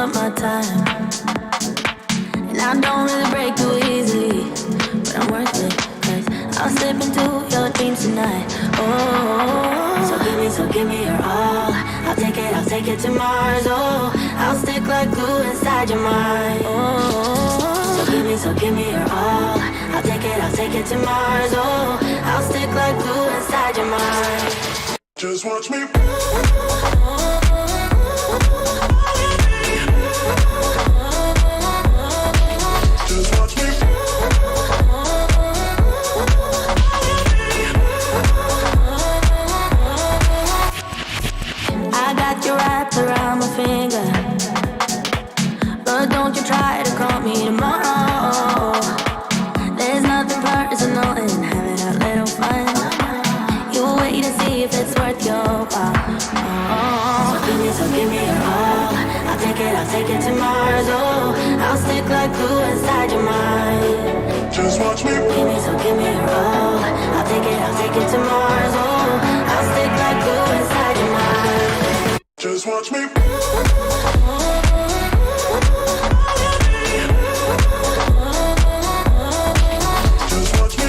up my time. And I don't really break too easily, but I'm worth it, 'cause I'll slip into your dreams tonight. Oh, so give me your all. I'll take it to Mars. Oh, I'll stick like glue inside your mind. Oh, so give me your all. I'll take it to Mars. Oh, I'll stick like glue inside your mind. Just watch me. Around my finger, but don't you try to call me tomorrow. There's nothing personal in having a little fun. You wait to see if it's worth your while. Oh, so give me your all. I'll take it to Mars. Oh, I'll stick like glue inside your mind. Just watch me. Give me your all. I'll take it to Mars. Oh, I'll stick like glue inside your mind. Just watch me. Just watch me.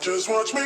Just watch me.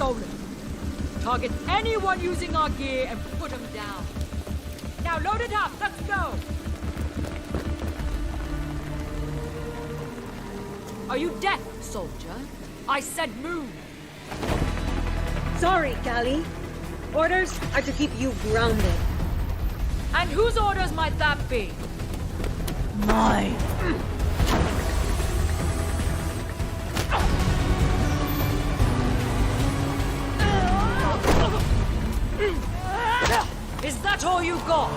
stolen. Target anyone using our gear and put them down. Now load it up, let's go! Are you deaf, soldier? I said move! Sorry, Callie. Orders are to keep you grounded. And whose orders might that be? Mine. Is that all you got?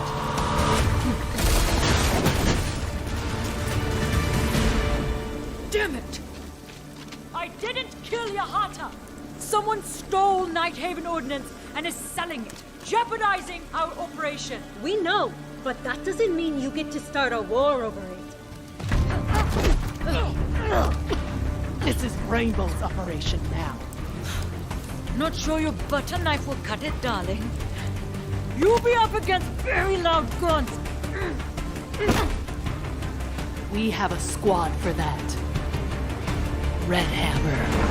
Damn it! I didn't kill Yahata! Someone stole Nighthaven Ordnance and is selling it, jeopardizing our operation. We know, but that doesn't mean you get to start a war over it. This is Rainbow's operation now. Not sure your butter knife will cut it, darling. You'll be up against very loud guns. We have a squad for that. Red Hammer.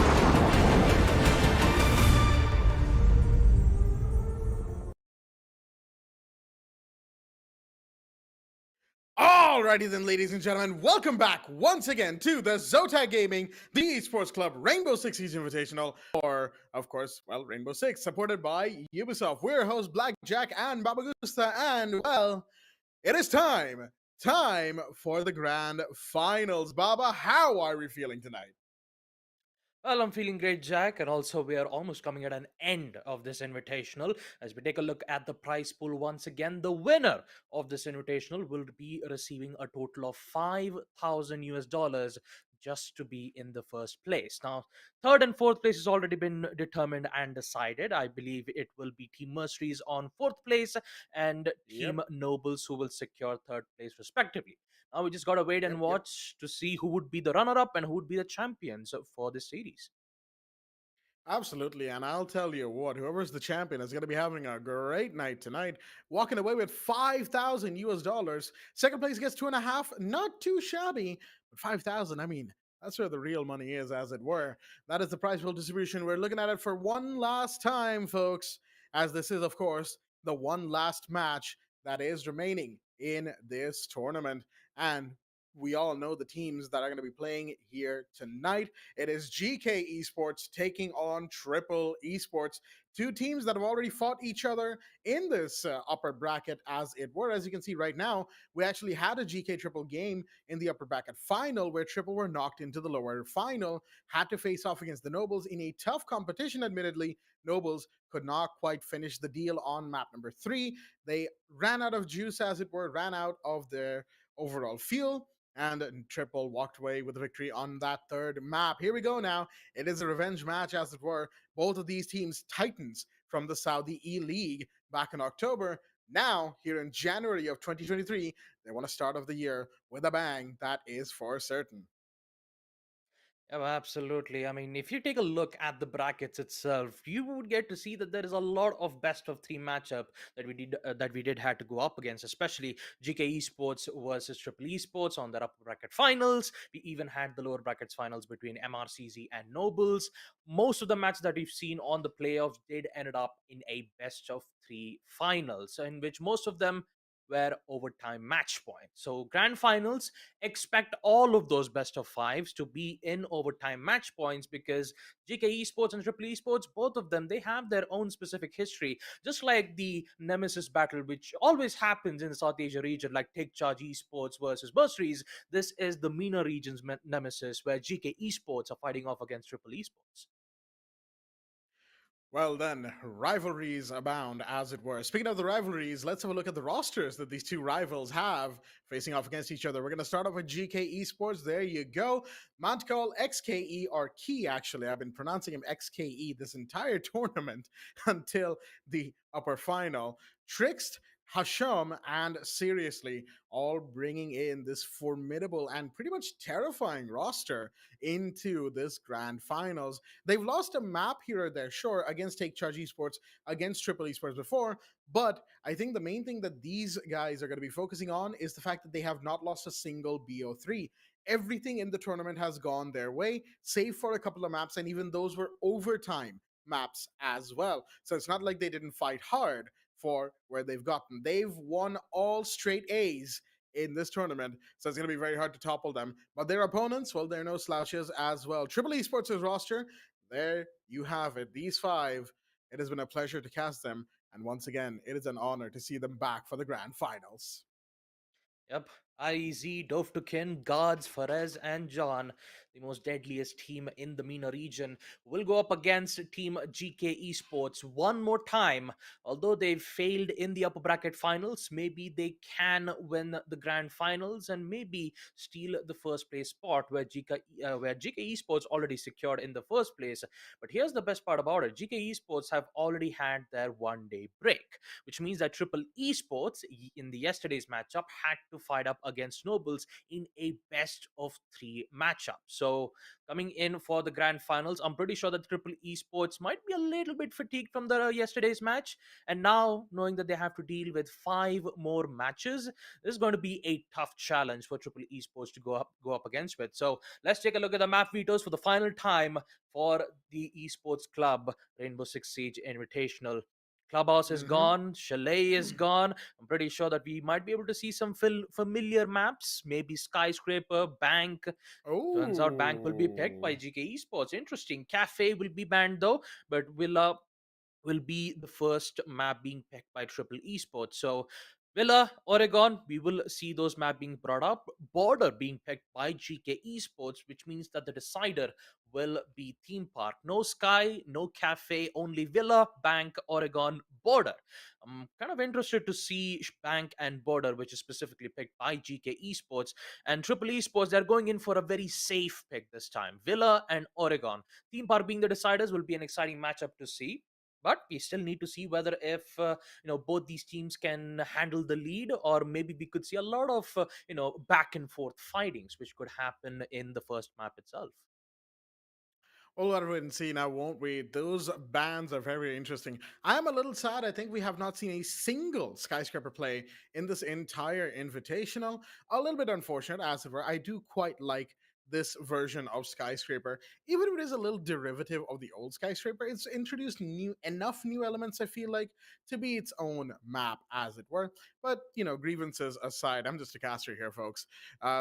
Alrighty then, ladies and gentlemen, welcome back once again to the Zotac Gaming, the Esports Club Rainbow Six Siege Invitational, or, of course, well, Rainbow Six, supported by Ubisoft. We're your hosts, Blackjack and Baba Gusta, and, well, it is time for the grand finals. Baba, how are we feeling tonight? Well, I'm feeling great, Jack, and also we are almost coming at an end of this invitational. As we take a look at the prize pool once again, the winner of this invitational will be receiving a total of 5,000 US dollars just to be in the first place. Now, third and fourth place has already been determined and decided. I believe it will be Team Mercenaries on fourth place and Team Nobles who will secure third place respectively. Now we just gotta wait and watch to see who would be the runner-up and who would be the champions for this series. Absolutely, and I'll tell you what, whoever's the champion is going to be having a great night tonight, walking away with 5,000 US dollars. Second place gets 2.5, not too shabby, but 5,000, I mean, that's where the real money is, as it were. That is the prize pool distribution. We're looking at it for one last time, folks, as this is, of course, the one last match that is remaining in this tournament. And we all know the teams that are going to be playing here tonight. It is GK Esports taking on Triple Esports, two teams that have already fought each other in this upper bracket, as it were. As you can see right now, we actually had a GK Triple game in the upper bracket final where Triple were knocked into the lower final, had to face off against the Nobles in a tough competition, admittedly. Nobles could not quite finish the deal on map number 3. They ran out of juice, as it were, ran out of their overall fuel, and Triple walked away with the victory on that third map. Here we go now. It is a revenge match, as it were. Both of these teams, Titans from the Saudi E-League back in October. Now, here in January of 2023, they want to start off the year with a bang. That is for certain. Yeah, well, absolutely. I mean, if you take a look at the brackets itself, you would get to see that there is a lot of best of 3 matchup that we did had to go up against, especially GK Esports versus Triple Esports on their upper bracket finals. We even had the lower brackets finals between MRCZ and Nobles. Most of the matches that we've seen on the playoffs did ended up in a best of 3 finals, in which most of them were overtime match points. So grand finals, expect all of those best of 5s to be in overtime match points, because GK Esports and Triple Esports, both of them, they have their own specific history, just like the nemesis battle which always happens in the South Asia region, like Take Charge Esports versus Bursaries. This is the MENA region's nemesis, where GK Esports are fighting off against Triple Esports. Well, then, rivalries abound, as it were. Speaking of the rivalries, let's have a look at the rosters that these two rivals have facing off against each other. We're going to start off with GK Esports. There you go. Montcall XKE, or Key, actually. I've been pronouncing him XKE this entire tournament until the upper final. Trixt, Hasham, and Seriously, all bringing in this formidable and pretty much terrifying roster into this grand finals. They've lost a map here or there, sure, against Take Charge Esports, against Triple Esports before, but I think the main thing that these guys are going to be focusing on is the fact that they have not lost a single BO3. Everything in the tournament has gone their way, save for a couple of maps, and even those were overtime maps as well. So it's not like they didn't fight hard for where they've gotten. They've won all straight A's in this tournament, so it's going to be very hard to topple them. But their opponents, well, they're no slouches as well. Triple Esports' roster, there you have it. These five, it has been a pleasure to cast them. And once again, it is an honor to see them back for the grand finals. Yep. IZ, Dovtukin, Guards, Fares, and John, the most deadliest team in the MENA region, will go up against Team GK Esports one more time. Although they've failed in the upper bracket finals, maybe they can win the grand finals and maybe steal the first place spot where GK Esports already secured in the first place. But here's the best part about it: GK Esports have already had their 1 day break, which means that Triple Esports in the yesterday's matchup had to fight up against Nobles in a best of 3 matchup. So coming in for the grand finals, I'm pretty sure that Triple Esports might be a little bit fatigued from the yesterday's match, and now knowing that they have to deal with 5 more matches, this is going to be a tough challenge for Triple Esports to go up against with. So let's take a look at the map vetoes for the final time for the esports club Rainbow Six Siege Invitational. Clubhouse is Mm-hmm. gone, Chalet is gone. I'm pretty sure that we might be able to see some familiar maps, maybe Skyscraper, Bank. Turns out Bank will be picked by Oh. GK Esports. Interesting. Cafe will be banned though, but will be the first map being picked by Triple Esports. So Villa, Oregon, we will see those map being brought up. Border being picked by GK Esports, which means that the decider will be theme park. No sky, no cafe, only Villa, Bank, Oregon, Border. I'm kind of interested to see Bank and Border, which is specifically picked by GK Esports. And Triple Esports, they're going in for a very safe pick this time. Villa and Oregon. Theme park being the deciders will be an exciting matchup to see, but we still need to see whether if both these teams can handle the lead, or maybe we could see a lot of back and forth fightings which could happen in the first map itself. We'll let wait and see now, won't we? Those bands are very interesting. I am a little sad. I think we have not seen a single Skyscraper play in this entire invitational. A little bit unfortunate, as it were. I do quite like this version of Skyscraper. Even if it is a little derivative of the old Skyscraper, it's introduced new elements, I feel like, to be its own map, as it were. But, grievances aside, I'm just a caster here, folks.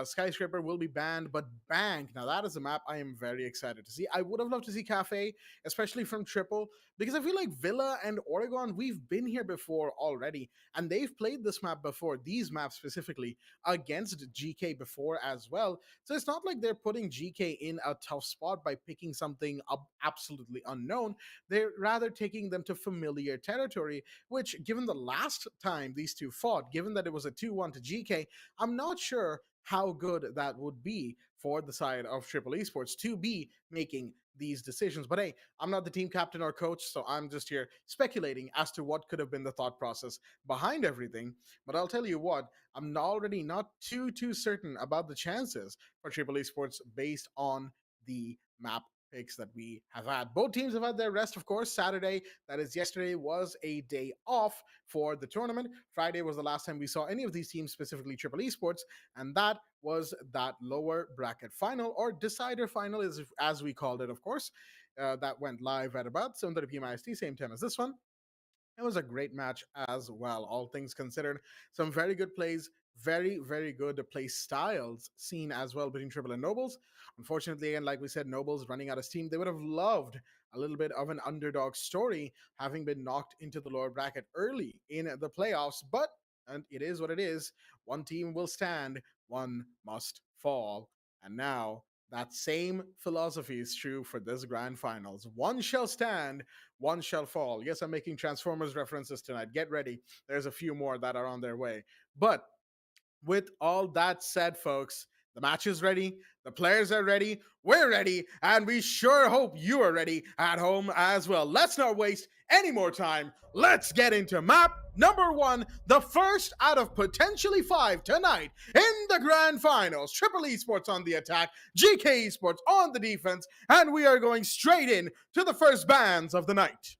Skyscraper will be banned, but Bank, now that is a map I am very excited to see. I would have loved to see Cafe, especially from Triple, because I feel like Villa and Oregon, we've been here before already, and they've played this map before, these maps specifically, against GK before as well. So it's not like they're putting GK in a tough spot by picking something absolutely unknown. They're rather taking them to familiar territory, which, given the last time these two fought, given that it was a 2-1 to GK, I'm not sure how good that would be for the side of Triple Esports to be making these decisions. But hey, I'm not the team captain or coach, so I'm just here speculating as to what could have been the thought process behind everything. But I'll tell you what, I'm already not too certain about the chances for Triple Esports based on the map picks that we have had. Both teams have had their rest, of course. Saturday, that is yesterday, was a day off for the tournament. Friday was the last time we saw any of these teams, specifically Triple Esports, and that was that lower bracket final, or decider final, as we called it, of course. That went live at about 7:30 p.m. IST, same time as this one. It was a great match as well, all things considered. Some very good plays, very good play styles seen as well between Triple and Nobles. Unfortunately, again, like we said, Nobles running out of steam. They would have loved a little bit of an underdog story, having been knocked into the lower bracket early in the playoffs. But, and it is what it is, one team will stand, one must fall. And now that same philosophy is true for this grand finals. One shall stand, one shall fall. Yes, I'm making Transformers references tonight. Get ready. There's a few more that are on their way. But with all that said, folks, the match is ready. The players are ready. We're ready. And we sure hope you are ready at home as well. Let's not waste any more time. Let's get into map number 1, the first out of potentially 5 tonight in the grand finals. Triple Esports on the attack, GK Esports on the defense, and we are going straight in to the first bans of the night.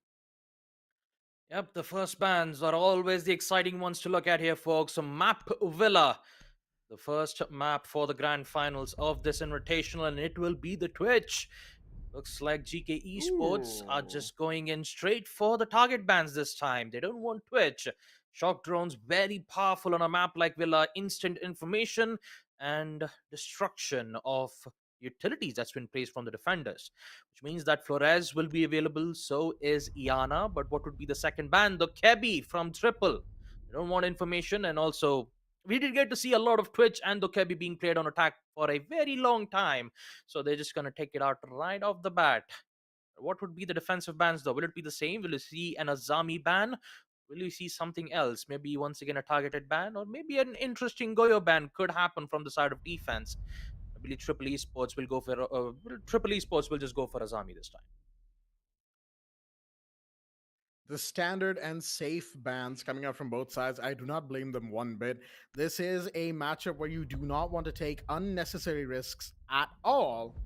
Yep, the first bands are always the exciting ones to look at here, folks. So Map Villa, the first map for the grand finals of this invitational, and it will be the Twitch. Looks like GK Esports are Ooh. just going in straight for the target bans this time. They don't want Twitch. Shock drones, very powerful on a map like Villa, instant information and destruction of utilities that's been placed from the defenders, which means that Flores will be available. So is Iana. But what would be the second ban? The Kebi from Triple. They don't want information, and also we did get to see a lot of Twitch and the Kebi being played on attack for a very long time. So they're just going to take it out right off the bat. What would be the defensive bans though? Will it be the same? Will you see an Azami ban? Will you see something else? Maybe once again a targeted ban, or maybe an interesting Goyo ban could happen from the side of defense. I believe Triple Esports will go for Triple Esports will just go for Azami this time. The standard and safe bans coming out from both sides, I do not blame them one bit. This is a matchup where you do not want to take unnecessary risks at all.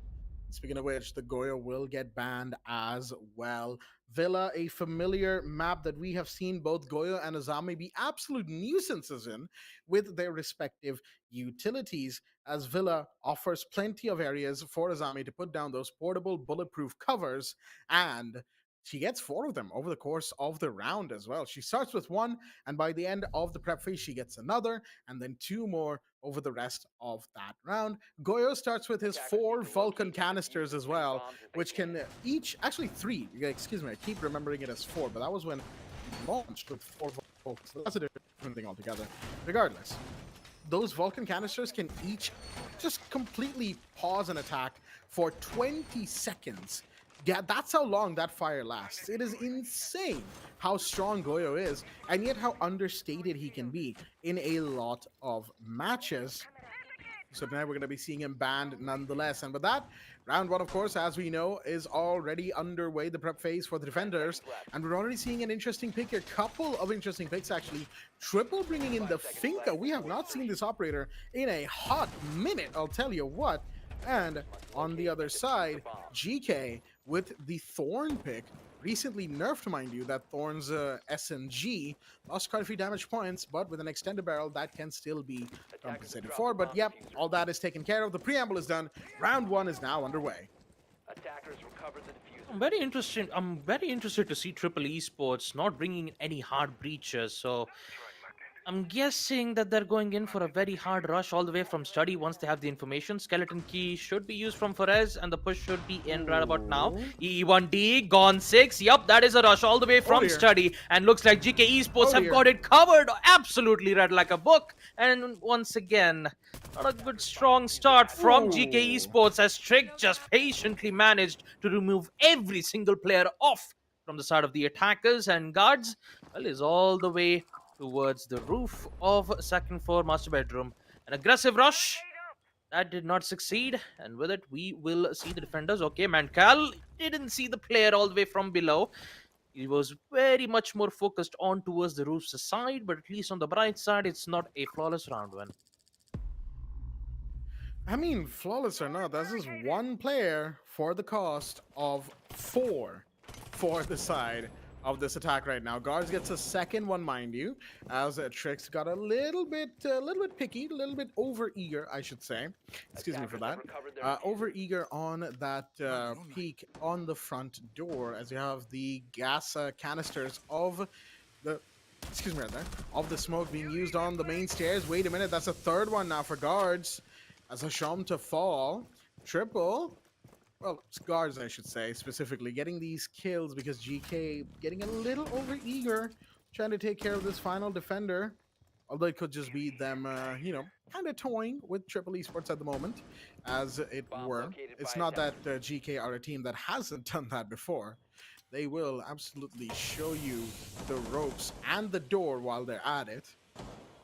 Speaking of which, the Goyo will get banned as well. Villa, a familiar map that we have seen both Goyo and Azami be absolute nuisances in with their respective utilities, as Villa offers plenty of areas for Azami to put down those portable bulletproof covers, and she gets four of them over the course of the round as well. She starts with one, and by the end of the prep phase, she gets another, and then two more over the rest of that round. Goyo starts with his four Vulcan canisters as well, which can each, actually three, excuse me, I keep remembering it as four, but that was when he launched with four Vulcans. So that's a different thing altogether. Regardless, those Vulcan canisters can each just completely pause an attack for 20 seconds. Yeah, that's how long that fire lasts. It is insane how strong Goyo is, and yet how understated he can be in a lot of matches. So tonight we're going to be seeing him banned nonetheless. And with that, round one, of course, as we know, is already underway, the prep phase for the defenders. And we're already seeing an interesting pick here. Couple of interesting picks, actually. Triple bringing in the Finka. We have not seen this operator in a hot minute, I'll tell you what. And on the other side, GK with the Thorn pick. Recently nerfed, mind you, that Thorn's SMG lost quite a few damage points, but with an extended barrel, that can still be compensated for. But yep, all that is taken care of. The preamble is done. Round one is now underway. I'm very interested to see Triple Esports not bringing in any hard breaches. So I'm guessing that they're going in for a very hard rush all the way from study once they have the information. Skeleton key should be used from Forez, and the push should be in right about now. EE1D, gone 6. Yup, that is a rush all the way from study. And looks like GK Esports have got it covered. Absolutely read like a book. And once again, not a good strong start from GK Esports, as Trick just patiently managed to remove every single player off from the side of the attackers, and guards, well, is all the way towards the roof of second floor master bedroom. An aggressive rush that did not succeed, and with it we will see the defenders. Okay, Mancal didn't see the player all the way from below. He was very much more focused on towards the roof's side, but at least on the bright side, it's not a flawless round win. I mean, flawless or not, this is one player for the cost of four for the side of this attack right now. Guards gets a second one, mind you, as Trix got a little bit picky, a little bit over eager, I should say. Excuse me for that. Over eager on that peak on the front door, as you have the gas canisters of the. Excuse me, right there. Of the smoke being used on the main stairs. Wait a minute, that's a third one now for guards. As Hasham to fall. Triple. Well, it's guards, I should say, specifically, getting these kills because GK getting a little over-eager, trying to take care of this final defender. Although it could just be them, kind of toying with Triple Esports at the moment, as it were. It's not that GK are a team that hasn't done that before. They will absolutely show you the ropes and the door while they're at it.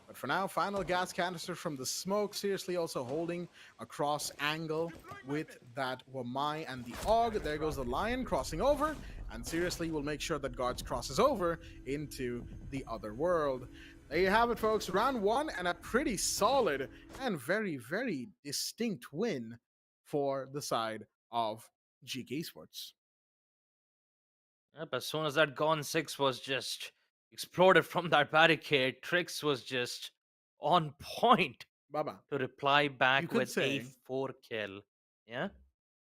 But for now, final gas canister from the smoke. Seriously, also holding a cross angle with that Wamai and the Og. There goes the Lion crossing over. And seriously, we'll make sure that guards crosses over into the other world. There you have it, folks. Round one, and a pretty solid and very, very distinct win for the side of GK Esports. Yep, as soon as that Gone 6 was just exploded from that barricade, Trix was just on point Baba, to reply back could with say- a 4 kill. Yeah?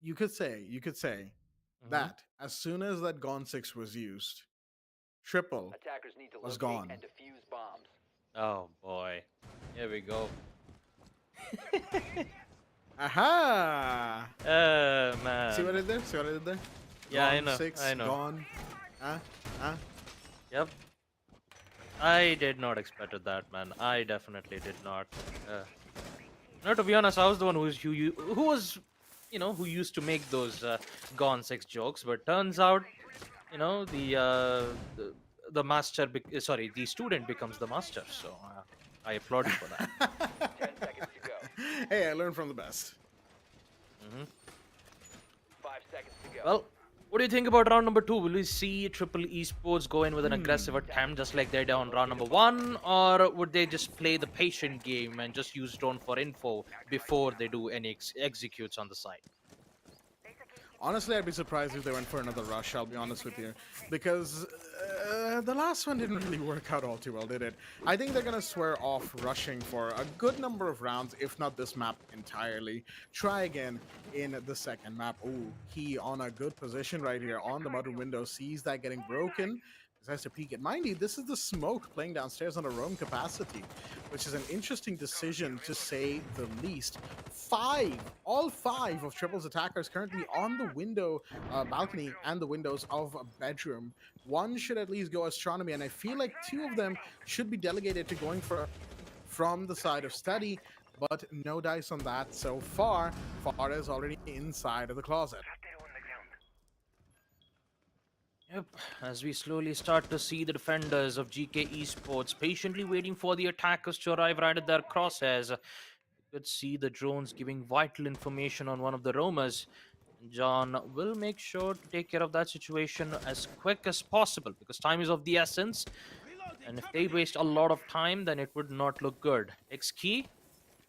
you could say that as soon as that Gone 6 was used, Triple Attackers need to was locate gone. and defuse bombs. Oh boy. Here we go. Aha! Man. See what I did there? See what I did there? Yeah, I Gone know. 6, I know. gone. Huh? Huh? Yep. I did not expect that, man. I definitely did not. No, to be honest, I was the one who was, who used to make those Gone 6 jokes, but turns out, the master, sorry, the student becomes the master. So I applaud you for that. 10 seconds to go. Hey, I learned from the best. 5 seconds to go. Well, what do you think about round number 2? Will we see Triple Esports go in with an aggressive attempt just like they did on round number 1? Or would they just play the patient game and just use drone for info before they do any executes on the side? Honestly, I'd be surprised if they went for another rush, I'll be honest with you. Because the last one didn't really work out all too well, did it? I think they're going to swear off rushing for a good number of rounds, if not this map entirely. Try again in the second map. Ooh, Key on a good position right here on the mudroom window. Sees that getting broken. Decides to peek it. Mind you, this is the smoke playing downstairs on a roam capacity, which is an interesting decision to say the least. All five of Triple's attackers currently on the window balcony and the windows of a bedroom. One should at least go astronomy, and I feel like 2 of them should be delegated to going from the side of study, but no dice on that so far. Farah is already inside of the closet. Yep, as we slowly start to see the defenders of GK Esports patiently waiting for the attackers to arrive right at their crosshairs. You could see the drones giving vital information on one of the roamers. John will make sure to take care of that situation as quick as possible because time is of the essence. And if they waste a lot of time, then it would not look good. X-Key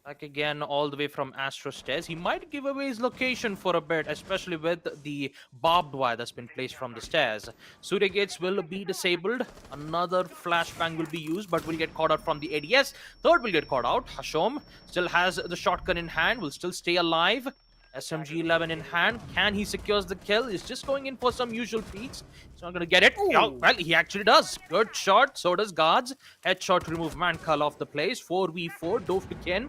back again all the way from Astro Stairs. He might give away his location for a bit, especially with the barbed wire that's been placed from the stairs. Surya gates will be disabled. Another flashbang will be used, but will get caught out from the ADS. Third will get caught out. Hashom still has the shotgun in hand, will still stay alive. SMG-11 in hand. Can he secures the kill? He's just going in for some usual peeks. He's not going to get it. Oh, well, he actually does. Good shot. So does Guards. Headshot to remove Mankull off the place. 4v4. Dove to Ken.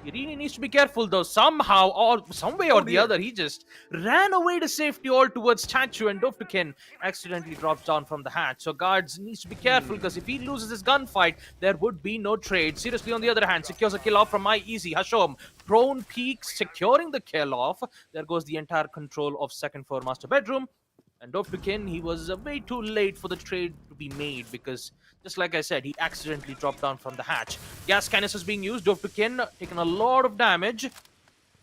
He really needs to be careful, though. Somehow, or some way or the other, he just ran away to safety all towards Statue, and Dovtukin accidentally drops down from the hatch. So Guards needs to be careful, because if he loses his gunfight, there would be no trade. Seriously, on the other hand, secures a kill off from My Easy. Hashom, prone peak, securing the kill off. There goes the entire control of second floor master bedroom. And Dovtukin, he was way too late for the trade to be made because, just like I said, he accidentally dropped down from the hatch. Gas canisters being used. Dovtukin taking a lot of damage,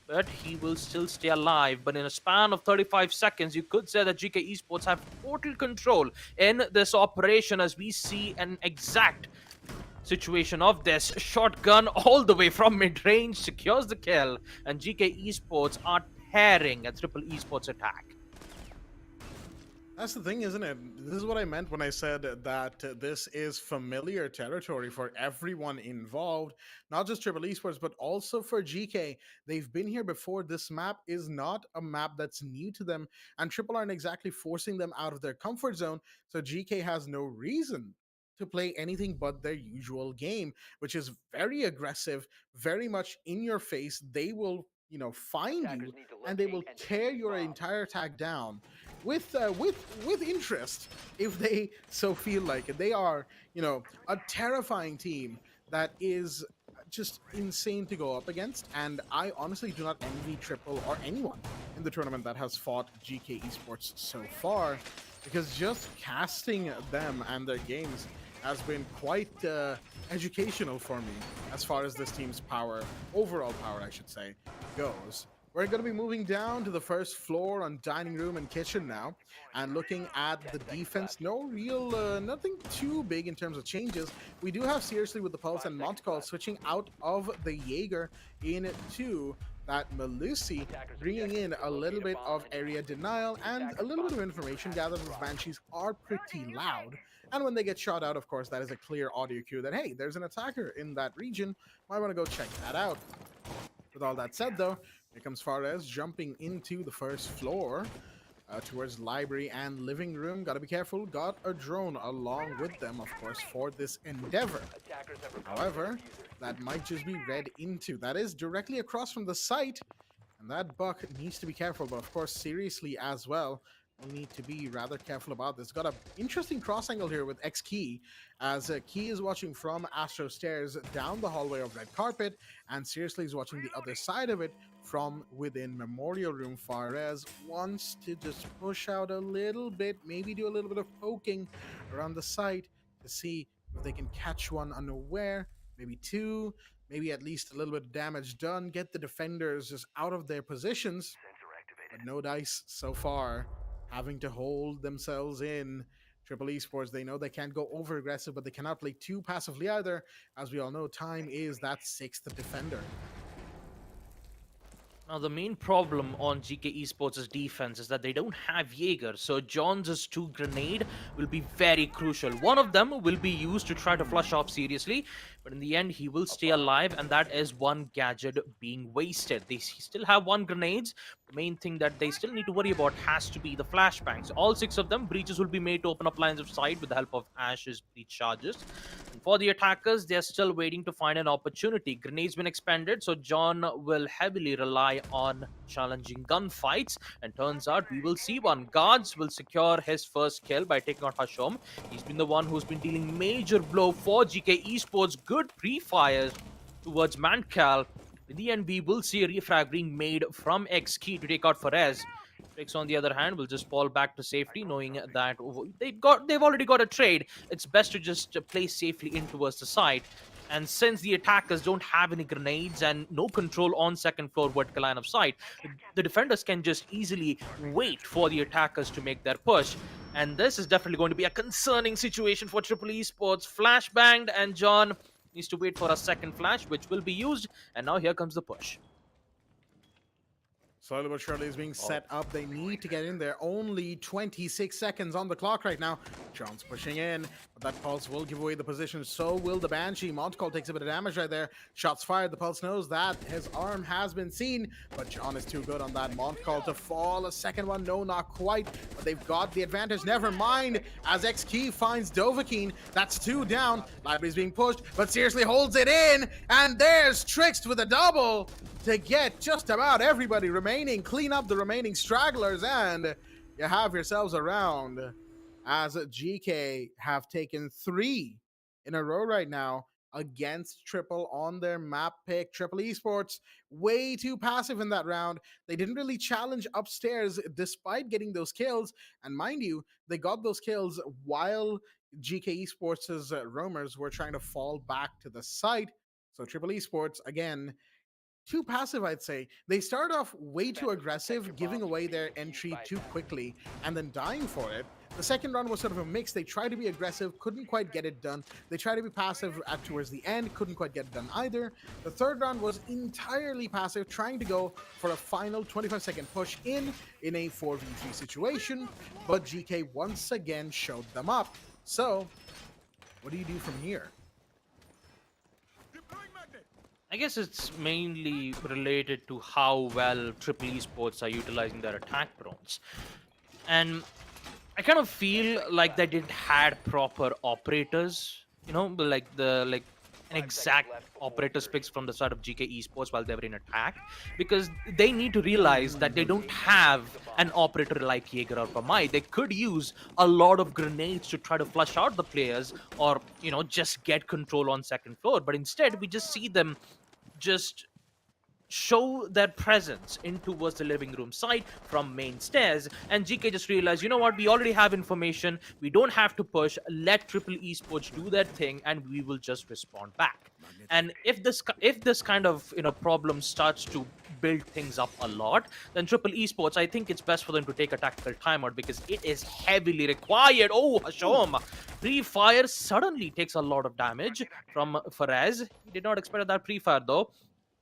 but he will still stay alive. But in a span of 35 seconds, you could say that GK Esports have total control in this operation as we see an exact situation of this. Shotgun all the way from mid-range secures the kill, and GK Esports are tearing a Triple Esports attack. That's the thing, isn't it? This is what I meant when I said that this is familiar territory for everyone involved, not just Triple Esports, but also for GK. They've been here before. This map is not a map that's new to them, and Triple aren't exactly forcing them out of their comfort zone, so GK has no reason to play anything but their usual game, which is very aggressive, very much in your face. They will, find you, and they will tear your entire attack down with interest if they so feel like it. They are, a terrifying team that is just insane to go up against, and I honestly do not envy Triple or anyone in the tournament that has fought GK Esports so far, because just casting them and their games has been quite educational for me as far as this team's overall power, I should say, goes. We're going to be moving down to the first floor on dining room and kitchen now, and looking at the defense. No real, nothing too big in terms of changes. We do have Seriously with the Pulse and Montcall switching out of the Jaeger into that Melusi, bringing in a little bit of area denial and a little bit of information gathered with Banshees are pretty loud. And when they get shot out, of course, that is a clear audio cue that, hey, there's an attacker in that region. Might want to go check that out. With all that said, though, here comes Fares jumping into the first floor. towards library and living room. Gotta be careful. Got a drone along with them, of course, for this endeavor. Attackers have recovered However, the diffuser. that might just be read into. That is directly across from the site, and that buck needs to be careful, but of course, seriously as well. We'll need to be rather careful about this. Got an interesting cross angle here with X Key, as Key is watching from Astro Stairs down the hallway of Red Carpet, and seriously is watching the other side of it from within Memorial Room. Fares wants to just push out a little bit, maybe do a little bit of poking around the site to see if they can catch one unaware, maybe two, maybe at least a little bit of damage done, get the defenders just out of their positions. But no dice so far, having to hold themselves in. Triple Esports, they know they can't go over aggressive, but they cannot play too passively either. As we all know, time is that sixth defender. Now, the main problem on GK Esports' defense is that they don't have Jaeger, so John's 2 grenade will be very crucial. One of them will be used to try to flush off seriously, but in the end, he will stay alive, and that is one gadget being wasted. They still have 1 grenades. The main thing that they still need to worry about has to be the flashbangs. All 6 of them, breaches will be made to open up lines of sight with the help of Ash's breach charges. And for the attackers, they are still waiting to find an opportunity. Grenades been expended, so John will heavily rely on challenging gunfights, and turns out we will see one. Guards will secure his first kill by taking out Hashom. He's been the one who's been dealing major blow for GK Esports. Good pre-fire towards Mancal. In the end, we will see a refrag being made from X Key to take out Fares. Tricks, on the other hand, will just fall back to safety, knowing that they've already got a trade. It's best to just play safely in towards the side. And since the attackers don't have any grenades and no control on second floor vertical line of sight, the defenders can just easily wait for the attackers to make their push. And this is definitely going to be a concerning situation for Triple Esports. Flashbanged, and John needs to wait for a second flash, which will be used. And now here comes the push. Slowly but surely is being set up. They need to get in there. Only 26 seconds on the clock right now. John's pushing in, but that pulse will give away the position. So will the Banshee. Montcall takes a bit of damage right there. Shots fired. The pulse knows that his arm has been seen, but John is too good on that. Montcall to fall. A second one. No, not quite, but they've got the advantage. Never mind, as X Key finds Dovahkiin. That's 2 down. Library's being pushed, but seriously holds it in, and there's Twixt with a double to get just about everybody remaining, clean up the remaining stragglers, and you have yourselves a round, as GK have taken 3 in a row right now against Triple on their map pick. Triple Esports way too passive in that round. They didn't really challenge upstairs despite getting those kills, and mind you, they got those kills while GK Esports' roamers were trying to fall back to the site. So Triple Esports, again, too passive, I'd say. They start off way too aggressive, giving away their entry too quickly and then dying for it. The second round was sort of a mix. They tried to be aggressive, couldn't quite get it done. They tried to be passive towards the end, couldn't quite get it done either. The third round was entirely passive, trying to go for a final 25-second push in a 4v3 situation, but GK once again showed them up. So, what do you do from here? I guess it's mainly related to how well Triple Esports are utilizing their attack drones. And I kind of feel like they didn't had proper operators, you know, like an exact operator picks from the side of GK Esports while they were in attack, because they need to realize that they don't have an operator like Jaeger or Pamai. They could use a lot of grenades to try to flush out the players, or, you know, just get control on second floor. But instead, we just see them just show their presence in towards the living room side from main stairs, and GK just realized, you know what, we already have information, we don't have to push, let Triple Esports do their thing, and we will just respond back. And if this kind of, you know, problem starts to build things up a lot, then Triple Esports, I think it's best for them to take a tactical timeout, because it is heavily required. Oh, Hashom, pre-fire suddenly takes a lot of damage from Fares. He did not expect that pre-fire though.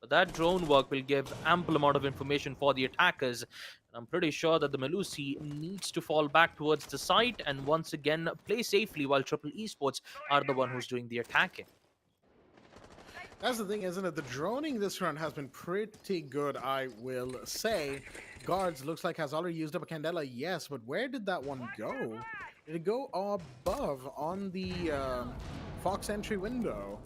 But that drone work will give ample amount of information for the attackers. And I'm pretty sure that the Melusi needs to fall back towards the site and once again play safely, while Triple Esports are the one who's doing the attacking. That's the thing, isn't it? The droning this run has been pretty good, I will say. Guards looks like has already used up a Candela, yes, but where did that one go? Did it go above on the Fox entry window?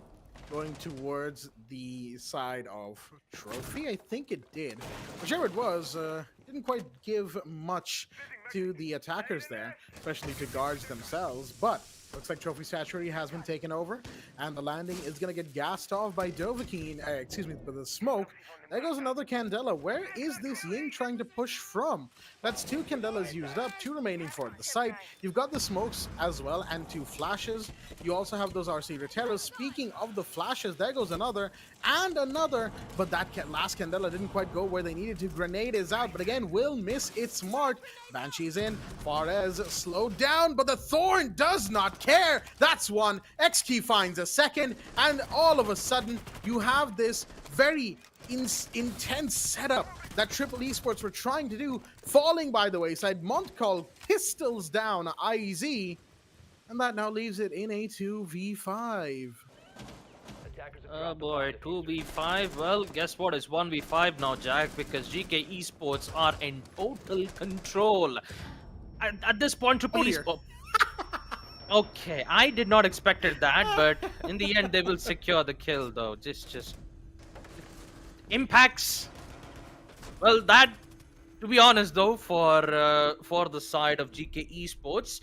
Going towards the side of Trophy? I think it did. Whichever it was, didn't quite give much to the attackers there, especially to guards themselves, but looks like Trophy Statuary has been taken over, and the landing is going to get gassed off by Dovahkiin, excuse me, by the smoke. There goes another Candela. Where is this Ying trying to push from? That's 2 Candelas used up, 2 remaining for the site. You've got the smokes as well, and 2 flashes. You also have those RC Reteros. Speaking of the flashes, there goes another, and another, but that last Candela didn't quite go where they needed to. Grenade is out, but again, will miss its mark. Banshee's in. Fares slowed down, but the Thorn does not care. That's one. X-Key finds a second, and all of a sudden, you have this very intense setup that Triple Esports were trying to do, falling by the wayside. Montcall pistols down IZ, and that now leaves it in a 2v5. Oh boy, 2v5. Well, guess what? It's 1v5 now, Jack, because GK Esports are in total control. At this point, Triple Esports. Okay, I did not expect that, but in the end, they will secure the kill, though. Just impacts. Well, that, to be honest, though, for the side of GK Esports,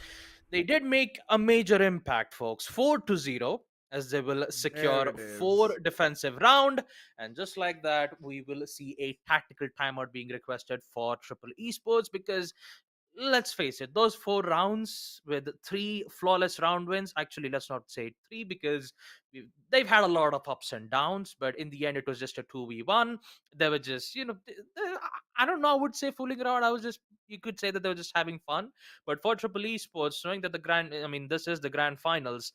they did make a major impact, folks. 4-0. As they will secure 4 defensive round, and just like that, we will see a tactical timeout being requested for Triple Esports, because let's face it, those 4 rounds with 3 flawless round wins, actually let's not say 3, because they've had a lot of ups and downs, but in the end it was just a 2v1. They were just, I don't know, I would say fooling around. You could say that they were just having fun. But for Triple Esports, knowing that this is the grand finals,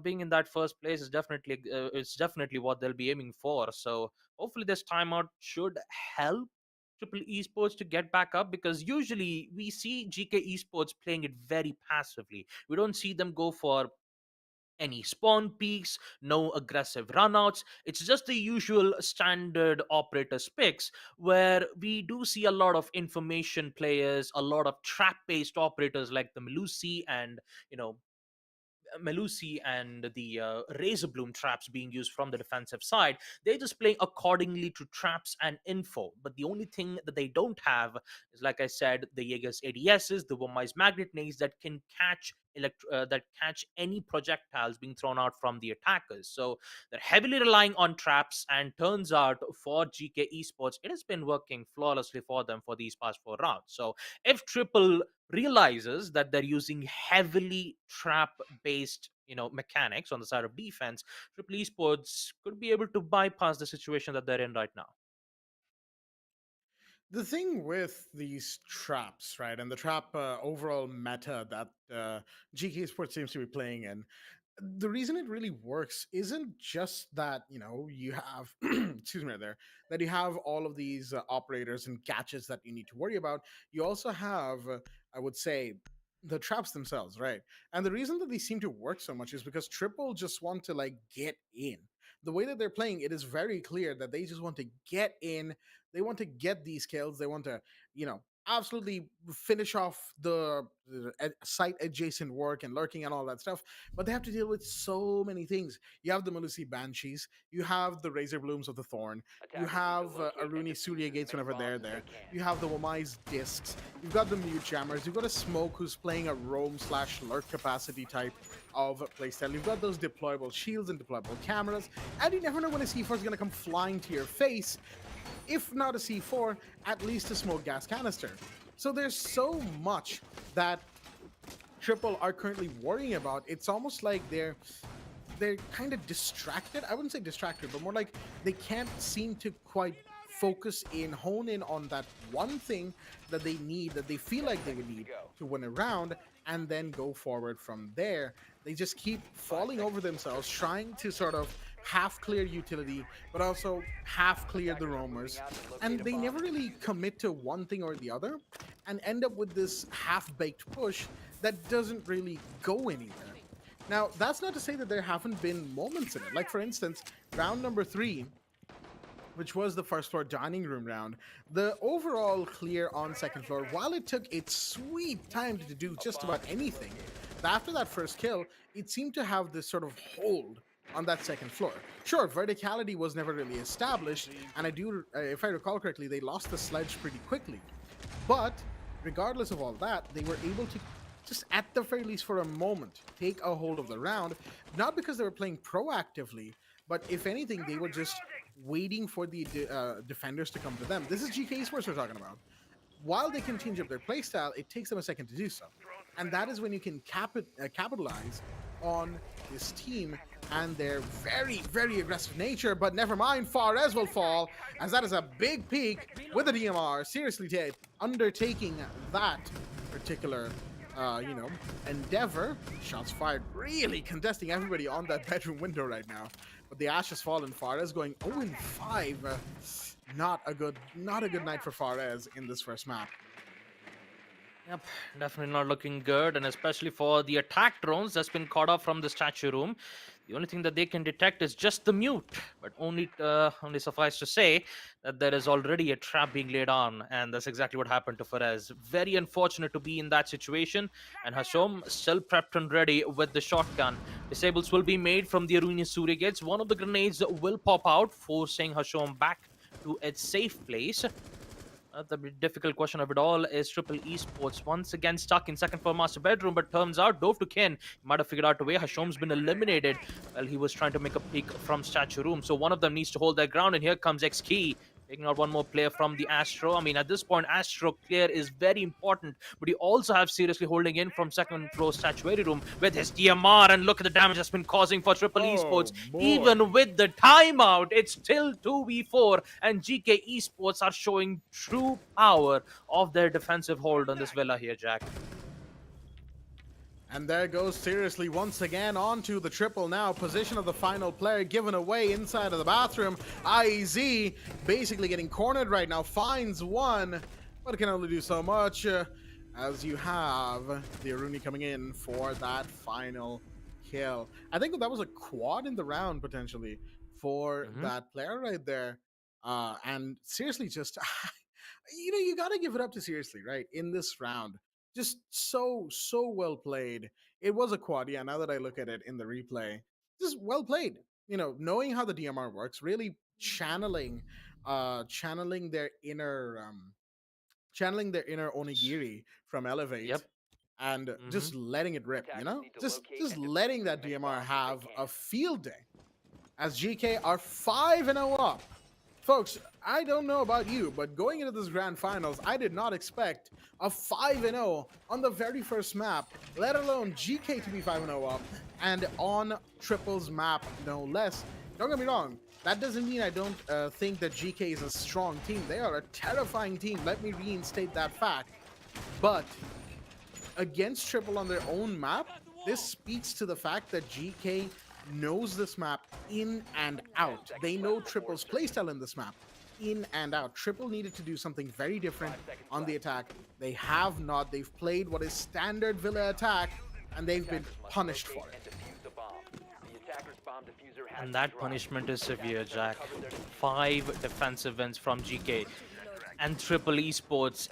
being in that first place is definitely what they'll be aiming for. So hopefully this timeout should help Triple Esports to get back up, because usually we see GK Esports playing it very passively. We don't see them go for any spawn peaks, no aggressive runouts. It's just the usual standard operators picks, where we do see a lot of information players, a lot of trap based operators like the Melusi and the Razor Bloom traps being used from the defensive side. They're just playing accordingly to traps and info. But the only thing that they don't have is, like I said, the Jaeger's ADSs, the Womai's magnet nades that can catch any projectiles being thrown out from the attackers. So they're heavily relying on traps, and turns out for GK Esports, it has been working flawlessly for them for these past 4 rounds. So if Triple realizes that they're using heavily trap based mechanics on the side of defense, Triple Esports could be able to bypass the situation that they're in right now. The thing with these traps, right, and the trap overall meta that GK Sports seems to be playing in, the reason it really works isn't just that you have excuse me there, that you have all of these operators and gadgets that you need to worry about. You also have I would say the traps themselves, right? And the reason that they seem to work so much is because Triple just want to get in. The way that they're playing, it is very clear that they just want to get in. They want to get these kills. They want to absolutely finish off the site adjacent work and lurking and all that stuff, but they have to deal with so many things. You have the Melusi Banshees, you have the Razor Blooms of the Thorn, you have Aruni Surya Gates whenever they're there, you have the Womai's Discs, you've got the Mute Jammers, you've got a Smoke who's playing a roam/lurk capacity type of playstyle, you've got those deployable shields and deployable cameras, and you never know when a C4 is going to come flying to your face. If not a C4, at least a smoke gas canister. So there's so much that Triple are currently worrying about. It's almost like they're kind of distracted. I wouldn't say distracted, but more like they can't seem to quite hone in on that one thing that they need, that they feel like they would need to win a round, and then go forward from there. They just keep falling over themselves, trying to sort of half clear utility, but also half clear the roamers, and they never really commit to one thing or the other, and end up with this half-baked push that doesn't really go anywhere. Now, that's not to say that there haven't been moments in it. Like, for instance, round number 3, which was the first floor dining room round, the overall clear on second floor, while it took its sweet time to do just about anything, after that first kill, it seemed to have this sort of hold on that second floor. Sure, verticality was never really established, and if I recall correctly, they lost the sledge pretty quickly. But regardless of all that, they were able to just at the very least for a moment take a hold of the round, not because they were playing proactively, but if anything, they were just waiting for the defenders to come to them. This is GK Esports we're talking about. While they can change up their playstyle, it takes them a second to do so. And that is when you can capitalize on this team and their very, very aggressive nature. But never mind, Fares will fall, as that is a big peak with the DMR. Seriously, undertaking that particular endeavor. Shots fired, really contesting everybody on that bedroom window right now. But the Ash has fallen. Fares going 0-5. Not a good night for Fares in this first map. Yep, definitely not looking good, and especially for the attack drones that's been caught off from the statue room. The only thing that they can detect is just the mute, but only suffice to say that there is already a trap being laid on, and that's exactly what happened to Fares. Very unfortunate to be in that situation, and Hashom still prepped and ready with the shotgun. Disables will be made from the Aruna surrogates. One of the grenades will pop out, forcing Hashom back to its safe place. The difficult question of it all is Triple Esports once again stuck in second floor master bedroom, but turns out Dove to Ken might have figured out a way. Hashom's been eliminated while he was trying to make a peek from statue room, so one of them needs to hold their ground, and here comes XKey taking out one more player from the Astro. I mean, at this point, Astro clear is very important, but you also have seriously holding in from second floor statuary room with his DMR, and look at the damage that's been causing for Triple Esports. Boy. Even with the timeout, it's still 2v4, and GK Esports are showing true power of their defensive hold on this villa here, Jack. And there goes Seriously once again onto the triple now. Position of the final player given away inside of the bathroom. IZ basically getting cornered right now. Finds one, but can only do so much as you have the Aruna coming in for that final kill. I think that was a quad in the round potentially for that player right there. And Seriously just, you got to give it up to Seriously, right? In this round. Just so well played. It was a quad, yeah, now that I look at it in the replay. Just well played. Knowing how the DMR works, really channeling their inner onigiri from Elevate. Yep. And just letting it rip, just letting that DMR have a field day. As GK are 5-0 up. Folks, I don't know about you, but going into this grand finals, I did not expect a 5-0 on the very first map, let alone GK to be 5-0 up, and on Triple's map, no less. Don't get me wrong, that doesn't mean I don't think that GK is a strong team. They are a terrifying team. Let me reinstate that fact. But against Triple on their own map, this speaks to the fact that GK knows this map in and out. They know Triple's playstyle in this map in and out. Triple needed to do something very different on the attack. They have not. They've played what is standard Villa attack, and they've been punished for it. And that punishment is severe, Jack. 5 defensive wins from GK. And Triple Esports,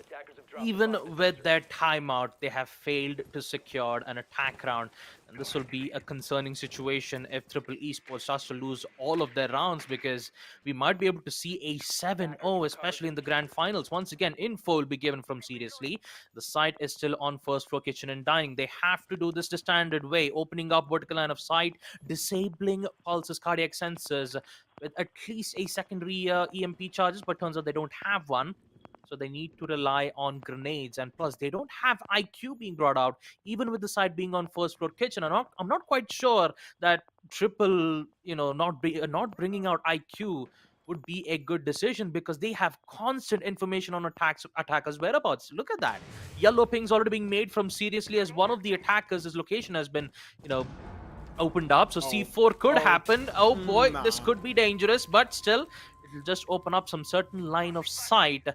even with their timeout, they have failed to secure an attack round. And this will be a concerning situation if Triple Esports starts to lose all of their rounds, because we might be able to see a 7-0, especially in the grand finals. Once again, info will be given from Seriously. The site is still on first floor kitchen and dining. They have to do this the standard way, opening up vertical line of sight, disabling Pulse's cardiac sensors with at least a secondary EMP charges, but turns out they don't have one. So they need to rely on grenades, and plus they don't have IQ being brought out, even with the site being on first floor kitchen. I'm not quite sure that Triple, not bringing out IQ would be a good decision, because they have constant information on attackers' whereabouts. Look at that. Yellow ping's already being made from Seriously, as one of the attackers' his location has been, opened up. So C4 could happen. Oh boy, this could be dangerous, but still, it'll just open up some certain line of sight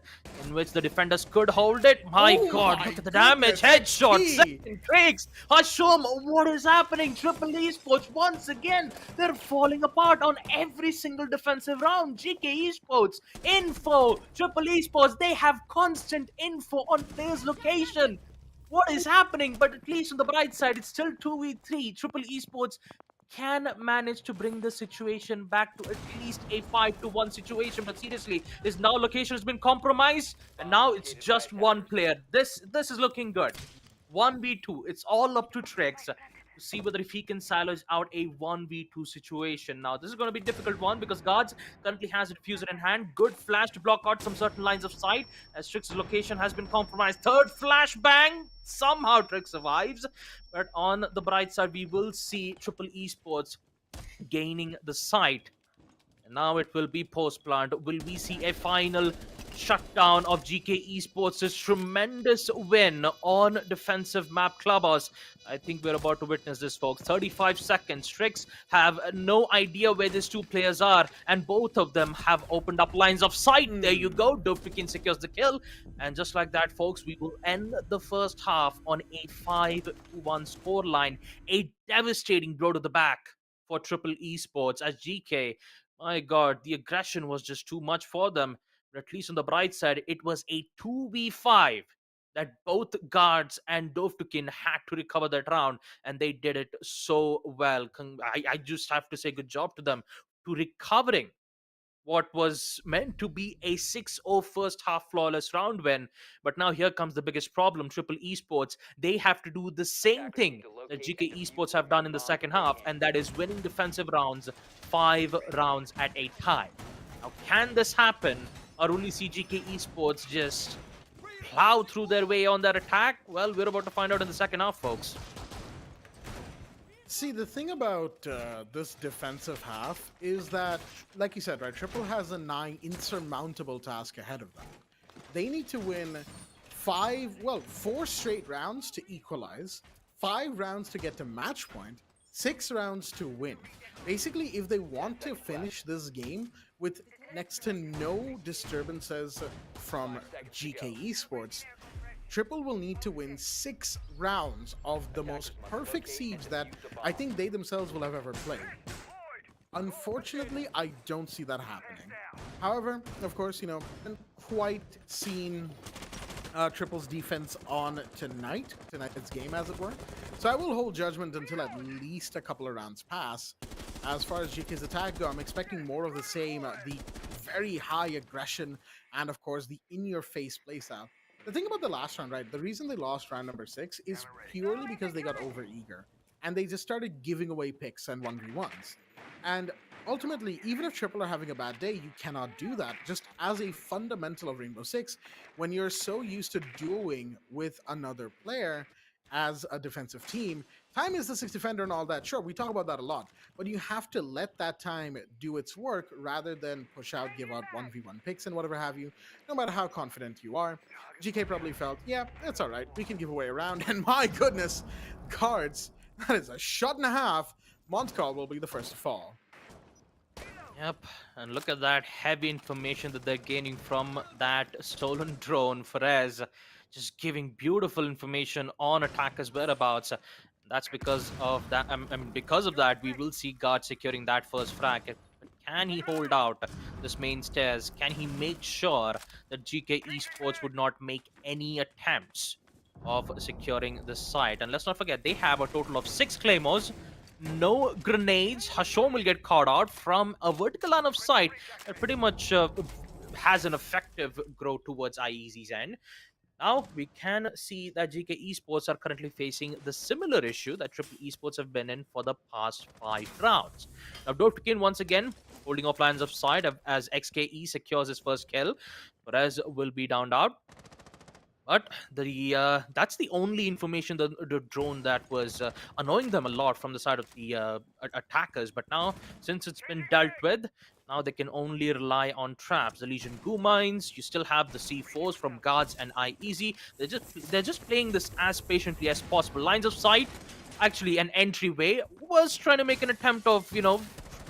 in which the defenders could hold it. My Oh god, my look at the damage. goodness, Headshot, T. second tricks. Hashum, what is happening? Triple Esports, once again, they're falling apart on every single defensive round. GK Esports, info. Triple Esports, they have constant info on players' location. What is happening? But at least on the bright side, it's still 2v3. Triple Esports can manage to bring the situation back to at least a 5-1 situation. But seriously, his now location has been compromised, and now it's just one player. This is looking good. 1v2. It's all up to Trix to see whether if he can silence out a 1v2 situation. Now, this is going to be a difficult one because Guards currently has a diffuser in hand. Good flash to block out some certain lines of sight as Trix's location has been compromised. Third flash bang. Somehow Trix survives. But on the bright side, we will see Triple Esports gaining the site. And now it will be post-plant. Will we see a final shutdown of GK Esports' tremendous win on defensive map Clubhouse? I think we're about to witness this, folks. 35 seconds. Trix have no idea where these two players are, and both of them have opened up lines of sight. There you go. Dovtakin secures the kill. And just like that, folks, we will end the first half on a 5-1 scoreline. A devastating blow to the back for Triple Esports as GK, my god, the aggression was just too much for them. But at least on the bright side, it was a 2v5 that both Guards and Dovtakin had to recover that round, and they did it so well. I just have to say good job to them to recovering what was meant to be a 6-0 first half flawless round win. But now here comes the biggest problem. Triple Esports, they have to do the same thing that GK Esports have done in the second half, and that is winning defensive rounds, 5 rounds at a time. Now, can this happen, or will we see GK Esports just plow through their way on their attack? Well, we're about to find out in the second half, folks. See, the thing about this defensive half is that, like you said, right, Triple has a nigh insurmountable task ahead of them. They need to win 4 straight rounds to equalize, 5 rounds to get to match point, 6 rounds to win. Basically, if they want to finish this game with next to no disturbances from GK Esports, Triple will need to win 6 rounds of the most perfect siege that I think they themselves will have ever played. Unfortunately, I don't see that happening. However, of course, you know, haven't quite seen Triple's defense on tonight's game, as it were. So I will hold judgment until at least a couple of rounds pass. As far as GK's attack go, I'm expecting more of the same, the very high aggression, and of course the in-your-face playstyle. The thing about the last round, right, the reason they lost round number 6 is purely because they got over-eager. And they just started giving away picks and 1v1s. And ultimately, even if Triple are having a bad day, you cannot do that. Just as a fundamental of Rainbow Six, when you're so used to dueling with another player as a defensive team, time is the sixth defender and all that. Sure, we talk about that a lot. But you have to let that time do its work rather than push out, give out 1v1 picks and whatever have you, no matter how confident you are. GK probably felt, yeah, it's all right. We can give away a round. And my goodness, Cards, that is a shot and a half. Montcall will be the first to fall. Yep, and look at that heavy information that they're gaining from that stolen drone. Perez just giving beautiful information on attackers' whereabouts. That's because of that. Because of that, we will see Guard securing that first frag. But can he hold out this main stairs? Can he make sure that GK Esports would not make any attempts of securing the site? And let's not forget, they have a total of 6 claymores. No grenades. Hashom will get caught out from a vertical line of sight that pretty much has an effective grow towards IEZ's end. Now, we can see that GK Esports are currently facing the similar issue that Triple Esports have been in for the past 5 rounds. Now, Dovtakin once again holding off lines of sight as XKE secures his first kill. Perez will be downed out. But that's the only information, the drone that was annoying them a lot from the side of the attackers. But now, since it's been dealt with, now they can only rely on traps. The Legion Goo Mines, you still have the C4s from Guards and IEZ. They're just playing this as patiently as possible. Lines of sight, actually an entryway, was trying to make an attempt of, you know,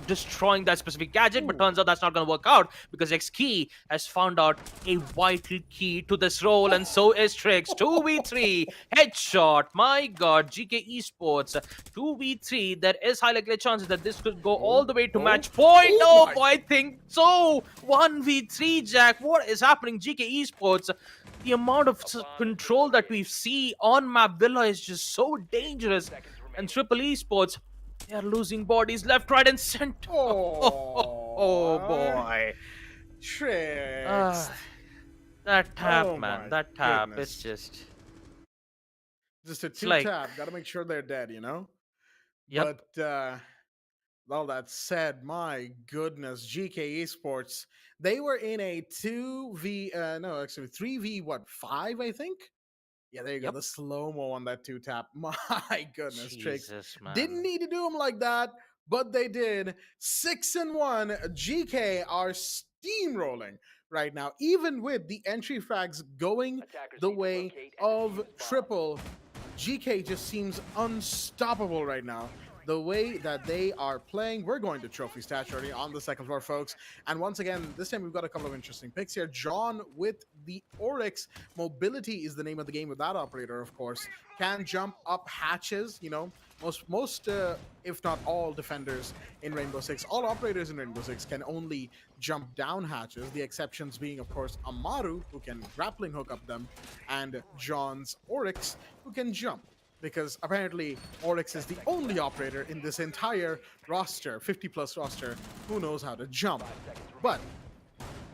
destroying that specific gadget, but turns out that's not going to work out because XKey has found out a vital key to this role, and so is Trix. 2v3 headshot. My god, GK Esports 2v3. There is high likely chances that this could go all the way to match point. Oh Oh, I think so. 1v3, Jack. What is happening, GK Esports? The amount of control that we see on map Villa is just so dangerous. And Triple Esports, they are losing bodies left, right, and center. Oh boy. Tricks. That tap, Oh man. my That tap. goodness. It's just. Just a two like- tap. Gotta make sure they're dead, you know? Yep. But all that said, my goodness, GK Esports, they were in a 3v, what, 5, I think? Yeah, there you go. Yep. The slow-mo on that two tap. My goodness, Tricks. Jesus, man. Didn't need to do them like that, but they did. 6-1. GK are steamrolling right now, even with the entry frags going Attackers the need to way locate and of defuse bombs. Triple. GK just seems unstoppable right now. The way that they are playing, we're going to trophy stats already on the second floor, folks. And once again, this time we've got a couple of interesting picks here. John with the Oryx. Mobility is the name of the game with that operator, of course. Can jump up hatches, you know. Most if not all, defenders in Rainbow Six, all operators in Rainbow Six can only jump down hatches. The exceptions being, of course, Amaru, who can grappling hook up them, and John's Oryx, who can jump. Because apparently Oryx is the only operator in this entire roster, 50-plus roster, who knows how to jump. But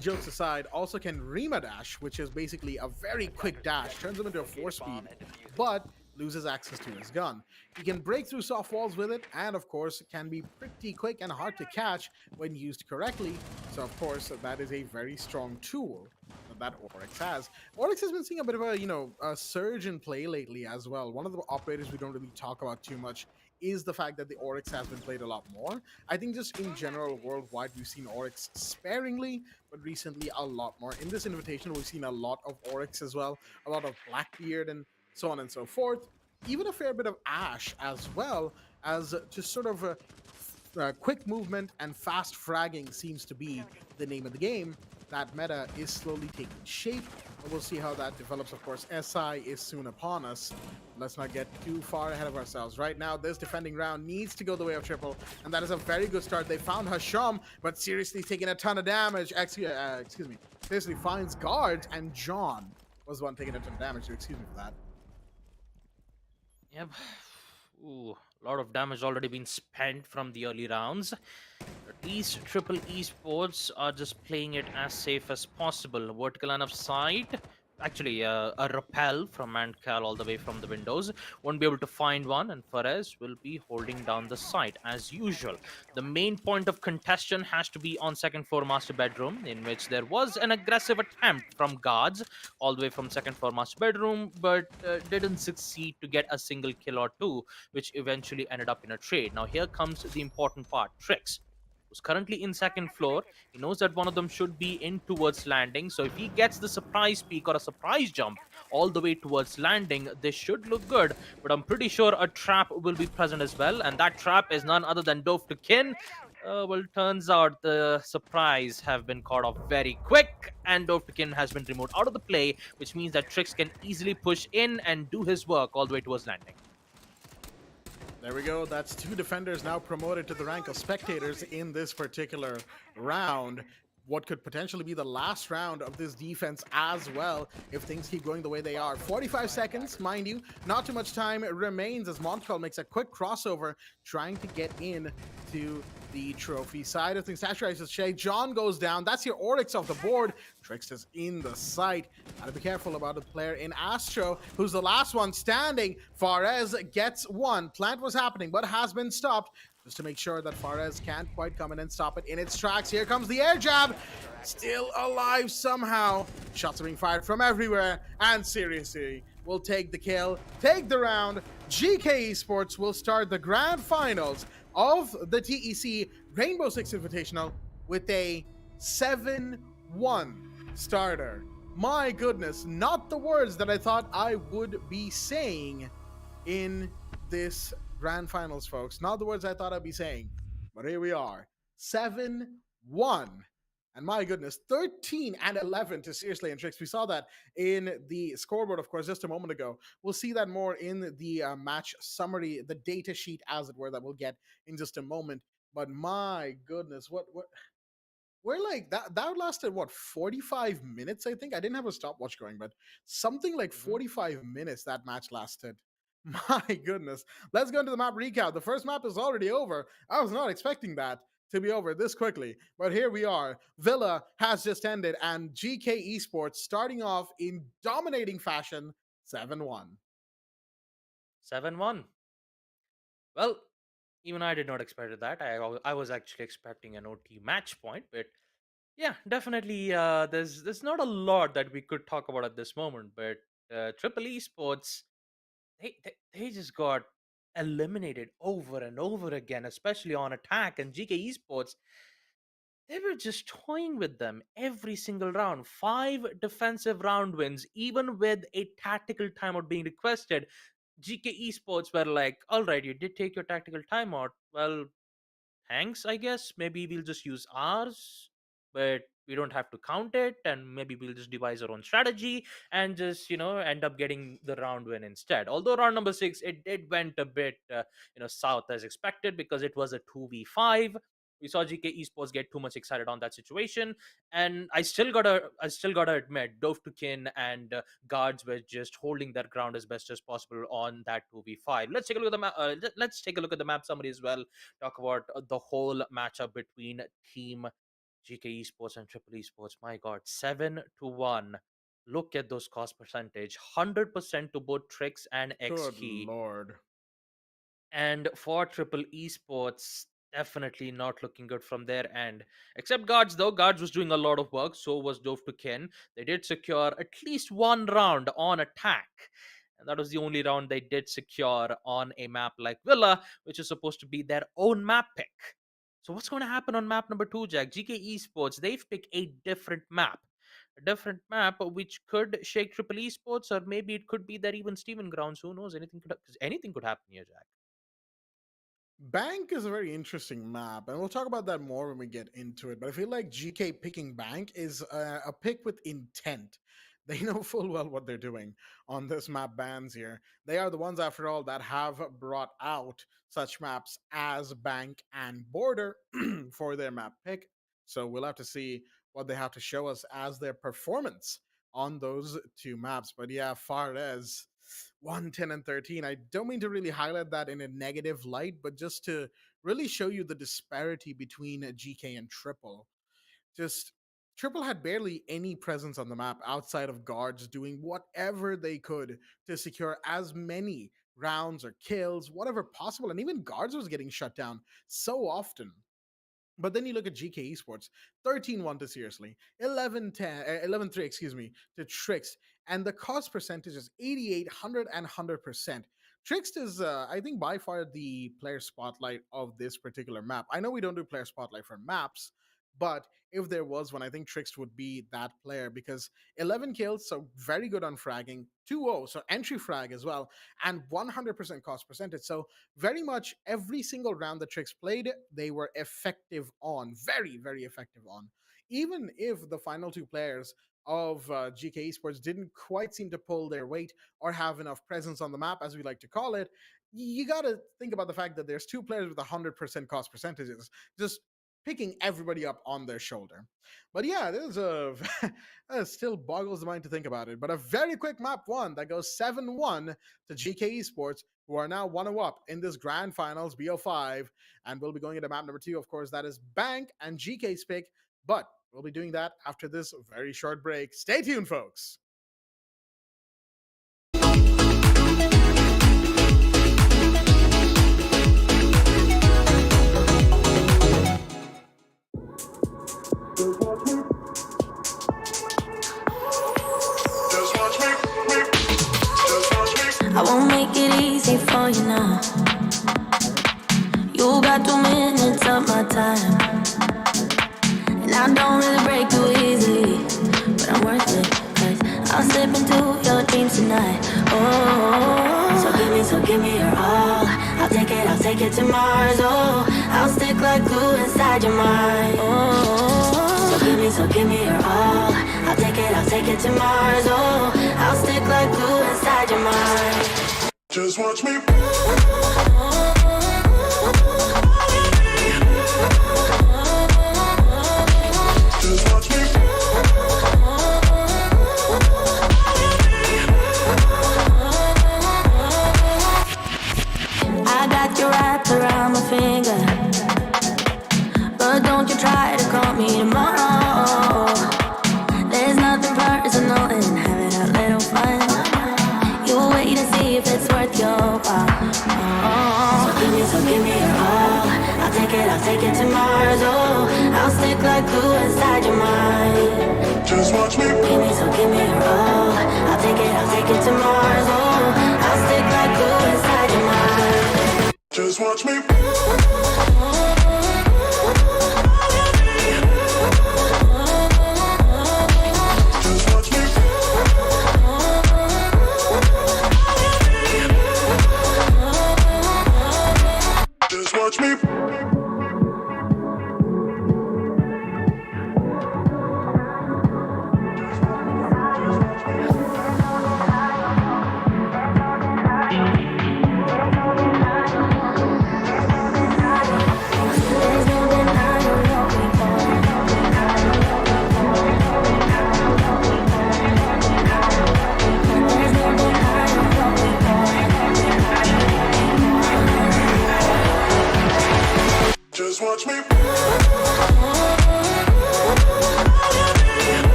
jokes aside, also can Rima dash, which is basically a very quick dash, turns him into a 4-speed, but loses access to his gun. He can break through soft walls with it, and of course can be pretty quick and hard to catch when used correctly. So of course that is a very strong tool that Oryx has. Oryx has been seeing a bit of a, a surge in play lately as well. One of the operators we don't really talk about too much is the fact that the Oryx has been played a lot more. I think just in general, worldwide, we've seen Oryx sparingly, but recently a lot more. In this invitation, we've seen a lot of Oryx as well, a lot of Blackbeard and so on and so forth. Even a fair bit of Ash as well, as just sort of quick movement and fast fragging seems to be the name of the game. That meta is slowly taking shape, and we'll see how that develops. Of course, SI is soon upon us. Let's not get too far ahead of ourselves. Right now, this defending round needs to go the way of Triple, and that is a very good start. They found Hasham, but seriously taking a ton of damage. Excuse me. Seriously finds guards, and John was the one taking a ton of damage, so excuse me for that. Yep. Ooh, a lot of damage already been spent from the early rounds. At least Triple Esports are just playing it as safe as possible. Vertical line of sight. Actually, a rappel from Mandcal all the way from the windows. Won't be able to find one, and Perez will be holding down the site as usual. The main point of contention has to be on second floor master bedroom, in which there was an aggressive attempt from guards all the way from second floor master bedroom, but didn't succeed to get a single kill or two, which eventually ended up in a trade. Now here comes the important part. Trix, who's currently in second floor. He knows that one of them should be in towards landing. So if he gets the surprise peek or a surprise jump all the way towards landing, this should look good. But I'm pretty sure a trap will be present as well. And that trap is none other than Dove to Kin. Well, turns out the surprise have been caught off very quick, and Dove to Kin has been removed out of the play, which means that Trix can easily push in and do his work all the way towards landing. There we go. That's two defenders now promoted to the rank of spectators in this particular round. What could potentially be the last round of this defense as well, if things keep going the way they are. 45 seconds, mind you. Not too much time remains as Montreal makes a quick crossover, trying to get in to the trophy side of things. Saturizes Shay. John goes down. That's your Oryx off the board. Trix is in the sight. Gotta be careful about the player in Astro, who's the last one standing. Fares gets one. Plant was happening, but has been stopped. Just to make sure that Fares can't quite come in and stop it in its tracks. Here comes the air jab. Still alive somehow. Shots are being fired from everywhere. And seriously, will take the kill, take the round. GK Esports will start the grand finals of the TEC Rainbow Six Invitational with a 7-1 starter. My goodness, not the words that I thought I would be saying in this grand finals, folks. Not the words I thought I'd be saying, but here we are. 7-1. And my goodness, 13 and 11 to Seriously and Tricks. We saw that in the scoreboard, of course, just a moment ago. We'll see that more in the match summary, the data sheet, as it were, that we'll get in just a moment. But my goodness, what we're like that lasted what, 45 minutes? I think I didn't have a stopwatch going, but something like 45 minutes that match lasted. My goodness. Let's go into the map recap. The first map is already over. I was not expecting that to be over this quickly, but here we are. Villa has just ended, and GK Esports starting off in dominating fashion, 7-1. 7-1. Well, even I did not expect that. I was actually expecting an OT match point, but yeah, definitely. There's not a lot that we could talk about at this moment, but Triple Esports, they just got eliminated over and over again, especially on attack, and GK Esports, they were just toying with them every single round. 5 defensive round wins, even with a tactical timeout being requested. GK Esports were like, all right, you did take your tactical timeout. Well, thanks, I guess. Maybe we'll just use ours, but we don't have to count it, and maybe we'll just devise our own strategy and just, end up getting the round win instead. Although round number 6, it went a bit, south as expected, because it was a 2v5. We saw GK Esports get too much excited on that situation, and I still gotta admit, Dovtukin and guards were just holding their ground as best as possible on that 2v5. Let's take a look at the map. Let's take a look at the map summary as well. Talk about the whole matchup between Team GK Esports and Triple Esports. My God, 7-1. Look at those cost percentage, 100% to both Tricks and Good XKey. lord. And for Triple Esports, definitely not looking good from their end. Except Guards, though. Guards was doing a lot of work. So was Dove to Ken. They did secure at least one round on attack. And that was the only round they did secure on a map like Villa, which is supposed to be their own map pick. So what's going to happen on map number 2, Jack? GK Esports, they've picked a different map. A different map which could shake Triple Esports, or maybe it could be their even Steven grounds. Who knows? Anything could happen here, Jack. Bank is a very interesting map, and we'll talk about that more when we get into it. But I feel like GK picking Bank is a pick with intent. They know full well what they're doing on this map bans here. They are the ones, after all, that have brought out such maps as Bank and Border for their map pick. So we'll have to see what they have to show us as their performance on those 2 maps. But yeah, Fares, 1, 10, and 13. I don't mean to really highlight that in a negative light, but just to really show you the disparity between GK and Triple. Just Triple had barely any presence on the map outside of guards doing whatever they could to secure as many rounds or kills, whatever possible. And even guards was getting shut down so often. But then you look at GK Esports, 13-1 to Seriously, 11-3, to Tricks, and the cost percentage is 88, 100, and 100%. Tricks is, I think, by far the player spotlight of this particular map. I know we don't do player spotlight for maps, but if there was one, I think Trix would be that player, because 11 kills, so very good on fragging, 2-0, so entry frag as well, and 100% cost percentage. So very much every single round that Trix played, they were effective on, very, very effective on. Even if the final 2 players of GK Esports didn't quite seem to pull their weight or have enough presence on the map, as we like to call it, you got to think about the fact that there's 2 players with 100% cost percentages, just picking everybody up on their shoulder. But yeah, there's that still boggles the mind to think about it. But a very quick map 1 that goes 7-1 to GK Esports, who are now 1-0 up in this grand finals BO5. And we'll be going into map number 2, of course. That is Bank and GK's pick. But we'll be doing that after this very short break. Stay tuned, folks. I won't make it easy for you now. You got 2 minutes of my time, and I don't really break too easily, but I'm worth it, 'cause I'll slip into your dreams tonight. Oh, so give me your all. I'll I'll take it to Mars. Oh, I'll stick like glue inside your mind. Oh, so give me your all. I'll take it to Mars. Oh, I'll stick like glue inside your mind. Just watch me. Just watch me. I got you wrapped around my finger, but don't you try to call me tomorrow. There's nothing personal in having a little fun. You'll wait to see if it's worth your while. So give me your all. I'll take it to Mars. Oh, I'll stick like glue inside your mind. Just watch me. Give me your all. I'll take it to Mars. Oh, I'll stick like glue inside your mind. Just watch me. Just watch me. Just watch me.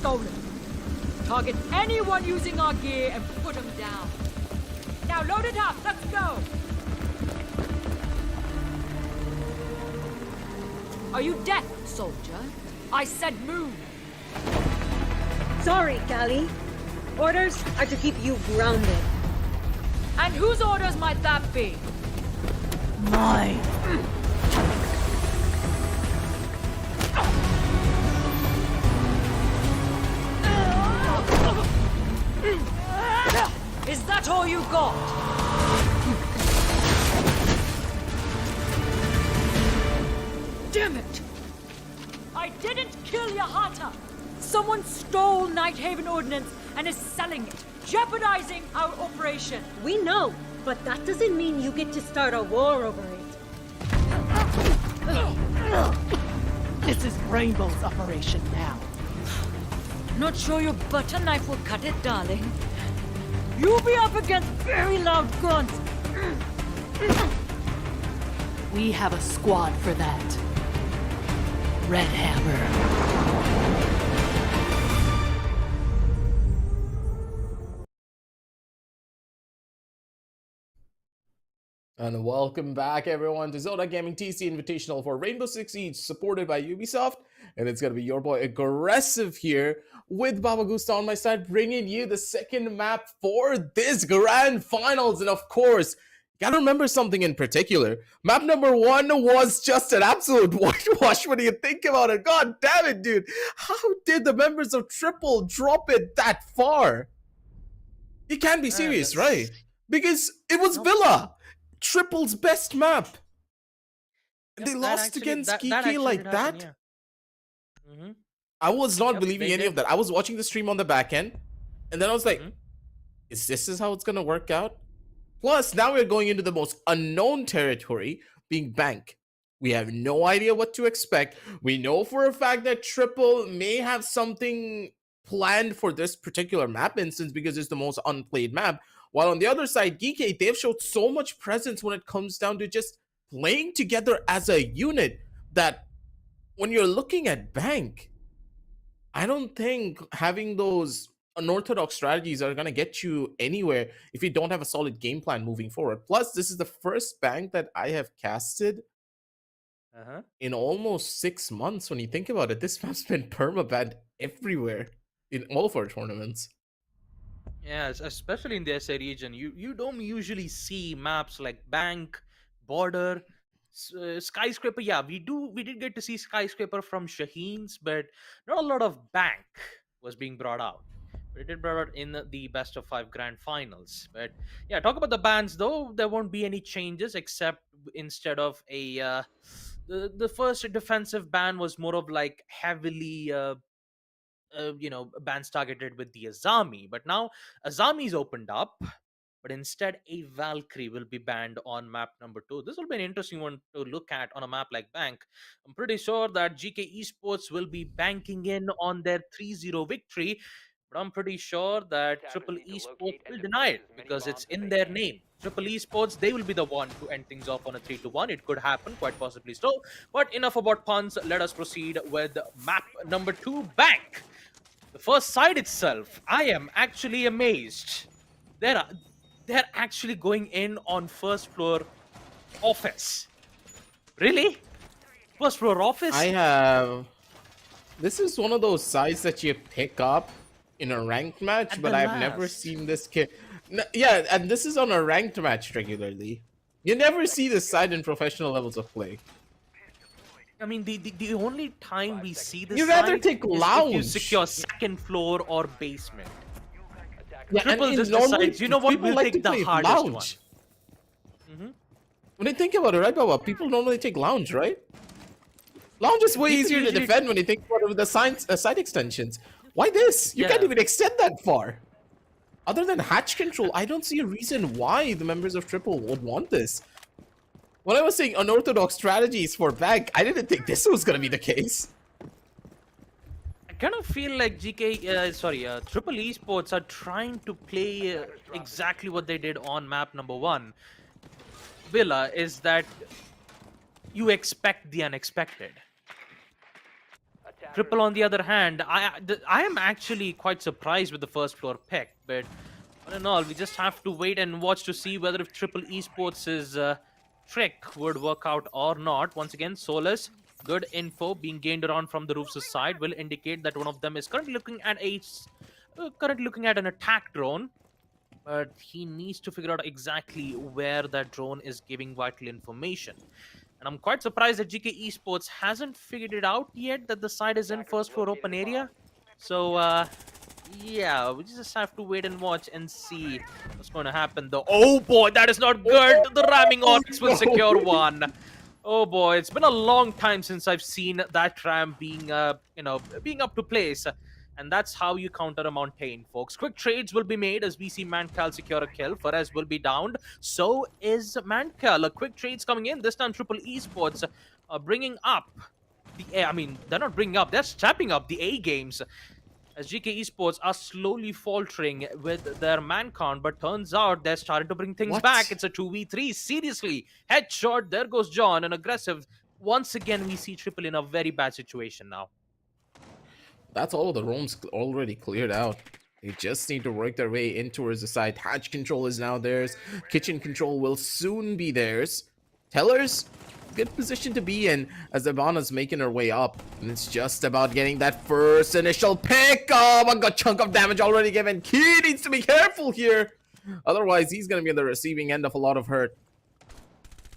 stolen. Target anyone using our gear and put them down. Now load it up, let's go! Are you deaf, soldier? I said move! Sorry, Callie. Orders are to keep you grounded. And whose orders might that be? Mine. Is that all you got? Damn it! I didn't kill Yahata! Someone stole Nighthaven Ordnance and is selling it, jeopardizing our operation. We know, but that doesn't mean you get to start a war over it. This is Rainbow's operation now. Not sure your butter knife will cut it, darling. You'll be up against very loud guns. We have a squad for that. Red Hammer. And welcome back, everyone, to Zotac Gaming TC Invitational for Rainbow Six Siege, supported by Ubisoft. And it's going to be your boy Aggressive here with Baba Gusta on my side, bringing you the second map for this grand finals. And of course, you got to remember something in particular. Map number 1 was just an absolute whitewash when you think about it. God damn it, dude. How did the members of Triple drop it that far? You can't be serious, right? Because it was Villa. Triple's best map. And they lost against GEEKAY like that? I was not believing any of that. I was watching the stream on the back end, and then I was like, is this how it's going to work out? Plus, now we're going into the most unknown territory, being Bank. We have no idea what to expect. We know for a fact that Triple may have something planned for this particular map instance because it's the most unplayed map. While on the other side, GEEKAY, they've showed so much presence when it comes down to just playing together as a unit that when you're looking at Bank, I don't think having those unorthodox strategies are going to get you anywhere if you don't have a solid game plan moving forward. Plus, this is the first Bank that I have casted in almost 6 months. When you think about it, this map's been permabanned everywhere in all of our tournaments. Yeah, especially in the SA region, you don't usually see maps like Bank, Border, Skyscraper. Yeah, we did get to see Skyscraper from Shaheen's, but not a lot of Bank was being brought out. But it did brought out in the best of 5 grand finals. But yeah, talk about the bans though. There won't be any changes except instead of a the first defensive ban was more of like heavily bans targeted with the Azami, but now Azami's opened up, but instead a Valkyrie will be banned on map number 2. This will be an interesting one to look at on a map like Bank. I'm pretty sure that GK Esports will be banking in on their 3-0 victory, but I'm pretty sure that Triple Esports will deny it because it's in their name. Triple Esports, they will be the one to end things off on a 3-1. It could happen, quite possibly so. But enough about puns. Let us proceed with map number 2, Bank. The first side itself, I am actually amazed. They're actually going in on first floor office. Really? First floor office? This is one of those sides that you pick up in a ranked match, but I've never seen this kid. Yeah, and this is on a ranked match regularly. You never see this side in professional levels of play. I mean, the only time we see this you rather side take is lounge. if you secure second floor or basement. Yeah, Triple just decides, you know what, we'll take the hardest one. When you think about it, right, Baba? People normally take lounge, right? Lounge is way easier to defend when you think about it with the side extensions. Why this? You can't even extend that far. Other than hatch control, I don't see a reason why the members of Triple would want this. When I was saying unorthodox strategies for Bank, I didn't think this was going to be the case. I kind of feel like Triple Esports are trying to play exactly what they did on map number 1. Villa is that you expect the unexpected. Triple, on the other hand, I am actually quite surprised with the first floor pick, but all in all, we just have to wait and watch to see whether if Triple Esports' trick would work out or not. Once again, Solus, good info being gained around from the roof's side will indicate that one of them is currently looking at an attack drone, but he needs to figure out exactly where that drone is giving vital information. And I'm quite surprised that GK Esports hasn't figured it out yet that the side is in first floor open area. So, yeah, we just have to wait and watch and see what's going to happen, though. Oh boy, that is not good. The ramming Onyx will secure one. Oh boy, it's been a long time since I've seen that ram being, being up to place. And that's how you counter a Mountain, folks. Quick trades will be made as we see Mancal secure a kill. Perez will be downed. So is Mancal. A quick trades coming in. This time Triple Esports bringing up the A. I mean, they're not bringing up. They're stepping up the A games. As GK Esports are slowly faltering with their man count. But turns out they're starting to bring things back. It's a 2v3. Seriously. Headshot. There goes John. An aggressive. Once again, we see Triple in a very bad situation now. That's all of the rooms already cleared out. They just need to work their way in towards the side. Hatch control is now theirs. Kitchen control will soon be theirs. Tellers, good position to be in as Ivana's making her way up. And it's just about getting that first initial pick. Oh, one good chunk of damage already given. Key needs to be careful here. Otherwise, he's going to be on the receiving end of a lot of hurt.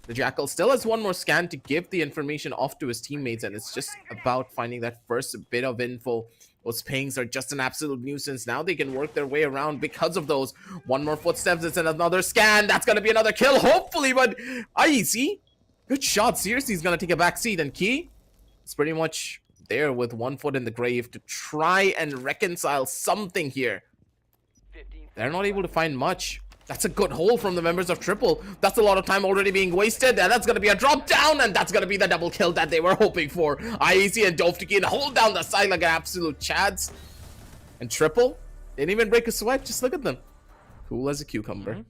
The Jackal still has one more scan to give the information off to his teammates, and it's just about finding that first bit of info. Those pings are just an absolute nuisance. Now they can work their way around because of those. One more footsteps, it's another scan. That's going to be another kill, hopefully, but IEC, good shot. Seriously, he's going to take a back seat, and Key is pretty much there with 1 foot in the grave to try and reconcile something here. They're not able to find much. That's a good hole from the members of Triple. That's a lot of time already being wasted. And that's going to be a drop down. And that's going to be the double kill that they were hoping for. IEC and Dovtiki hold down the side like an absolute chads. And Triple didn't even break a sweat. Just look at them. Cool as a cucumber.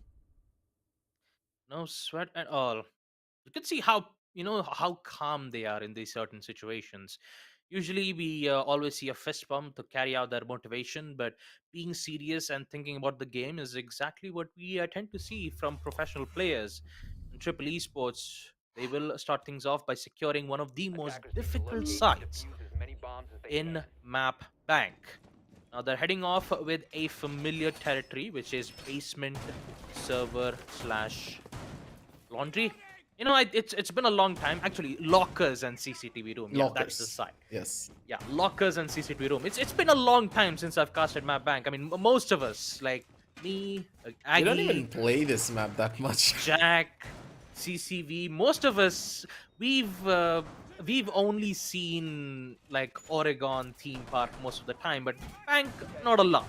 No sweat at all. You can see how, how calm they are in these certain situations. Usually we always see a fist bump to carry out their motivation, but being serious and thinking about the game is exactly what we tend to see from professional players. In Triple Esports, they will start things off by securing one of the most difficult sites in map bank. Now they're heading off with a familiar territory, which is basement server / laundry. It's been a long time. Actually, lockers and CCTV room. Yeah, that's the site. Yes. Yeah, lockers and CCTV room. It's been a long time since I've casted map bank. I mean, most of us, like me, Aggie, you don't even play this map that much. Jack, CCV. Most of us, we've only seen like Oregon theme park most of the time, but bank not a lot.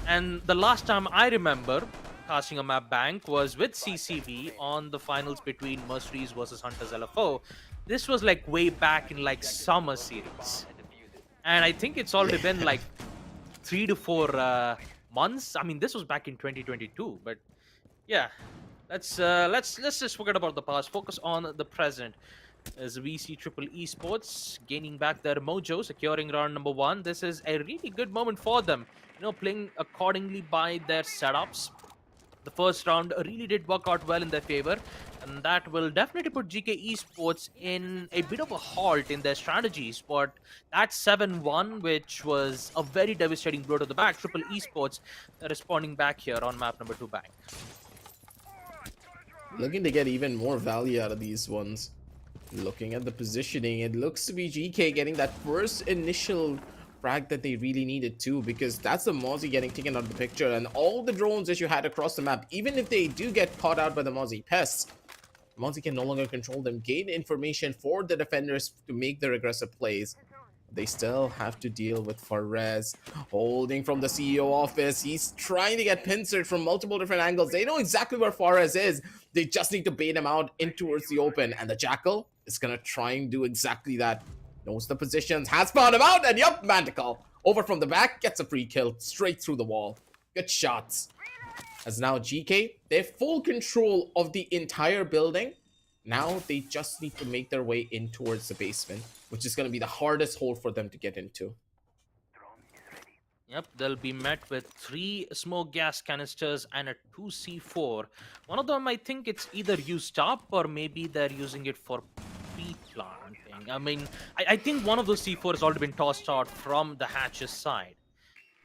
And the last time I remember casting a map bank was with CCV on the finals between Mercenaries versus Hunters LFO. This was like way back in like summer series, and I think it's already been like 3 to 4 months. I mean, this was back in 2022, but yeah, let's just forget about the past, focus on the present. As we see Triple Esports gaining back their mojo, securing round number 1. This is a really good moment for them, playing accordingly by their setups. The first round really did work out well in their favor, and that will definitely put GK Esports in a bit of a halt in their strategies. But that 7-1, which was a very devastating blow to the back, Triple Esports responding back here on map number 2 bank. Looking to get even more value out of these ones. Looking at the positioning, it looks to be GK getting that first initial frag that they really needed to, because that's the Mozzie getting taken out of the picture, and all the drones that you had across the map, even if they do get caught out by the Mozzie pests, Mozzie can no longer control them, gain information for the defenders to make their aggressive plays. They still have to deal with Fares holding from the CEO office. He's trying to get pincered from multiple different angles. They know exactly where Fares is. They just need to bait him out in towards the open, and the Jackal is gonna try and do exactly that. Knows the positions, has found him out, and yup, Mantical over from the back, gets a free kill straight through the wall. Good shots. As now GK, they have full control of the entire building. Now they just need to make their way in towards the basement, which is going to be the hardest hole for them to get into. Yep, they'll be met with 3 smoke gas canisters and a 2C4. One of them, I think it's either used up or maybe they're using it for pre-planting. I mean, I think one of those C4 has already been tossed out from the hatch's side.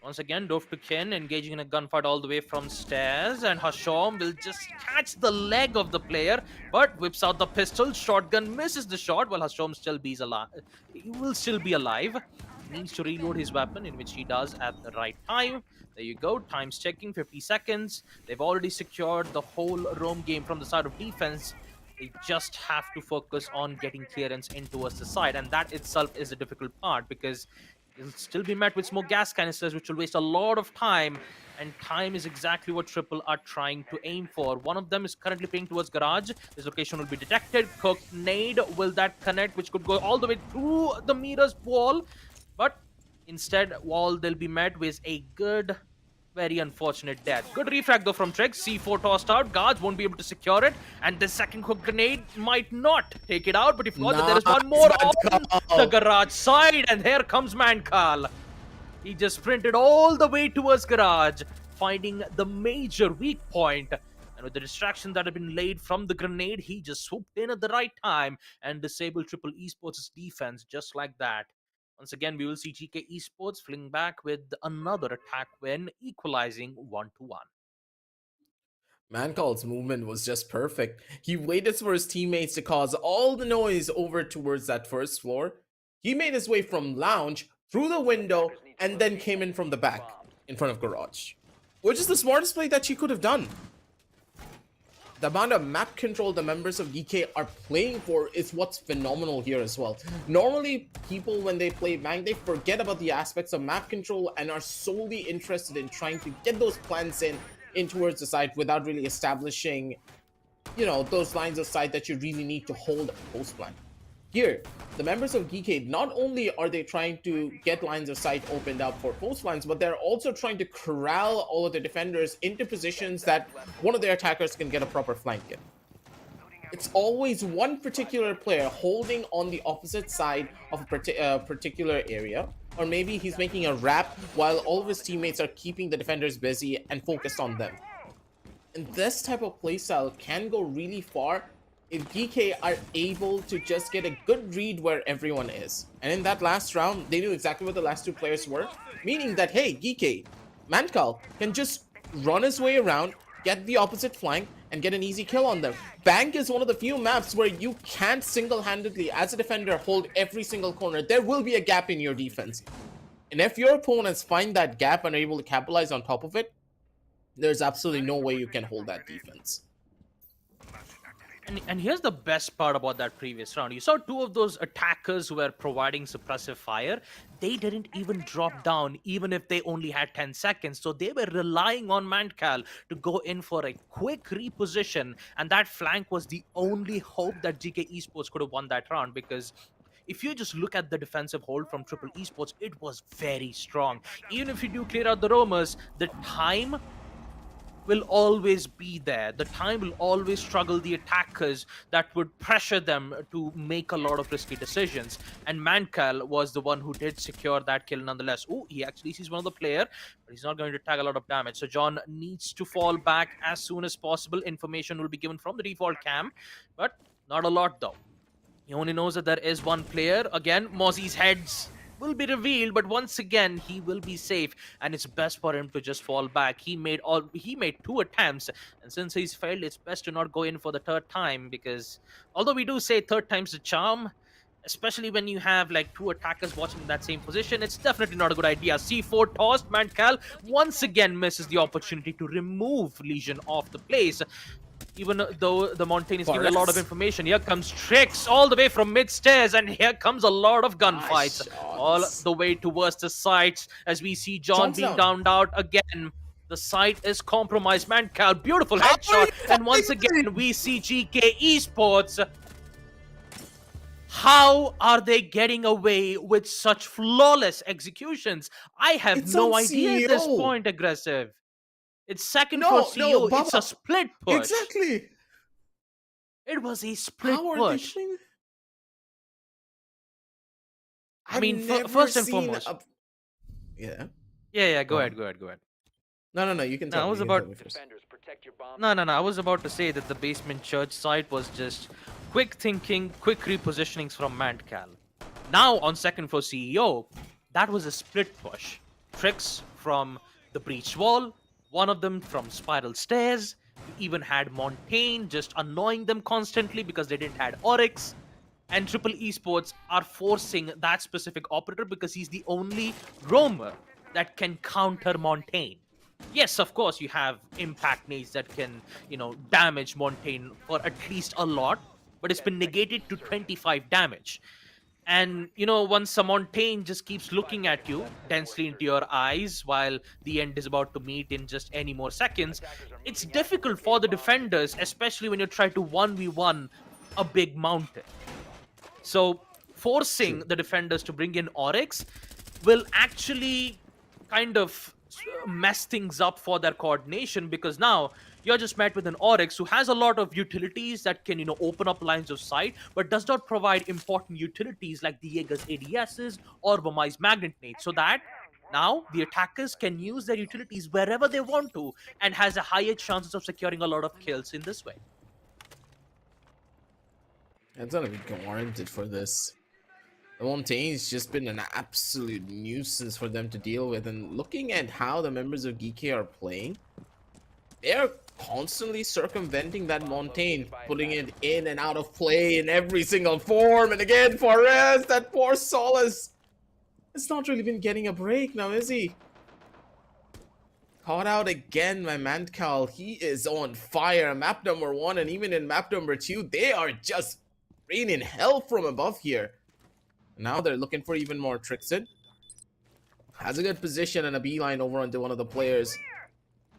Once again, Dove to Ken engaging in a gunfight all the way from stairs, and Hashom will just catch the leg of the player, but whips out the pistol. Shotgun misses the shot while Hashom still be alive. He will still be alive. Needs to reload his weapon, in which he does at the right time. There you go. Time's checking, 50 seconds. They've already secured the whole roam game from the side of defense. They just have to focus on getting clearance in towards the side, and that itself is a difficult part because you'll still be met with smoke gas canisters, which will waste a lot of time, and time is exactly what Triple are trying to aim for. One of them is currently playing towards garage. This location will be detected. Cooked nade, will that connect, which could go all the way through the mirror's wall, but instead, they'll be met with a good, very unfortunate death. Good refrag though from Trix. C4 tossed out. Guards won't be able to secure it. And the second hook grenade might not take it out. But if not, there is one more on the garage side. And here comes Mankal. He just sprinted all the way towards garage, finding the major weak point. And with the distraction that had been laid from the grenade, he just swooped in at the right time and disabled Triple Esports' defense just like that. Once again, we will see GK Esports fling back with another attack win, equalizing 1-1. Mancall's movement was just perfect. He waited for his teammates to cause all the noise over towards that first floor. He made his way from lounge through the window and then came in from the back in front of garage, which is the smartest play that he could have done. The amount of map control the members of GEEKAY are playing for is what's phenomenal here as well. Normally, people, when they play Bang, they forget about the aspects of map control and are solely interested in trying to get those plans in towards the site without really establishing, you know, those lines of sight that you really need to hold post plan. Here, the members of GEEKAY, not only are they trying to get lines of sight opened up for post lines, but they're also trying to corral all of the defenders into positions that one of their attackers can get a proper flank in. It's always one particular player holding on the opposite side of a particular area, or maybe he's making a wrap while all of his teammates are keeping the defenders busy and focused on them. And this type of playstyle can go really far if GEEKAY are able to just get a good read where everyone is. And in that last round, they knew exactly what the last two players were, meaning that, hey, GEEKAY, Mankal can just run his way around, get the opposite flank, and get an easy kill on them. Bank is one of the few maps where you can't single-handedly, as a defender, hold every single corner. There will be a gap in your defense. And if your opponents find that gap and are able to capitalize on top of it, there's absolutely no way you can hold that defense. And here's the best part about that previous round. You saw two of those attackers who were providing suppressive fire. They didn't even drop down, even if they only had 10 seconds. So they were relying on Mankal to go in for a quick reposition. And that flank was the only hope that GK Esports could have won that round, because if you just look at the defensive hold from Triple Esports, it was very strong. Even if you do clear out the roamers, the time will always be there. The time will always struggle the attackers that would pressure them to make a lot of risky decisions. And Mankal was the one who did secure that kill nonetheless. Oh, he actually sees one of the player, but he's not going to tag a lot of damage. So John needs to fall back as soon as possible. Information will be given from the default cam, but not a lot though. He only knows that there is one player. Again, Mozzie's heads will be revealed, but once again he will be safe, and it's best for him to just fall back. He made 2 attempts, and since he's failed, it's best to not go in for the third time, because although we do say third time's the charm, especially when you have like 2 attackers watching in that same position, it's definitely not a good idea. C4 tossed. Mankal once again misses the opportunity to remove Legion off the place. Even though the Montaigne is giving a lot of information, here comes Trix all the way from mid-stairs, and here comes a lot of gunfights all the way towards the sites as we see John being downed out again. The site is compromised. Mankal, beautiful headshot, and once again we see GK Esports. How are they getting away with such flawless executions? I have no idea at this point, Aggressive. It's second for CEO. It's a split push. Exactly. It was a split push. I've mean, never first and seen foremost. Yeah. Yeah, Go go on. ahead, go ahead. No. You can No, I tell me. was You can about- tell me first. Defenders, protect your bombs. No. I was about to say that the basement church site was just quick thinking, quick repositionings from Mantcal. Now on second floor CEO, that was a split push. Tricks from the breach wall, one of them from spiral stairs. You even had Montaigne just annoying them constantly because they didn't had Oryx. And Triple Esports are forcing that specific operator because he's the only roamer that can counter Montaigne. Yes, of course, you have impact nades that can, damage Montaigne for at least a lot, but it's been negated to 25 damage. And, once a Montaigne just keeps looking at you densely into your eyes while the end is about to meet in just any more seconds, it's difficult for the defenders, especially when you try to 1v1 a big mountain. So forcing the defenders to bring in Oryx will actually kind of mess things up for their coordination, because now you're just met with an Oryx who has a lot of utilities that can, open up lines of sight, but does not provide important utilities like the Jaeger's ADSs or Vamai's Magnet Nades, so that now the attackers can use their utilities wherever they want to and has a higher chances of securing a lot of kills in this way. It's gonna be warranted for this. The Montaigne's just been an absolute nuisance for them to deal with, and looking at how the members of GEEKAY are playing, they're constantly circumventing that Montaigne, putting it in and out of play in every single form. And again, Fares, that poor Solace, it's not really been getting a break now, is he? Caught out again by Mantcal. He is on fire. Map number 1 and even in map number 2, they are just raining hell from above here. Now they're looking for even more tricks in. Has a good position and a beeline over onto one of the players.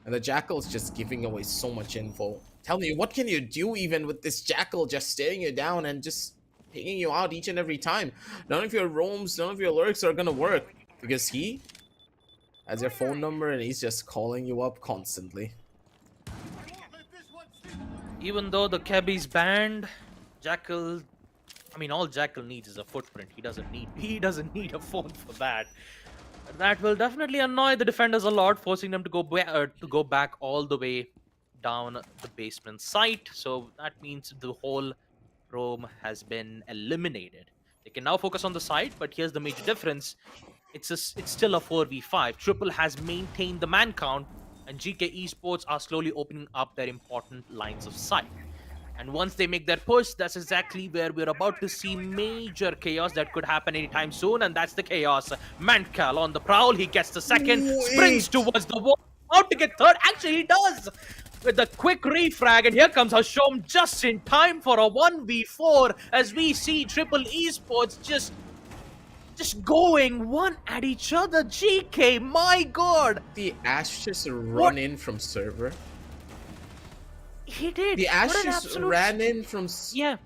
And the Jackal's just giving away so much info. Tell me, what can you do even with this Jackal just staring you down and just pinging you out each and every time? None of your roams, none of your lurks are gonna work, because he has your phone number and he's just calling you up constantly. Even though the Kebi's banned, Jackal, all Jackal needs is a footprint. He doesn't need a phone for that. That will definitely annoy the defenders a lot, forcing them to go back all the way down the basement site. So that means the whole roam has been eliminated. They can now focus on the site, but here's the major difference. It's still a 4v5. Triple has maintained the man count, and GEEKAY Esports are slowly opening up their important lines of sight. And once they make their push, that's exactly where we're about to see major chaos that could happen anytime soon, and that's the chaos. Mantcal on the prowl, he gets the second, springs towards the wall, about to get third. Actually, he does! With the quick refrag, and here comes Hashom just in time for a 1v4, as we see Triple Esports just going one at each other. GEEKAY, my god! The Ash just run in from server. He did. The Ash just ran in from... Yeah.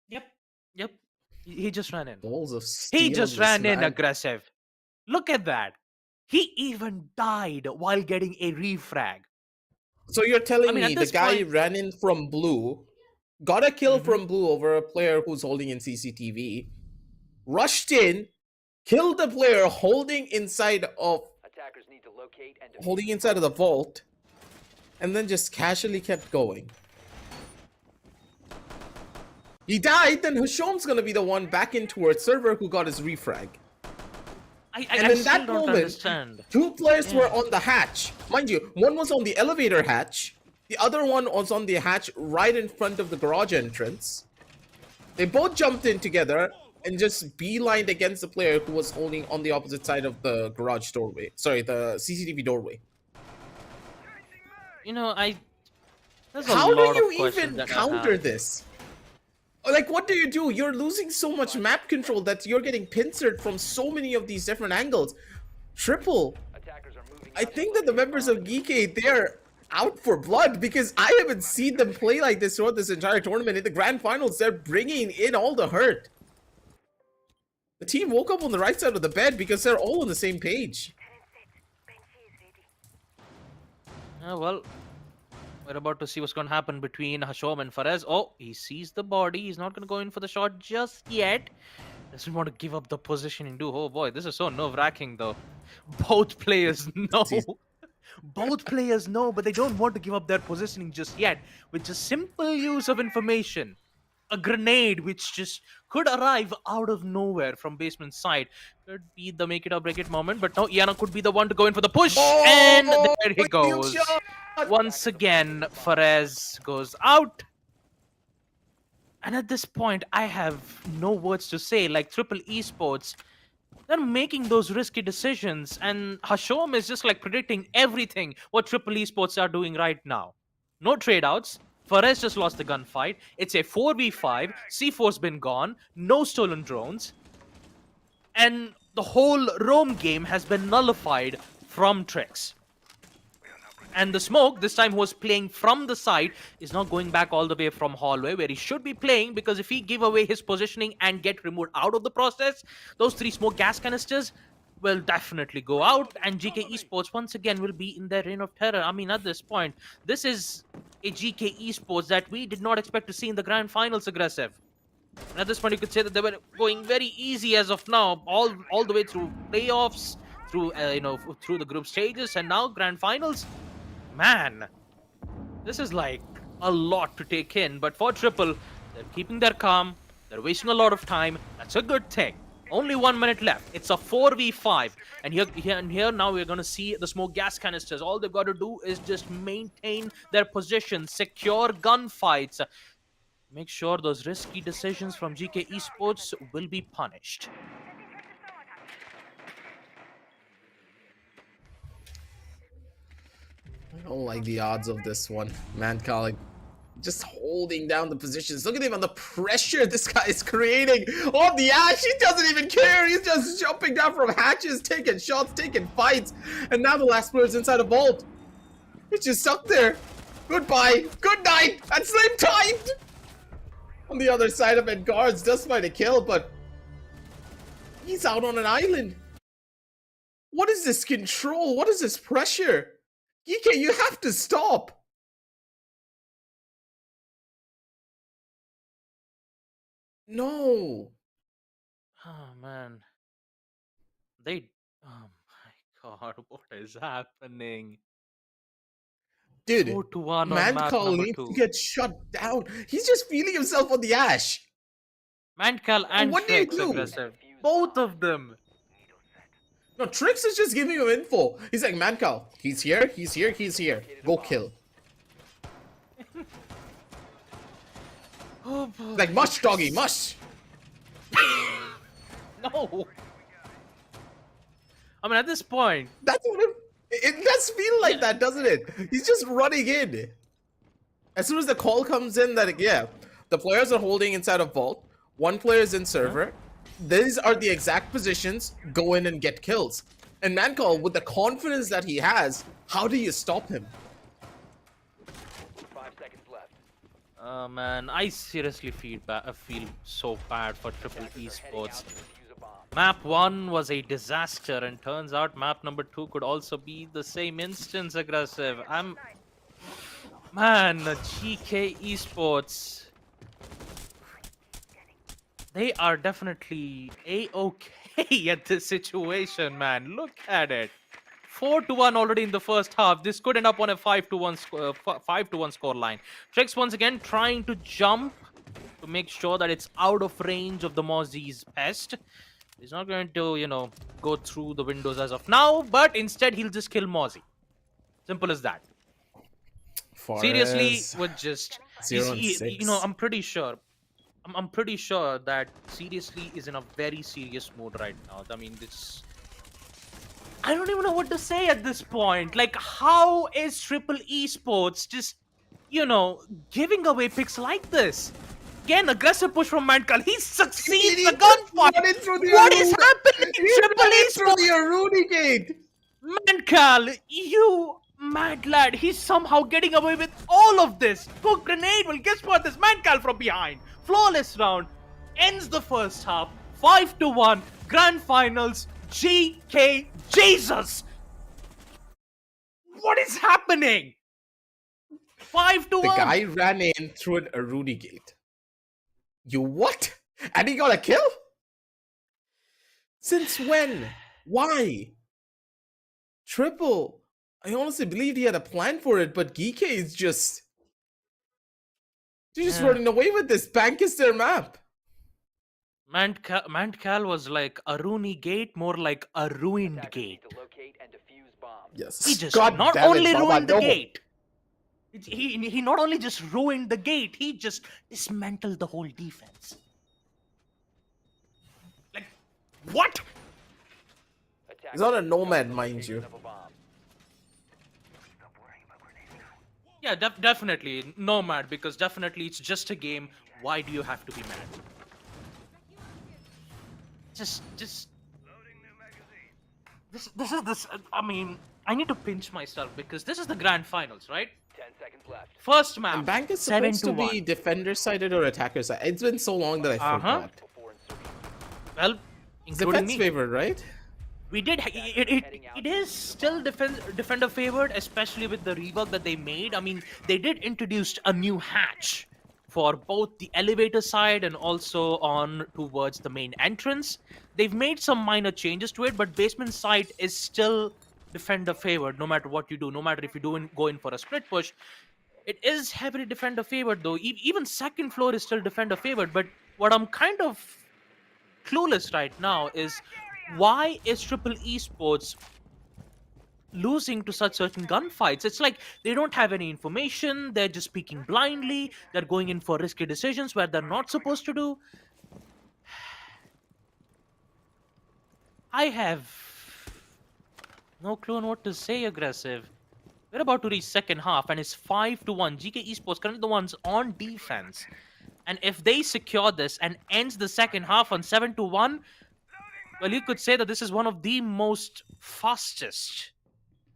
Yep. He just ran in. Balls of steel. He just ran in aggressive. Look at that. He even died while getting a refrag. So you're telling me the guy point... ran in from blue, got a kill from blue over a player who's holding in CCTV, rushed in, killed the player holding inside of the vault, and then just casually kept going. He died, then Hashom's gonna be the one back in towards server who got his refrag. And in that moment, two players were on the hatch. Mind you, one was on the elevator hatch, the other one was on the hatch right in front of the garage entrance. They both jumped in together and just beelined against the player who was holding on the opposite side of the garage doorway. Sorry, the CCTV doorway. How do you even counter this? Like, what do? You're losing so much map control that you're getting pincered from so many of these different angles. Triple, I think that the members of GEEKAY, they're out for blood, because I haven't seen them play like this throughout this entire tournament. In the grand finals, they're bringing in all the hurt. The team woke up on the right side of the bed because they're all on the same page. Well, we're about to see what's going to happen between Hashom and Fares. Oh, he sees the body. He's not going to go in for the shot just yet. Doesn't want to give up the positioning, do. Oh boy, this is so nerve-wracking though. Both players know. Both players know, but they don't want to give up their positioning just yet. With just simple use of information. A grenade which just could arrive out of nowhere from basement side. Could be the make it or break it moment, but no, Iana could be the one to go in for the push. And there he goes. Once again, Fares goes out. And at this point, I have no words to say. Like Triple Esports, they're making those risky decisions, and Hashom is just like predicting everything what Triple Esports are doing right now. No trade outs. Fares just lost the gunfight. It's a 4v5. C4's been gone. No stolen drones. And the whole roam game has been nullified from Trix. And the smoke, this time, who was playing from the side, is now going back all the way from hallway where he should be playing, because if he give away his positioning and get removed out of the process, those 3 smoke gas canisters will definitely go out, and GK Esports once again will be in their reign of terror. I mean, at this point, this is a GK Esports that we did not expect to see in the grand finals aggressive. And at this point, you could say that they were going very easy as of now, all the way through playoffs, through through the group stages, and now grand finals. Man, this is like a lot to take in, but for Triple, they're keeping their calm, they're wasting a lot of time. That's a good thing. Only 1 minute left. It's a 4v5, and here now we're going to see the smoke gas canisters. All they've got to do is just maintain their position, secure gunfights, make sure those risky decisions from GK Esports will be punished. I don't like the odds of this one. Mancal, like, just holding down the positions. Look at him on the pressure this guy is creating on the Ash. He doesn't even care. He's just jumping down from hatches, taking shots, taking fights. And now the last player is inside a vault. He's just stuck there. Goodbye. Good night. At same time. On the other side of it, guards does find a kill, but he's out on an island. What is this control? What is this pressure? GK, you have to stop. No. Oh man. Oh my god, what is happening? Dude, 4-1 on map Mancal number needs 2. to get shut down. He's just feeling himself on the Ash. Mancal and What do you Trix do? aggressive. Both of them. No, Trix is just giving him info. He's like, Mancal, he's here, he's here, he's here. Go kill. Oh boy. Like, mush, doggy, mush. No. I mean, at this point, That's what it does feel like that, doesn't it? He's just running in. As soon as the call comes in that, yeah, the players are holding inside a vault. One player is in server. These are the exact positions. Go in and get kills. And Mancal, with the confidence that he has, how do you stop him? 5 seconds left. oh man, I seriously feel so bad for Triple Esports. Map 1 was a disaster, and turns out map number 2 could also be the same instance aggressive. Man, GK Esports, they are definitely a-okay at this situation, man. Look at it. 4-1 already in the first half. This could end up on a 5-1 score line. Trix once again trying to jump to make sure that it's out of range of the Mozzie's pest. He's not going to, go through the windows as of now, but instead he'll just kill Mozzie. Simple as that. Seriously, with just 0 and 6. I'm pretty sure. I'm pretty sure that seriously is in a very serious mood right now. I mean, I don't even know what to say at this point. Like, how is Triple Esports just, giving away picks like this? Again, aggressive push from Mancal. He succeeds the gunfight. What is happening? Triple Esports through the Aruni gate. Mancal, you mad lad. He's somehow getting away with all of this. Cook grenade. Well, guess what? This Mancal from behind. Flawless round. Ends the first half. 5-1. Grand finals. GK. Jesus. What is happening? 5-1. The guy ran in through an Aruni gate. You what? And he got a kill? Since when? Why? Triple. I honestly believed he had a plan for it, but GK is just... They're just running away with this. Bank is their map. Mantcal was like a Rooney gate, more like a ruined gate. To locate and defuse bombs. Yes. He just God not damn it, only Baba, ruined the no. gate. He not only just ruined the gate, he just dismantled the whole defense. Like, what? He's not a nomad, mind you. Yeah, definitely nomad, because definitely it's just a game. Why do you have to be mad? Just this. I mean, I need to pinch myself because this is the grand finals, right? 10 seconds left. First map. And Bank is 7 supposed to to be 1. defender-sided or attacker-sided. It's been so long that I forgot. Before insertion. Well, It's including defense me. favored, right? We did. It is still defender favored, especially with the rework that they made. I mean, they did introduce a new hatch for both the elevator side and also on towards the main entrance. They've made some minor changes to it, but basement side is still defender favored no matter what you do. No matter if you go in for a split push, it is heavily defender favored though. Even second floor is still defender favored. But what I'm kind of clueless right now is why is Triple Esports losing to such certain gunfights? It's like they don't have any information, they're just speaking blindly, they're going in for risky decisions where they're not supposed to do. I have no clue on what to say, aggressive. We're about to reach second half and it's 5-1. GK Esports currently the ones on defense. And if they secure this and ends the second half on 7-1, well, you could say that this is one of the most fastest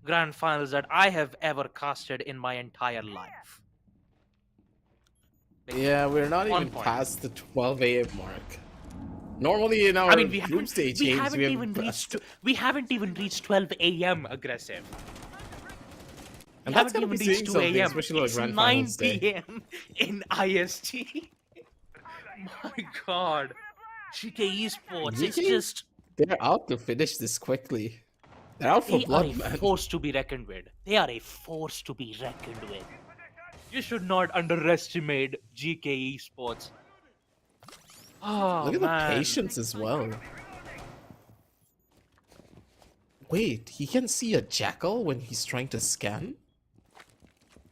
grand finals that I have ever casted in my entire life. Like, Yeah, we're not even point. past the 12 a.m. mark. Normally in our group stage games, haven't even reached 12 a.m. aggressive. And We that's haven't gonna be even saying reached 2 something, a.m. especially on It's Grand 9 Finals Day. p.m. in IST. My God, GK Esports, it's GK? just They're out to finish this quickly. They're out for they are blood, a man. force to be reckoned with. They are a force to be reckoned with. You should not underestimate GK Esports. Oh, Look at man. the patience as well. Wait, he can see a jackal when he's trying to scan?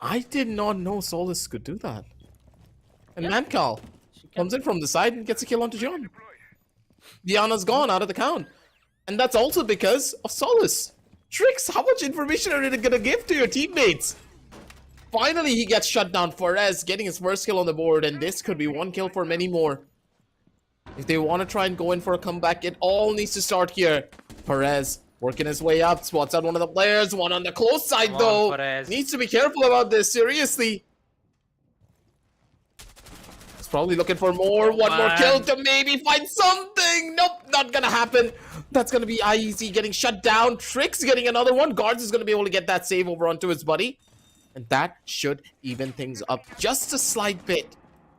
I did not know Solus could do that. And Mankal comes in from the side and gets a kill onto John. Diana's gone out of the count. And that's also because of Solus. Tricks, how much information are you gonna give to your teammates? Finally, he gets shut down. Perez getting his first kill on the board, and this could be one kill for many more. If they want to try and go in for a comeback, it all needs to start here. Perez working his way up, spots out one of the players, one on the close side Come on, though. Perez. Needs to be careful about this, seriously. He's probably looking for more, one more man. kill to maybe find something. Nope, not gonna happen. That's gonna be IEZ getting shut down. Tricks getting another one. Guards is gonna be able to get that save over onto his buddy. And that should even things up just a slight bit.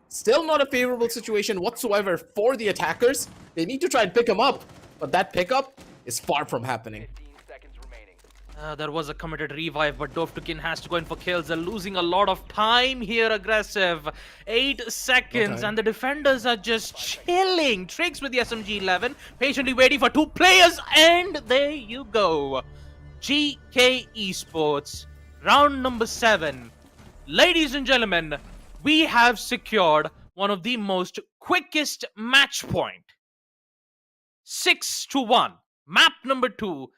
Still not a favorable situation whatsoever for the attackers. They need to try and pick him up, but that pickup is far from happening. 15 seconds remaining. There was a committed revive, but Dovtukin has to go in for kills. They're losing a lot of time here, aggressive. 8 seconds, Okay. and the defenders are just chilling. Tricks with the SMG-11, patiently waiting for 2 players, and there you go. GK Esports, round number 7. Ladies and gentlemen, we have secured one of the most quickest match point. 6-1. Map number 2.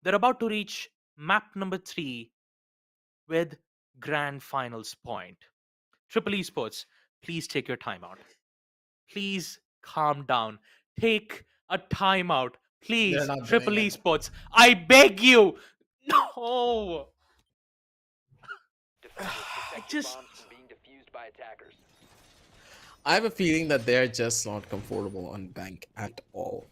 They're about to reach map number 3 with grand finals point. Triple Esports, please take your time out. Please calm down. Take a timeout. Please, They're not Triple doing it. Esports. I beg you. No. Defenders protect just- bombs from being defused by attackers. I have a feeling that they're just not comfortable on Bank at all.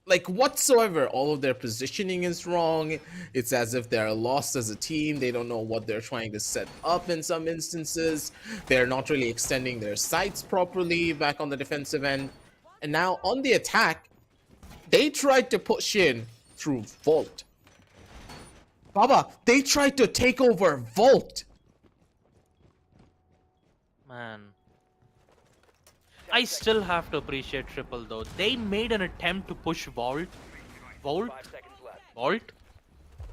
Like, whatsoever. All of their positioning is wrong. It's as if they're lost as a team. They don't know what they're trying to set up in some instances. They're not really extending their sights properly back on the defensive end. And now on the attack, They tried to push in through Vault. Baba, they tried to take over Vault. Man. I still have to appreciate Triple though. They made an attempt to push Vault. Vault? 5 seconds left. Vault?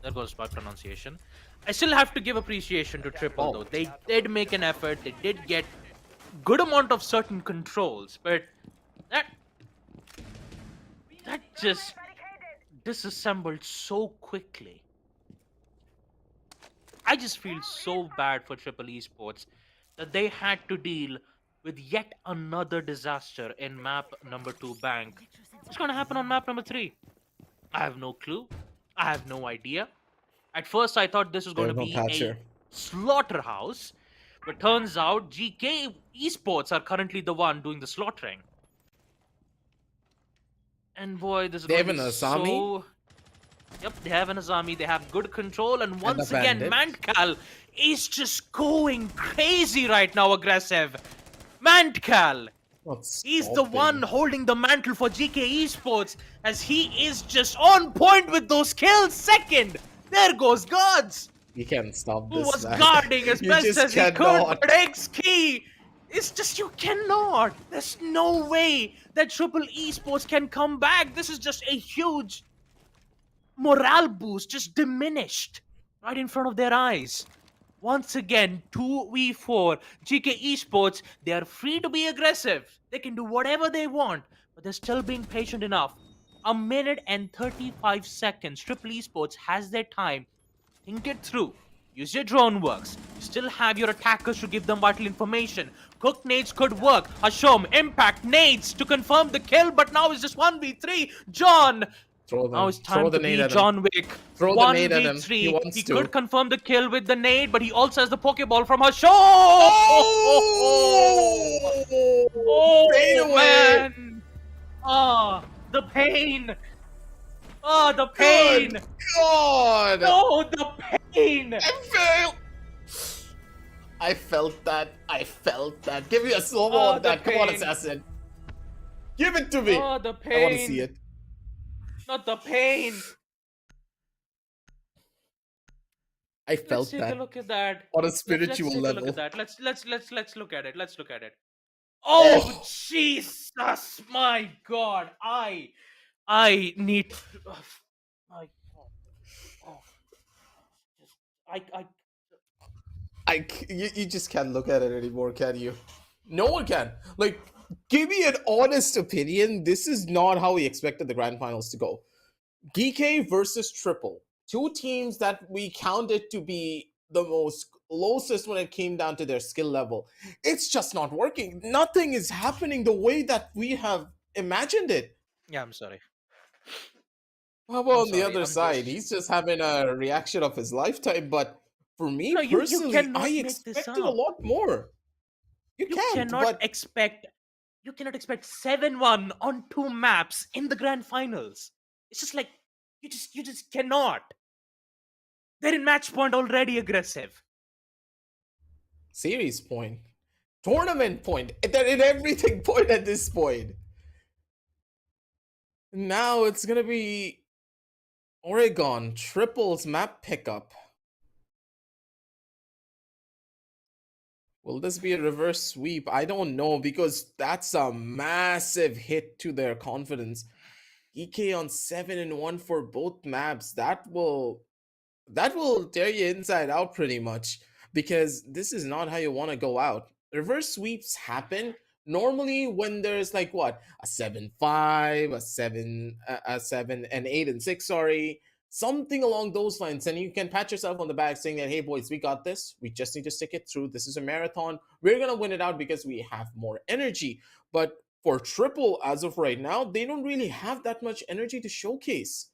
There goes my pronunciation. I still have to give appreciation to Triple though. They did make an effort. They did get good amount of certain controls, but that just disassembled so quickly. I just feel so bad for Triple Esports that they had to deal with yet another disaster in map number 2 bank. What's gonna happen on map number 3? I have no clue. I have no idea. At first I thought this was going to be a slaughterhouse, but turns out GK Esports are currently the one doing the slaughtering. And boy, this is They going have to an be Asami? so... Yep, they have an Asami. They have good control, and once the again, bandit. Mantcal is just going crazy right now, aggressive. Mantcal! He's the one holding the mantle for GK Esports, as he is just on point with those kills. Second! There goes Gods! You can't stop Who this, was man. guarding as You best just as he could, cannot. but X-Key! It's just, you cannot! There's no way that Triple Esports can come back. This is just a huge morale boost, just diminished right in front of their eyes. Once again, 2v4. GK Esports, they are free to be aggressive. They can do whatever they want, but they're still being patient enough. 1 minute and 35 seconds. Triple Esports has their time. Think it through. Use your drone works. You still have your attackers to give them vital information. Cook nades could work. Hashom, impact nades to confirm the kill, but now it's just 1v3. John! Throw them. Now it's time to be John Wick. Throw the nade at him. 1v3. He wants to. Could confirm the kill with the nade, but he also has the Pokeball from Hashom! Oh, Fade away. man! Ah, the pain! Ah, the pain! Good God! Oh, the pain! I felt that. I felt that. Give me a slow-mo Oh, of that. the Come on, pain. assassin. Give it to me. Oh, the pain! I want to see it. Not the pain! I felt Let's take that a look at that. on a Let's spiritual take a level. look at that. Let's look at it. Let's look at it. Oh, Jesus! My God! I need. My God! Oh, You just can't look at it anymore, can you? No one can. Like, give me an honest opinion. This is not how we expected the grand finals to go. GK versus Triple. Two teams that we counted to be the most closest when it came down to their skill level. It's just not working. Nothing is happening the way that we have imagined it. Yeah, I'm sorry. How about on the sorry, other I'm side? just- He's just having a reaction of his lifetime, but for me No, you personally, cannot I make this expected a up. lot more. You can't, cannot but expect 7-1 on 2 maps in the grand finals. It's just like you just cannot. They're in match point already aggressive. series point, tournament point, they're in everything point at this point. Now it's gonna be Oregon Triples map pickup. Will this be a reverse sweep? I don't know, because that's a massive hit to their confidence. EK on 7-1 for both maps. That will tear you inside out pretty much, because this is not how you want to go out. Reverse sweeps happen normally when there's like what, a 7-5, a 7 and 8 and 6, sorry, something along those lines, and you can pat yourself on the back saying that, hey boys, we got this. We just need to stick it through. This is a marathon. We're gonna win it out because we have more energy. But for Triple, as of right now, they don't really have that much energy to showcase.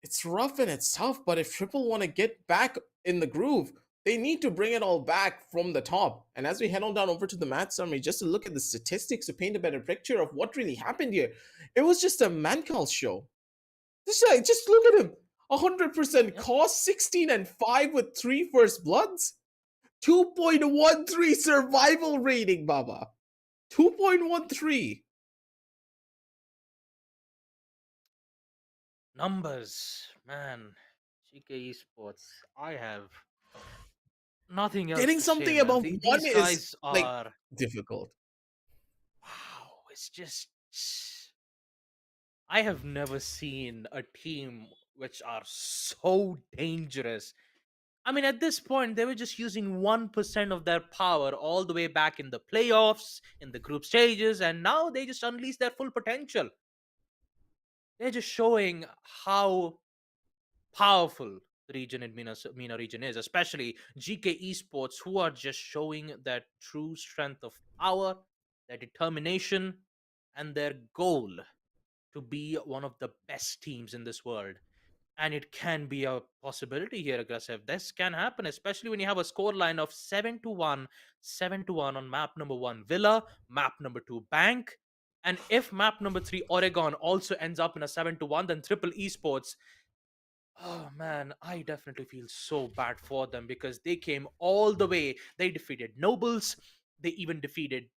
It's rough and it's tough, but if Triple want to get back in the groove, they need to bring it all back from the top. And as we head on down over to the match summary, just to look at the statistics to paint a better picture of what really happened here, it was just a Mancall show. Just look at him. 100% cost, 16-5 with 3 first bloods. 2.13 survival rating, Baba. 2.13. Numbers, man. GK Esports. I have nothing else Getting to say, something man. above one These is guys like are difficult. wow. It's just I have never seen a team which are so dangerous. I mean, at this point, they were just using 1% of their power all the way back in the playoffs, in the group stages, and now they just unleash their full potential. They're just showing how powerful the region in MENA region is, especially GK Esports, who are just showing that true strength of power, their determination, and their goal to be one of the best teams in this world. And it can be a possibility here, aggressive. This can happen, especially when you have a score line of 7-1, 7-1 on map number 1, Villa, map number 2, Bank. And if map number 3, Oregon, also ends up in a 7-1, then Triple Esports. Oh man, I definitely feel so bad for them because they came all the way. They defeated Nobles. They even defeated,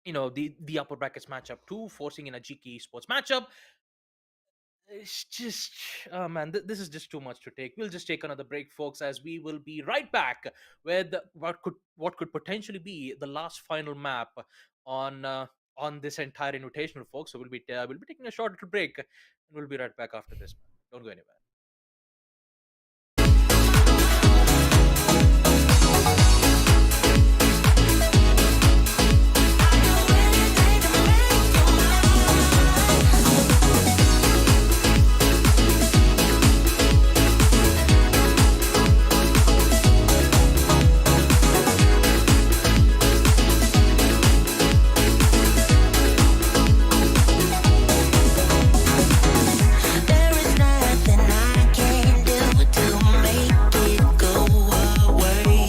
the upper brackets matchup too, forcing in a GK Esports matchup. It's just, oh man, this is just too much to take. We'll just take another break, folks, as we will be right back with what could potentially be the last final map on this entire invitational, folks. So we'll be taking a short little break, and we'll be right back after this. Don't go anywhere. There is nothing I can do to make it go away.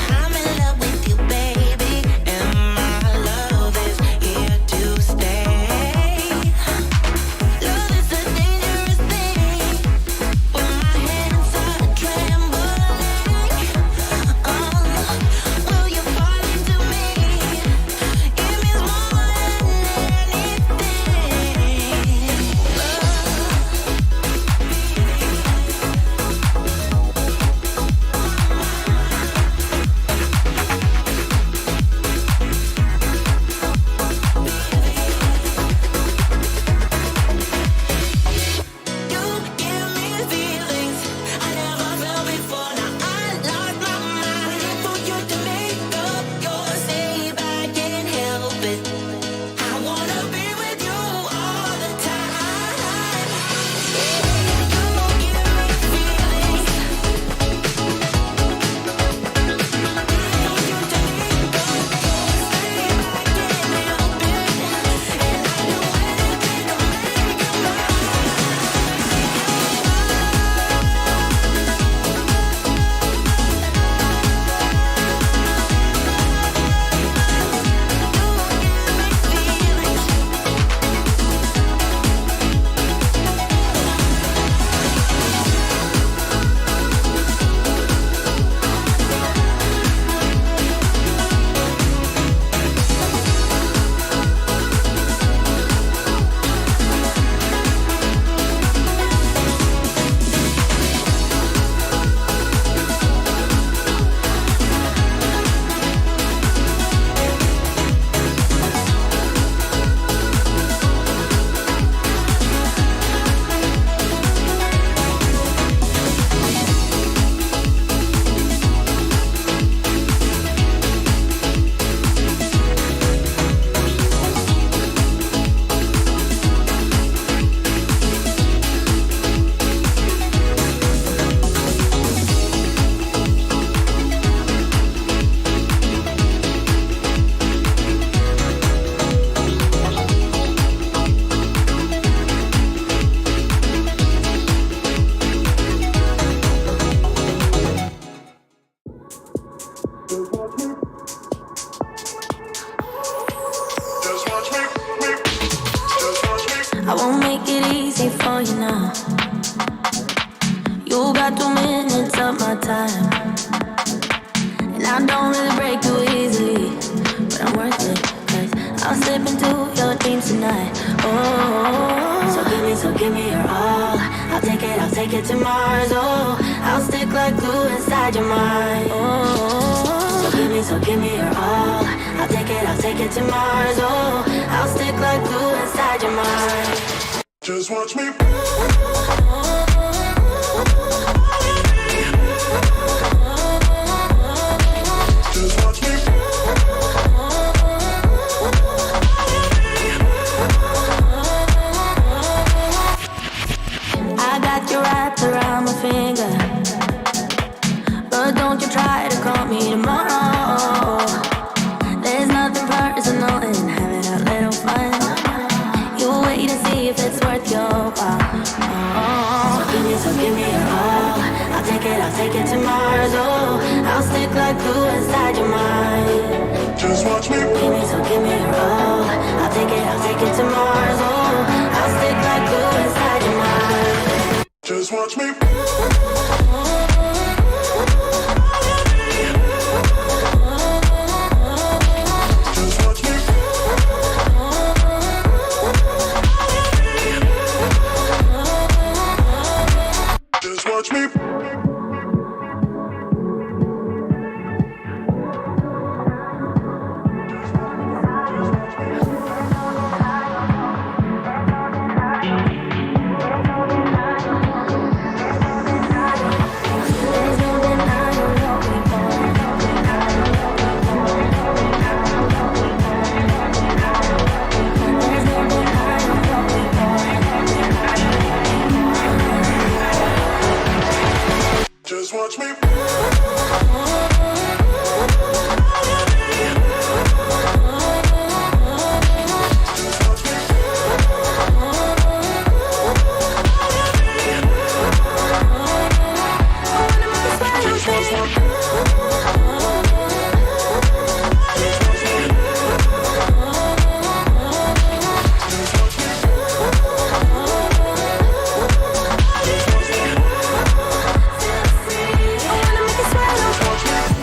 I'm in love with you, baby, and my love is here to stay. Love is a dangerous thing when my hands are trembling. Will you fall into me? It means more than anything. You give me feelings I never felt before. Now I lost my mind for you to make up your sleep. I can't help it. I wanna be with you all the time. You give me feelings for you to make up your sleep. I can't help it, and I do anything to make you mine. Just watch me. Just watch me. I won't make it easy for you now. You got 2 minutes of my time, and I don't really break too easily, but I'm worth it, 'cause I'll slip into your dreams tonight. Oh, so give me take it to Mars. Oh, I'll stick like glue inside your mind. Oh, so give me your all. I'll take it to Mars. Oh, I'll stick like glue inside your mind. Just watch me. Just watch me. I got you wrapped around my finger, but don't you try to call me tomorrow. There's nothing personal in having a little fun. You wait and see if it's worth your while. So give me your all. I'll take it to Mars. Oh, I'll stick like glue inside your mind. Just watch me. Give me your all. I'll take it to Mars. Oh, I'll stick like glue inside your mind. Just watch me. Just watch me. Just watch me. Just watch me. Watch me.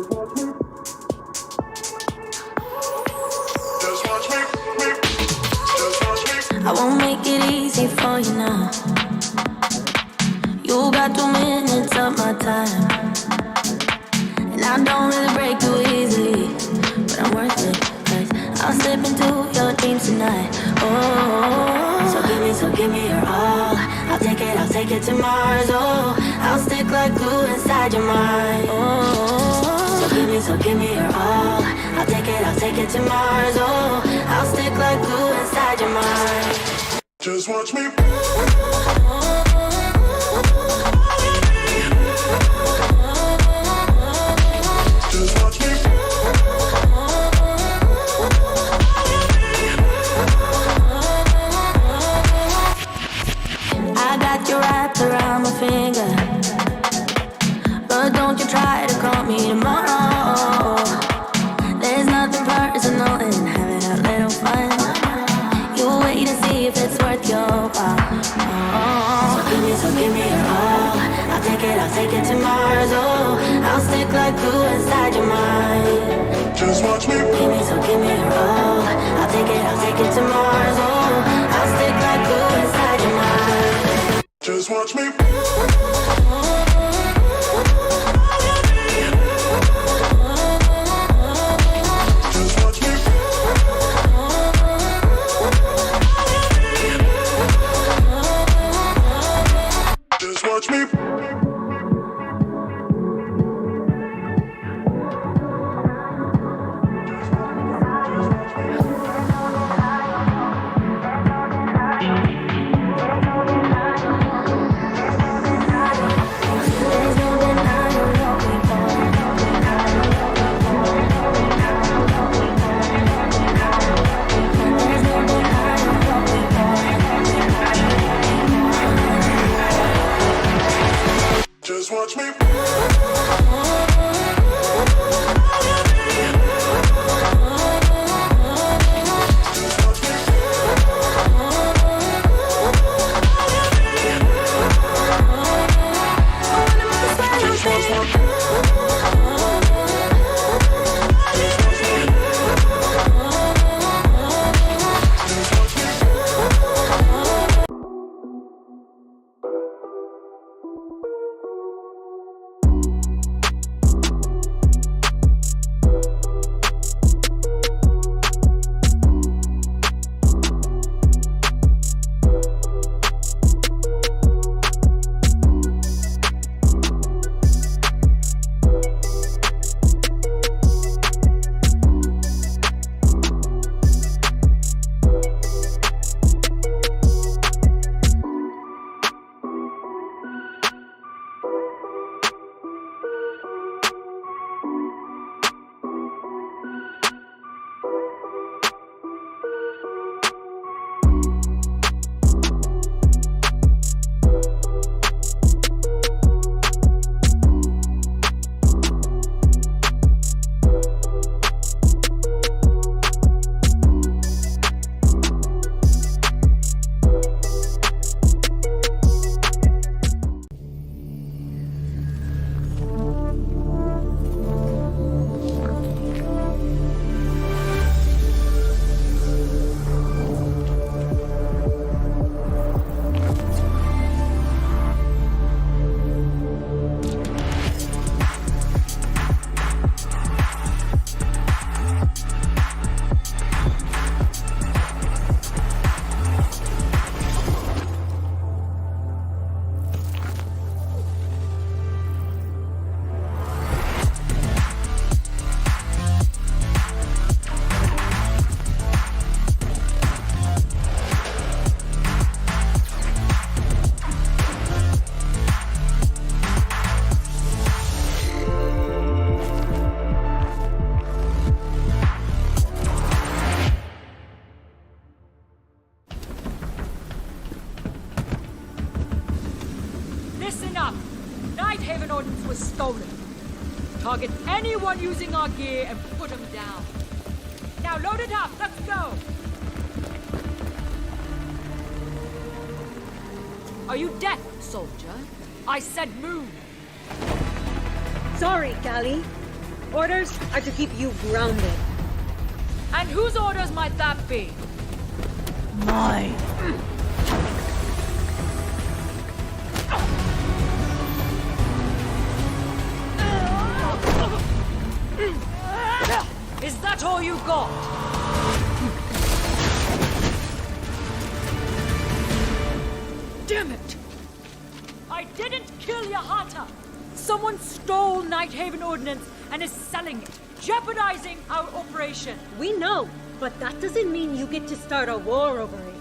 Just watch me. Just watch me. I won't make it easy for you now. You got 2 minutes of my time, and I don't really break too easily, but I'm worth it, 'cause I'll slip into your dreams tonight. Oh, so give me your all. I'll take it to Mars. Oh, I'll stick like glue inside your mind. Oh, so give me your all. I'll take it to Mars. Oh, I'll stick like glue inside your mind. Just watch me. Just watch me. I got you wrapped around my finger, but don't you try to call me tomorrow. There's nothing personal in having a little fun. You wait and see if it's worth your while. So give me your all. I'll take it to Mars. Oh, I'll stick like glue inside your mind. Just watch me. Give me your all. I'll take it to Mars. Oh, I'll stick like glue inside your mind. Just watch me. Just watch me. Just watch me. There's no denying what we've done. There's no denying what we've done. Just watch me. Just watch me. Listen up! Nighthaven Ordnance was stolen. Target anyone using our gear and put them down. Now load it up, let's go! Are you deaf, soldier? I said move! Sorry, Gally. Orders are to keep you grounded. And whose orders might that be? Mine. Is that all you got? Damn it! I didn't kill Yahata! Someone stole Nighthaven Ordnance and is selling it, jeopardizing our operation. We know, but that doesn't mean you get to start a war over it.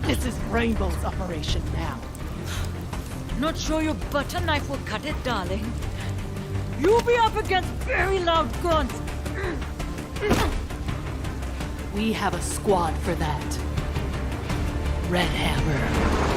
This is Rainbow's operation now. Not sure your butter knife will cut it, darling. You'll be up against very loud grunts. We have a squad for that. Red Hammer.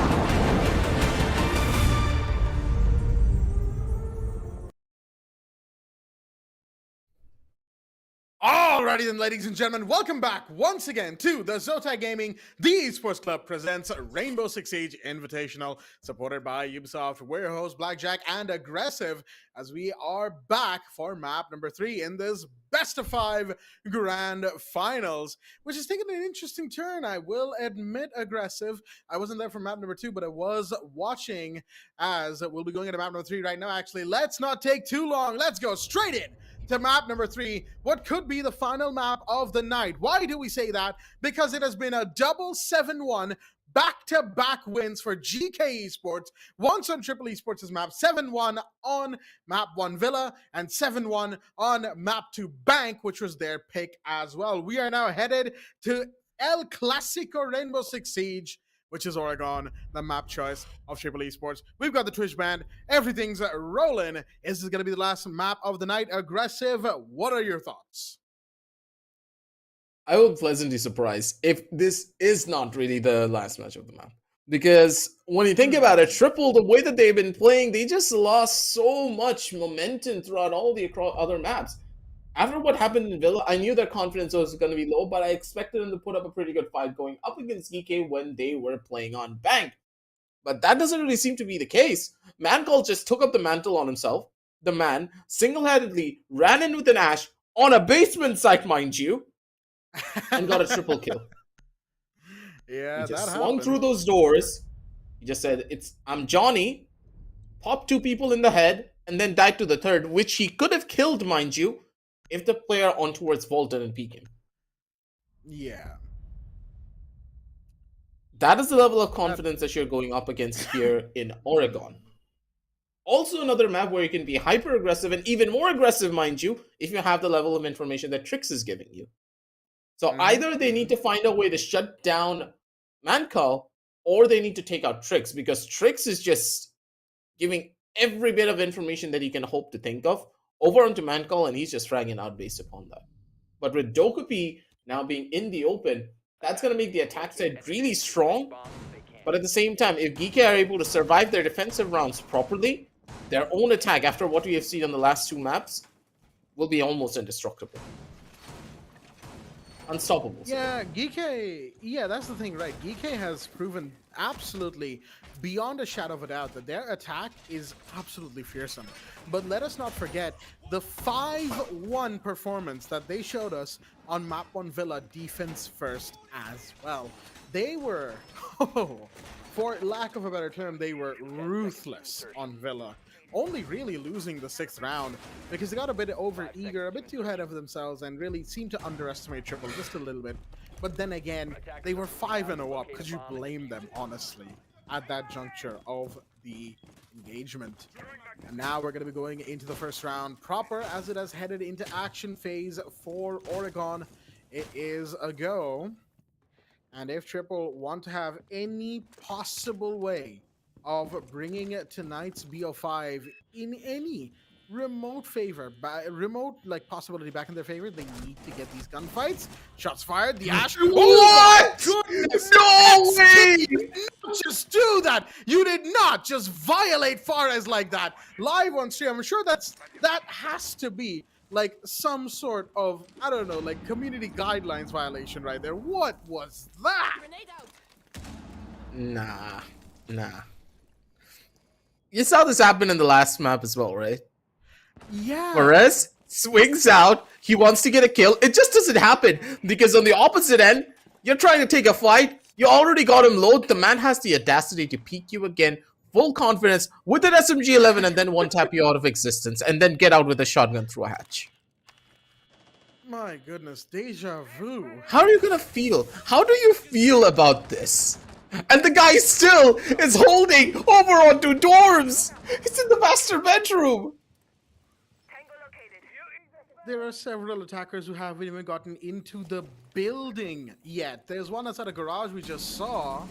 Alrighty then, ladies and gentlemen, welcome back once again to the Zotac Gaming, the Esports Club presents Rainbow Six Siege Invitational, supported by Ubisoft. We're your hosts, Blackjack and Aggressive, as we are back for map number 3 in this best of 5 grand finals, which has taken an interesting turn. I will admit, Aggressive, I wasn't there for map number 2, but I was watching, as we'll be going into map number 3 right now. Actually, let's not take too long. Let's go straight in to map number 3, what could be the final map of the night. Why do we say that? Because it has been a double 7-1 back-to-back wins for GEEKAY Esports, once on Triple Esports' map, 7-1 on map 1 Villa, and 7-1 on map 2 Bank, which was their pick as well. We are now headed to El Clasico Rainbow Six Siege, which is Oregon, the map choice of Triple Esports. We've got the Twitch band. Everything's rolling. Is this going to be the last map of the night? Aggressive, what are your thoughts? I will be pleasantly surprised if this is not really the last match of the map. Because when you think about it, Triple, the way that they've been playing, they just lost so much momentum throughout all the other maps. After what happened in Villa, I knew their confidence was going to be low, but I expected them to put up a pretty good fight going up against GEEKAY when they were playing on Bank. But that doesn't really seem to be the case. Mancall just took up the mantle on himself. The man single-handedly ran in with an Ash on a basement site, mind you, and got a triple kill. Yeah, he just that swung happened through those doors. He just said, I'm Johnny, popped 2 people in the head, and then died to the third, which he could have killed, mind you, if the player on towards Vault didn't peek him. Yeah. That is the level of confidence that you're going up against here in Oregon. Also another map where you can be hyper aggressive and even more aggressive, mind you, if you have the level of information that Trix is giving you. So either they need to find a way to shut down Mancall, or they need to take out Trix, because Trix is just giving every bit of information that he can hope to think of over onto Mancall, and he's just fragging out based upon that. But with Dokupi now being in the open, that's going to make the attack side really strong. But at the same time, if GEEKAY are able to survive their defensive rounds properly, their own attack, after what we have seen on the last 2 maps, will be almost indestructible. Unstoppable. Yeah, GEEKAY, yeah, that's the thing, right? GEEKAY has proven absolutely, beyond a shadow of a doubt, that their attack is absolutely fearsome. But let us not forget the 5-1 performance that they showed us on map 1 Villa, defense first as well. They were, for lack of a better term, they were ruthless on Villa. Only really losing the 6th round because they got a bit over-eager, a bit too ahead of themselves, and really seemed to underestimate Triple just a little bit. But then again, they were 5-0 up. Could you blame them, honestly, at that juncture of the engagement? And now we're going to be going into the first round proper, as it has headed into action phase for Oregon. It is a go. And if Triple want to have any possible way of bringing tonight's BO5 in any remote favor, remote like possibility back in their favor, they need to get these gunfights. Shots fired. The Ash. What? Goodness. No way! You did not just do that. You did not just violate Fares like that live on stream. I'm sure that has to be like some sort of, I don't know, like community guidelines violation right there. What was that? Nah. You saw this happen in the last map as well, right? Yeah. Perez swings out. He wants to get a kill. It just doesn't happen because on the opposite end, you're trying to take a fight. You already got him low. The man has the audacity to peek you again, full confidence with an SMG-11, and then one tap you out of existence, and then get out with a shotgun through a hatch. My goodness, deja vu. How are you gonna feel? How do you feel about this? And the guy still is holding over onto dorms. He's in the master bedroom. There are several attackers who haven't even gotten into the building yet. There's one outside a garage we just saw.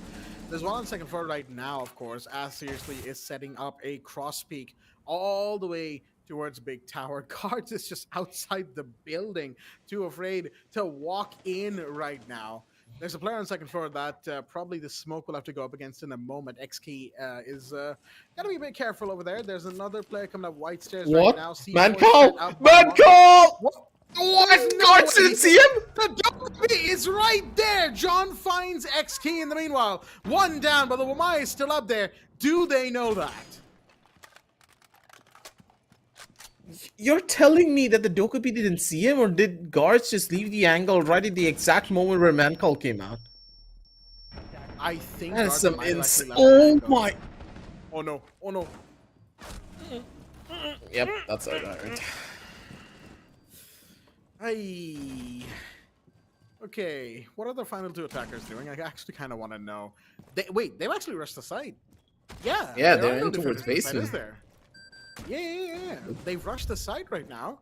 There's one on the second floor right now, of course, as Seriously is setting up a cross peak all the way towards Big Tower. Guards is just outside the building, too afraid to walk in right now. There's a player on the second floor that probably the smoke will have to go up against in a moment. XKey is gotta be a bit careful over there. There's another player coming up white stairs right now. Man call! Man call! What? Guards didn't see him? The Dobby is right there. John finds XKey in the meanwhile. One down, but the Wamai is still up there. Do they know that? You're telling me that the Dokubi didn't see him, or did guards just leave the angle right at the exact moment where man call came out? I think That is guards some might have insane. actually left the Oh angle. my! Oh no! Oh no! Yep, that's what I heard. Hey. Okay, what are the final two attackers doing? I actually kind of want to know. Wait, they've actually rushed the site. Yeah. Yeah, there they're are no in towards defenders inside, basement. is there? Yeah. They've rushed the site right now.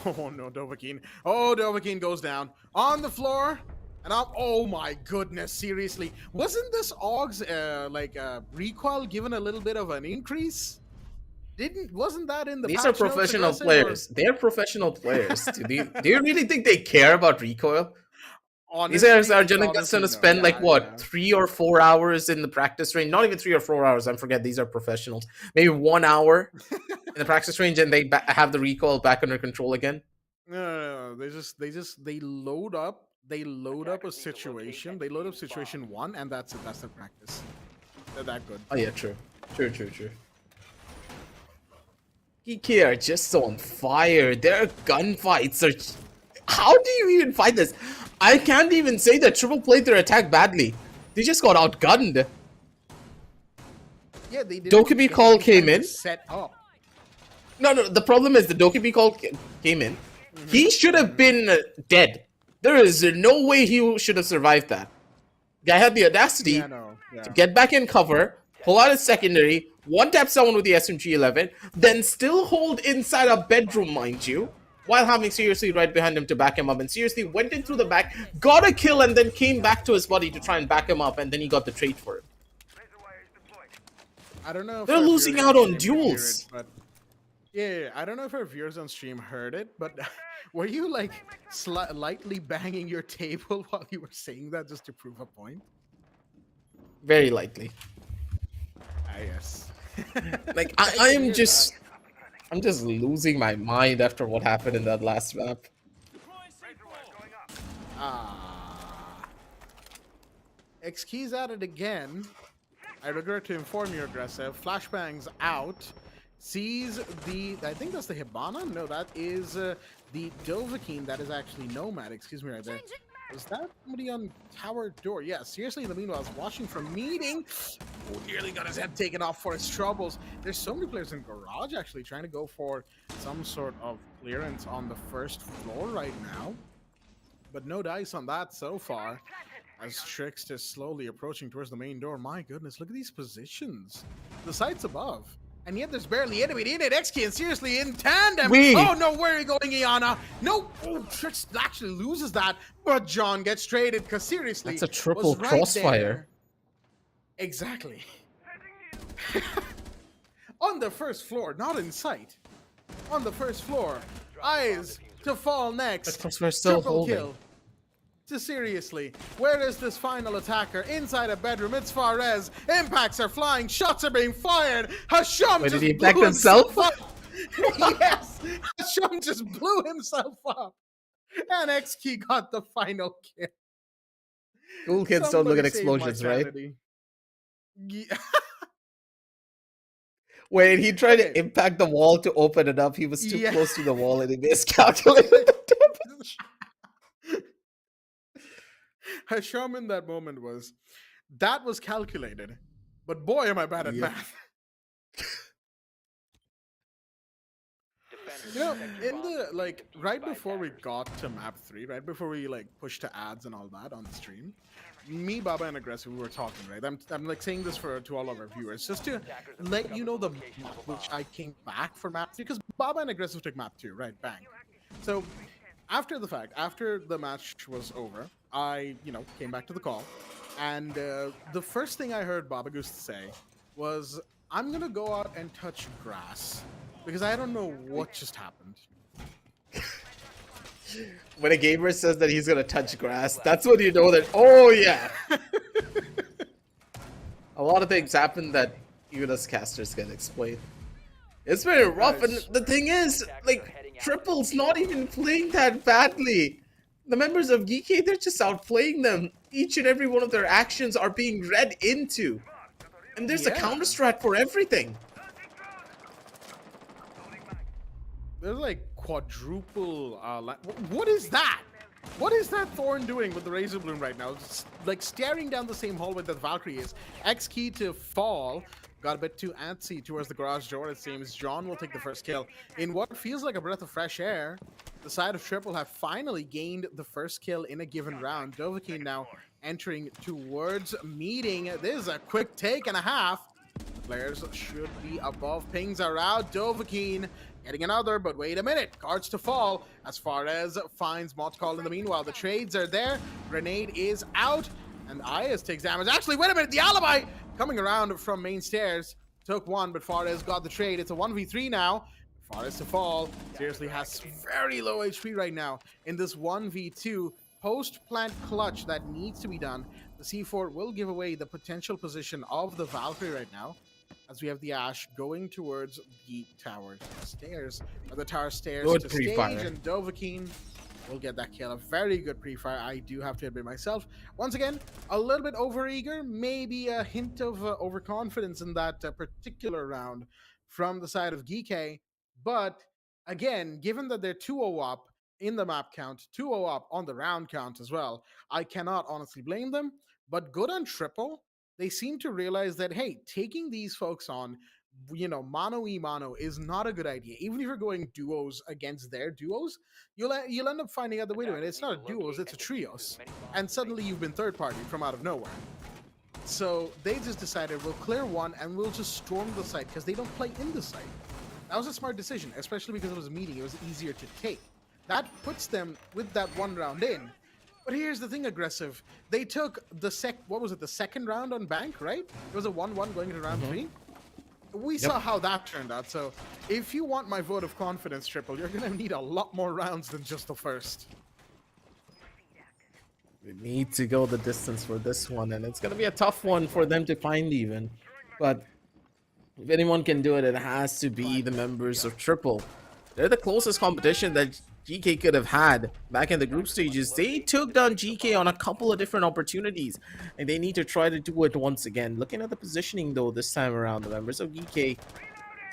Oh no, Dovahkiin. Oh, Dovahkiin goes down on the floor. And oh my goodness, seriously. Wasn't this AUG's recoil given a little bit of an increase? Wasn't that in the These are patch notes professional aggressive, players. They're professional players. Do you really think they care about recoil? These Honestly, are it's gonna honestly no. spend like Yeah, what, yeah. 3 or 4 hours in the practice range? Not even 3 or 4 hours. I forget. These are professionals. Maybe 1 hour in the practice range, and they have the recoil back under control again. No. They load up. They load up a situation. They load up situation 1, and that's it. That's their practice. They're that good. Oh yeah, true. GEEKAY are just on fire. Their gunfights are. How do you even fight this? I can't even say that Triple played their attack badly. They just got outgunned. Yeah, they did. Dokubi call came in. Set up. No. The problem is the Dokubi call came in. He should have been dead. There is no way he should have survived that. Guy had the audacity to get back in cover, pull out his secondary, one-tap someone with the SMG-11, then still hold inside a bedroom, mind you, while having Seriously right behind him to back him up. And Seriously went in through the back, got a kill, and then came back to his buddy to try and back him up, and then he got the trait for it. I don't know if They're our losing viewers out on stream could hear duels. it, but yeah, I don't know if our viewers on stream heard it, but were you like lightly banging your table while you were saying that just to prove a point? Very likely. Yes. Like I'm just losing my mind after what happened in that last map. XKey's at it again. I regret to inform you, aggressive. Flashbangs out. Sees the. I think that's the Hibana? No, that is the Dovahkiin. That is actually Nomad. Excuse me right there. Was that somebody on tower door? Yeah, Seriously, in the meanwhile, I was watching from meeting. Oh, nearly got his head taken off for his troubles. There's so many players in garage actually trying to go for some sort of clearance on the first floor right now. But no dice on that so far. As Trix is slowly approaching towards the main door. My goodness, look at these positions. The site's above. And yet there's barely anybody in it. XKey and Seriously in tandem. Oh no, where are you going, Iana? No, oh, Trix actually loses that. But John gets traded because Seriously. That's a triple was right crossfire. there. Exactly. On the first floor, not in sight. On the first floor. Eyes to fall next. Of course, we're still Triple holding. kill. To Seriously, where is this final attacker? Inside a bedroom, it's Fares. Impacts are flying, shots are being fired. Hasham Wait, just did he blew impact himself? up. Yes, Hasham just blew himself up. And XKey got the final kill. Cool kids don't look at Somebody save my explosions, right? sanity. Yeah. Wait, he tried Okay. to impact the wall to open it up. He was too Yeah. close to the wall and he miscalculated the damage. Hasham in that moment that was calculated, but boy, am I bad at Yep. math. Defenders You know, protect your in bomb the from like being right defused by before we attackers. got to map 3, right before we like pushed to ads and all that on the stream, me, Baba, and Aggressive, we were talking, right? I'm like saying this to all of our viewers, just to let you know the which I came back for map 3, because Baba and Aggressive took map 2, right? Bang. So after the fact, after the match was over, I, came back to the call, and the first thing I heard Baba Goose say was, "I'm gonna go out and touch grass because I don't know what just happened." When a gamer says that he's gonna touch grass, that's when you know that, oh yeah. A lot of things happen that even us casters can explain. It's very rough, and the thing is, like, Triple's not even playing that badly. The members of GEEKAY, they're just outplaying them. Each and every one of their actions are being read into. And there's a Yeah. counter strat for everything. There's like quadruple. What is that? What is that Thorn doing with the Razor Bloom right now? Just, like staring down the same hallway that Valkyrie is. X key to fall. Got a bit too antsy towards the garage door, it seems. John will take the first kill. In what feels like a breath of fresh air, the side of Triple have finally gained the first kill in a given round. Dovahkiin now entering towards meeting. This is a quick take and a half. Players should be above. Pings are out. Dovahkiin getting another, but wait a minute. Cards to fall as far as finds Mott call in the meanwhile. The trades are there. Grenade is out. And Ayaz takes damage. Actually, wait a minute. The alibi coming around from main stairs. Took one, but Fares got the trade. It's a 1v3 now. Fares to fall. Seriously has very low HP right now in this 1v2 post-plant clutch that needs to be done. The C4 will give away the potential position of the Valkyrie right now, as we have the Ash going towards the tower stairs, or the tower stairs Good to pre-fire. stage, and Dovahkiin will get that kill. A very good pre-fire, I do have to admit myself. Once again, a little bit overeager, maybe a hint of overconfidence in that particular round from the side of GEEKAY, but again, given that they're 2-0 up in the map count, 2-0 up on the round count as well, I cannot honestly blame them, but good on Triple. They seem to realize that, hey, taking these folks on, mano-y-mano is not a good idea. Even if you're going duos against their duos, you'll end up finding out the way to it. It's not a duos, it's a trios. And suddenly you've been third party from out of nowhere. So they just decided, we'll clear one and we'll just storm the site because they don't play in the site. That was a smart decision, especially because it was a meeting. It was easier to take. That puts them with that one round in. But here's the thing, Aggressive. They took the second round on Bank, right? It was a 1-1 going into round 3. We saw how that turned out. So if you want my vote of confidence, Triple, you're going to need a lot more rounds than just the first. We need to go the distance for this one, and it's going to be a tough one for them to find even. But if anyone can do it, it has to be the members of Triple. They're the closest competition that GEEKAY could have had back in the group stages. They took down GEEKAY on a couple of different opportunities, and they need to try to do it once again. Looking at the positioning, though, this time around, the members of GEEKAY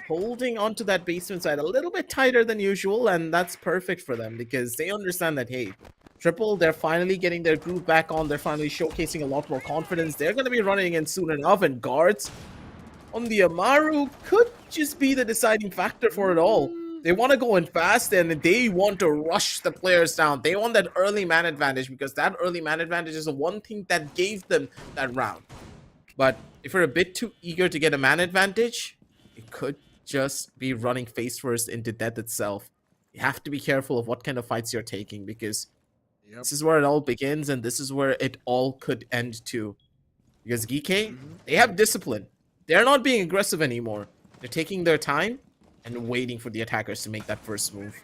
holding onto that basement side a little bit tighter than usual, and that's perfect for them because they understand that, hey, Triple, they're finally getting their group back on. They're finally showcasing a lot more confidence. They're going to be running in soon enough, and guards on the Amaru could just be the deciding factor for it all. They want to go in fast, and they want to rush the players down. They want that early man advantage because that early man advantage is the one thing that gave them that round. But if you're a bit too eager to get a man advantage, it could just be running face first into death itself. You have to be careful of what kind of fights you're taking because this is where it all begins, and this is where it all could end too. Because GEEKAY, they have discipline. They're not being aggressive anymore. They're taking their time and waiting for the attackers to make that first move.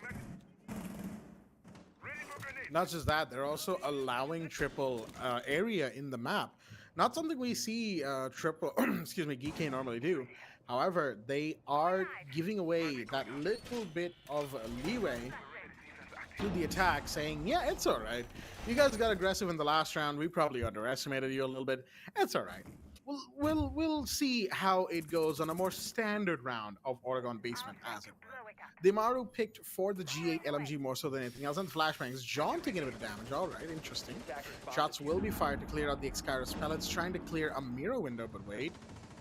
Not just that, they're also allowing Triple area in the map. Not something we see Triple, excuse me, GEEKAY normally do. However, they are giving away that little bit of leeway to the attack, saying, yeah, it's all right. You guys got aggressive in the last round. We probably underestimated you a little bit. It's all right. we'll see how it goes on a more standard round of Oregon Basement, as it were. The Maru picked for the G8 LMG more so than anything else, and flashbangs. John taking a bit of damage. All right, interesting. Shots will be fired to clear out the Excyrus pellets, trying to clear a mirror window, but wait.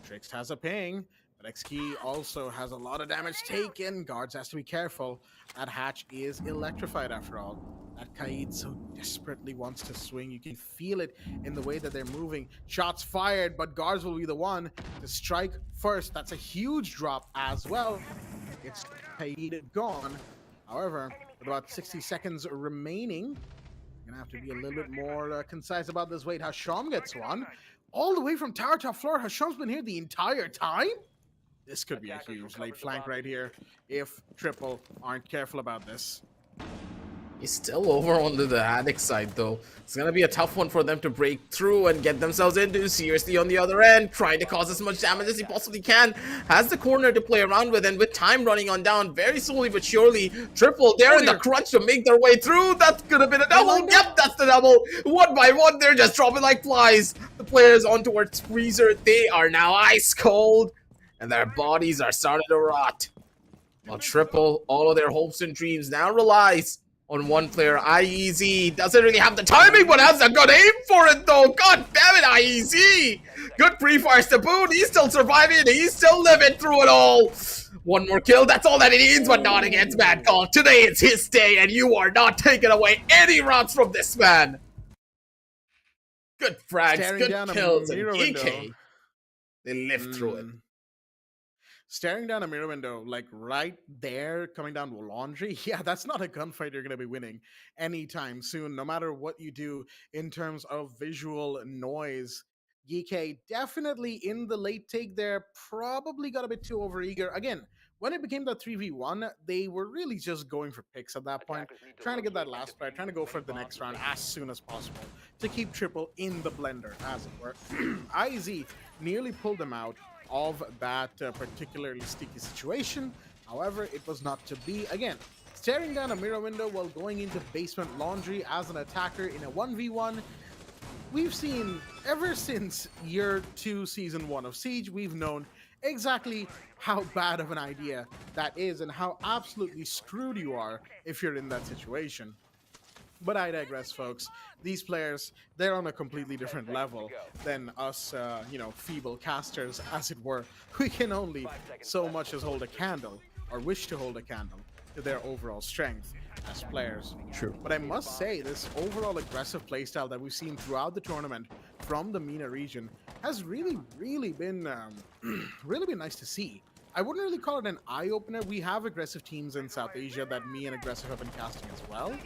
Trix has a ping, but XKey also has a lot of damage taken. Guards has to be careful. That hatch is electrified after all. That Kaid so desperately wants to swing. You can feel it in the way that they're moving. Shots fired, but Guards will be the one to strike first. That's a huge drop as well. It's Kaid gone. However, with about 60 seconds remaining, you're gonna have to be a little bit more concise about this. Wait, Hasham gets one. All the way from tower top floor. Hasham's been here the entire time? This could be a huge late flank right here if Triple aren't careful about this. He's still over on the attic side, though. It's gonna be a tough one for them to break through and get themselves into. Seriously on the other end, trying to cause as much damage as he possibly can. Has the corner to play around with, and with time running on down, very slowly but surely, Triple, they're in the crunch to make their way through. That's gonna be the double. Yep, that's the double. One by one, they're just dropping like flies. The players on towards Freezer, they are now ice cold, and their bodies are starting to rot. While Triple, all of their hopes and dreams now relies on one player. IEZ doesn't really have the timing, but has a good aim for it though. God damn it, IEZ! Good pre-fires to boot. He's still surviving. He's still living through it all. One more kill, that's all that he needs, but not against Mad Call. Today is his day, and you are not taking away any rounds from this man. Good frags, good kills, and GEEKAY, they lived through it. Staring down a mirror window, like right there, coming down laundry. Yeah, that's not a gunfight you're going to be winning anytime soon, no matter what you do in terms of visual noise. GEEKAY definitely in the late take there, probably got a bit too overeager. Again, when it became that 3v1, they were really just going for picks at that point, trying to get that last play, trying to go for the next round as soon as possible to keep Triple in the blender, as it were. IZ nearly pulled them out of that particularly sticky situation. However, it was not to be. Again, staring down a mirror window while going into basement laundry as an attacker in a 1v1. We've seen ever since year 2, season 1 of Siege, we've known exactly how bad of an idea that is and how absolutely screwed you are if you're in that situation. But I digress, folks. These players, they're on a completely different level than us, feeble casters, as it were. We can only so much as hold a candle, or wish to hold a candle, to their overall strength as players. True. But I must say, this overall aggressive playstyle that we've seen throughout the tournament from the MENA region has really been really been nice to see. I wouldn't really call it an eye-opener. We have aggressive teams in South Asia that me and Aggressive have been casting as well.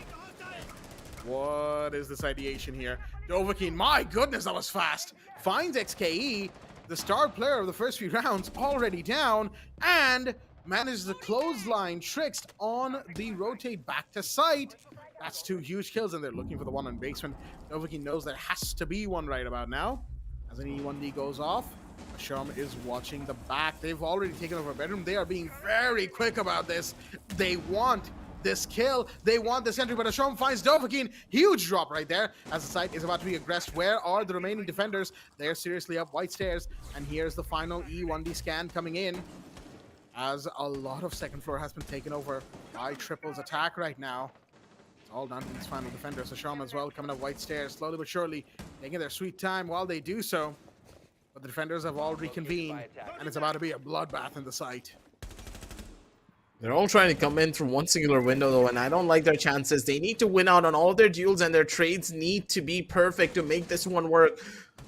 What is this ideation here? Dovahkiin, my goodness, that was fast. Finds XKE, the star player of the first few rounds, already down, and manages the clothesline Trix on the rotate back to site. That's 2 huge kills, and they're looking for the one on basement. Dovahkiin knows there has to be one right about now. As an E1D goes off, Hasham is watching the back. They've already taken over a bedroom. They are being very quick about this. They want this kill. They want this entry, but Hasham finds Dovahkiin. Huge drop right there as the site is about to be aggressed. Where are the remaining defenders? They're seriously up white stairs, and here's the final E1D scan coming in as a lot of second floor has been taken over by Triple's attack right now. It's all down to these final defenders. Hasham as well coming up white stairs, slowly but surely taking their sweet time while they do so. But the defenders have all reconvened, and it's about to be a bloodbath in the site. They're all trying to come in through one singular window, though, and I don't like their chances. They need to win out on all their duels, and their trades need to be perfect to make this one work.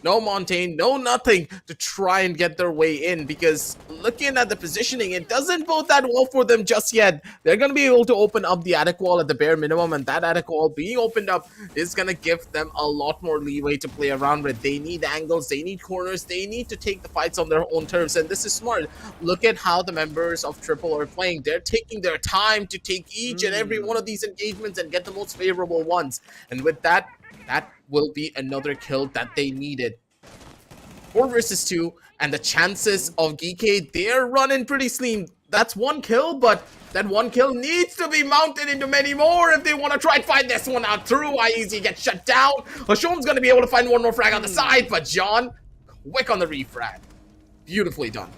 No Montaigne, no nothing to try and get their way in, because looking at the positioning, it doesn't bode that well for them just yet. They're going to be able to open up the attic wall at the bare minimum, and that attic wall being opened up is going to give them a lot more leeway to play around with. They need angles, they need corners, they need to take the fights on their own terms, and this is smart. Look at how the members of Triple are playing. They're taking their time to take each and every one of these engagements and get the most favorable ones, and with that, that will be another kill that they needed. 4 versus 2, and the chances of GEEKAY, they're running pretty slim. That's 1 kill, but that 1 kill needs to be mounted into many more if they want to try and find this one out through. IEZ gets shut down. Hasham's going to be able to find one more frag on the side, but John Wick on the refrag. Beautifully done.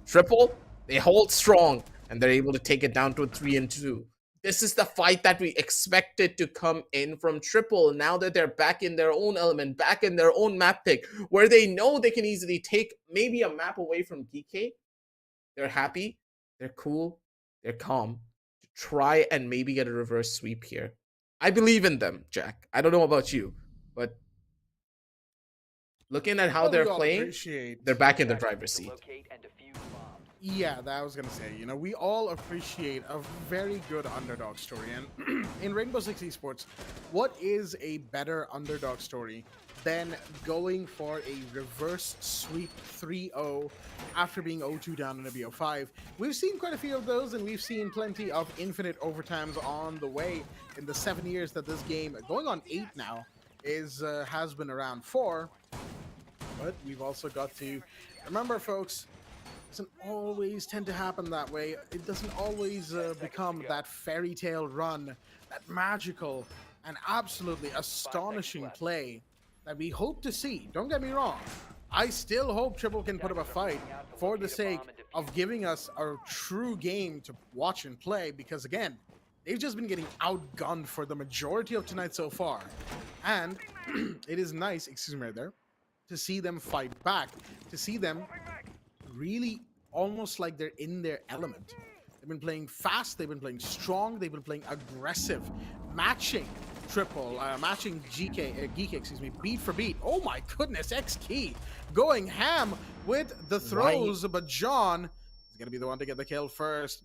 Triple, they hold strong, and they're able to take it down to a 3-2. This is the fight that we expected to come in from Triple. Now that they're back in their own element, back in their own map pick, where they know they can easily take maybe a map away from GEEKAY, they're happy, they're cool, they're calm to try and maybe get a reverse sweep here. I believe in them, Jack. I don't know about you, but looking at how Well, they're we all playing, appreciate- they're back in the driver's seat. Locate and defuse bombs. Yeah, that I was gonna say. You know, we all appreciate a very good underdog story, and in Rainbow Six Esports, what is a better underdog story than going for a reverse sweep 3-0 after being 0-2 down in a BO5? We've seen quite a few of those, and we've seen plenty of infinite overtimes on the way in the 7 years that this game, going on 8 now, has been around 4. But we've also got to remember, folks, doesn't always tend to happen that way. It doesn't always become that fairy tale run, that magical and absolutely astonishing play that we hope to see. Don't get me wrong. I still hope Triple can put up a fight for the sake of giving us a true game to watch and play, because again, they've just been getting outgunned for the majority of tonight so far. And it is nice, excuse me right there, to see them fight back, to see them really almost like they're in their element. They've been playing fast, they've been playing strong, they've been playing aggressive, matching Triple, matching GEEKAY, excuse me, beat for beat. Oh my goodness, X-Key going ham with the throws, but John is going to be the one to get the kill first.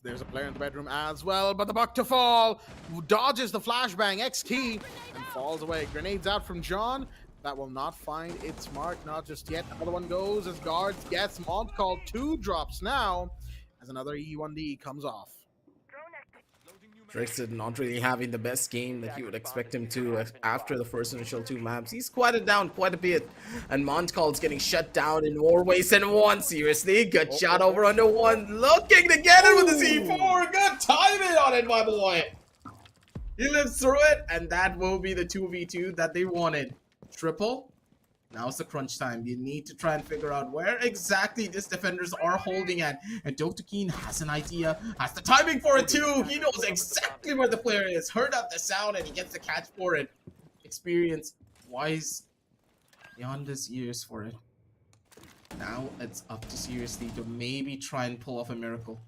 There's a player in the bedroom as well, but the buck to fall, dodges the flashbang, X-Key, and falls away. Grenades out from John. That will not find its mark, not just yet. Another one goes as guards gets Mont called. 2 drops now as another E1D comes off. Trixton not really having the best game that you would expect him to after the first initial 2 maps. He's quieted down quite a bit, and Montcal's getting shut down in more ways than one. Seriously, good shot over under 1, looking to get it with the C4. Good timing on it, my boy. He lives through it, and that will be the 2v2 that they wanted. Triple, now it's the crunch time. You need to try and figure out where exactly these defenders are holding at. And Zotac has an idea, has the timing for it too. He knows exactly where the player is. Heard up the sound and he gets the catch for it. Experience wise beyond his years for it. Now it's up to seriously to maybe try and pull off a miracle.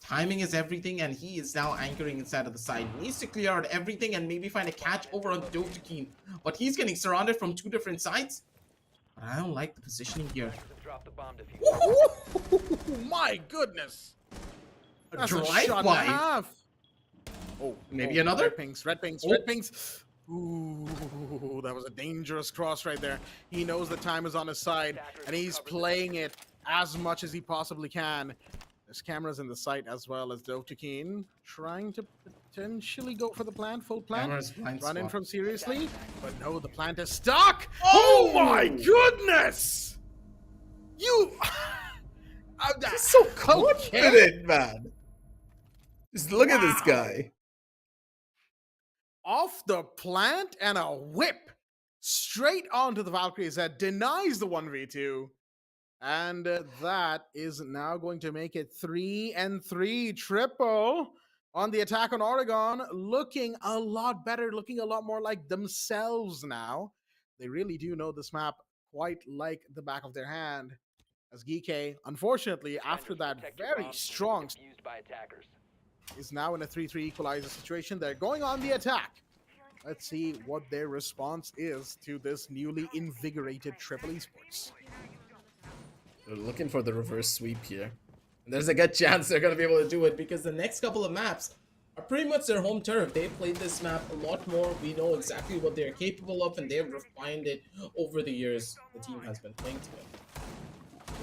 Timing is everything, and he is now anchoring inside of the side. He needs to clear out everything and maybe find a catch over on Zotac. But he's getting surrounded from 2 different sides. But I don't like the positioning here. Drop the bomb diffuser. Oh my goodness! That's a drive shot by. and a half. Oh, Maybe another? Red pings, red pings, red pings. Ooh, that was a dangerous cross right there. He knows the time is on his side, and he's playing it as much as he possibly can. There's cameras in the site as well as Zotac trying to potentially go for the plant, full plant. Run in from seriously, but no, the plant is stuck. Oh my goodness! You. He's so confident, man. Just look at this guy. Off the plant and a whip straight onto the Valkyries that denies the 1v2. And that is now going to make it 3-3. Triple on the attack on Oregon, looking a lot better, looking a lot more like themselves now. They really do know this map quite like the back of their hand. As GEEKAY, unfortunately, after that very strong, is now in a 3-3 equalizer situation. They're going on the attack. Let's see what their response is to this newly invigorated Triple Esports. They're looking for the reverse sweep here. And there's a good chance they're going to be able to do it because the next couple of maps are pretty much their home turf. They've played this map a lot more. We know exactly what they're capable of, and they've refined it over the years the team has been playing to it.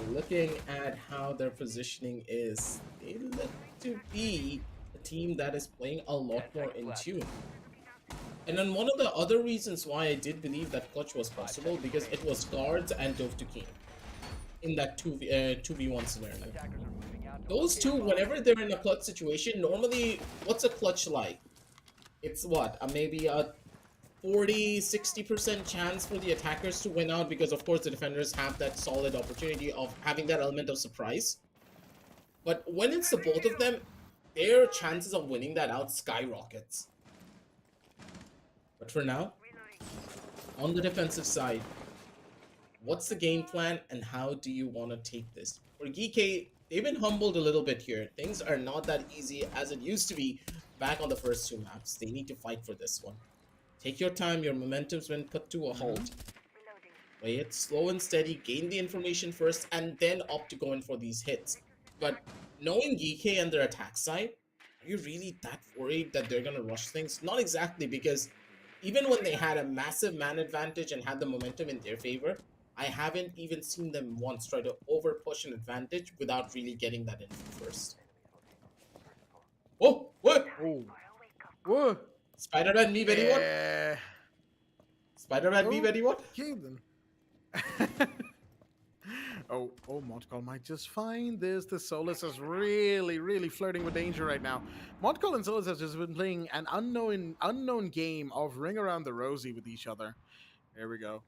We're looking at how their positioning is. They look to be a team that is playing a lot more in tune. And then one of the other reasons why I did believe that clutch was possible, because it was guards and Zotac in that 2v1 scenario. Those two, whenever they're in a clutch situation, normally, what's a clutch like? It's what? Maybe a 40-60% chance for the attackers to win out because, of course, the defenders have that solid opportunity of having that element of surprise. But when it's the both of them, their chances of winning that out skyrockets. But for now, on the defensive side, what's the game plan and how do you want to take this? For GEEKAY, they've been humbled a little bit here. Things are not that easy as it used to be back on the first two maps. They need to fight for this one. Take your time, your momentum's been put to a halt. Play it slow and steady, gain the information first, and then opt to go in for these hits. But knowing GEEKAY and their attack side, are you really that worried that they're gonna rush things? Not exactly, because even when they had a massive man advantage and had the momentum in their favor, I haven't even seen them once try to over push an advantage without really getting that info first. Oh, what? Oh. Whoa. Spider-Man me very what? Yeah. Spider-Man me very what? Okay, then. oh, Montcall might just find this. The Solus is really flirting with danger right now. Montcall and Solus have just been playing an unknown game of Ring Around the Rosie with each other. There we go.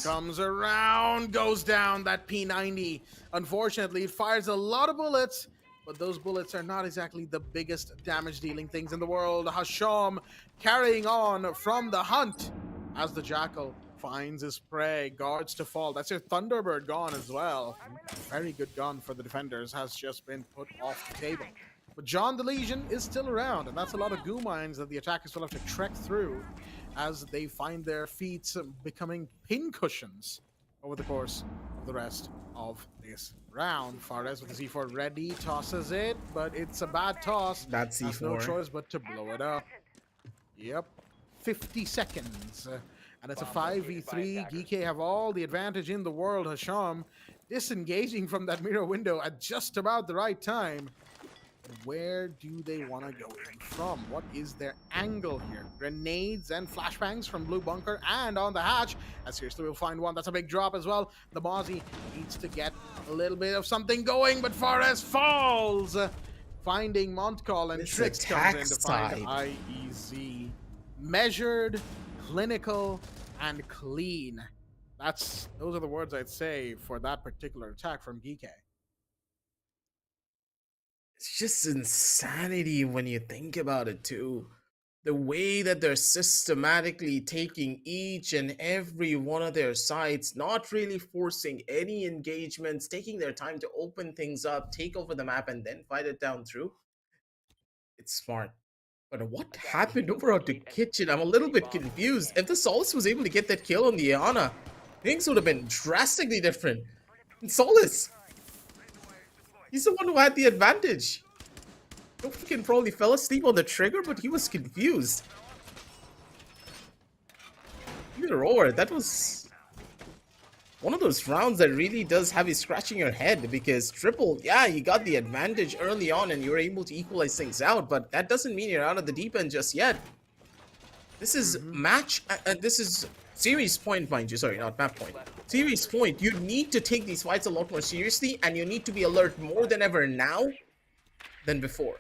Comes around, goes down that P90. Unfortunately, it fires a lot of bullets, but those bullets are not exactly the biggest damage-dealing things in the world. Hasham carrying on from the hunt as the Jackal finds his prey, guards to fall. That's your Thunderbird gone as well. Very good gun for the defenders has just been put off the table. But John the Legion is still around, and that's a lot of goo mines that the attackers will have to trek through as they find their feet becoming pin cushions over the course of the rest of this round. Fares with the C4 ready, tosses it, but it's a bad toss. That C4. Has no choice but to blow it up. Yep, 50 seconds. And it's a 5v3. GEEKAY have all the advantage in the world. Hasham disengaging from that mirror window at just about the right time. Where do they want to go in from? What is their angle here? Grenades and flashbangs from Blue Bunker and on the hatch. As seriously we'll find one. That's a big drop as well. The Mozzie needs to get a little bit of something going, but Fares falls. Finding Montcall and Trix comes in to find IEZ. Measured, clinical, and clean. Those are the words I'd say for that particular attack from GEEKAY. It's just insanity when you think about it too. The way that they're systematically taking each and every one of their sites, not really forcing any engagements, taking their time to open things up, take over the map, and then fight it down through. It's smart. But what happened over at the kitchen? I'm a little bit confused. If the Solus was able to get that kill on the Iana, things would have been drastically different. And Solus, he's the one who had the advantage. Freaking probably fell asleep on the trigger, but he was confused. Either or, that was one of those rounds that really does have you scratching your head, because triple, yeah, you got the advantage early on and you were able to equalize things out, but that doesn't mean you're out of the deep end just yet. This is this is series point, mind you. Sorry, not map point. Series point. You need to take these fights a lot more seriously, and you need to be alert more than ever now than before.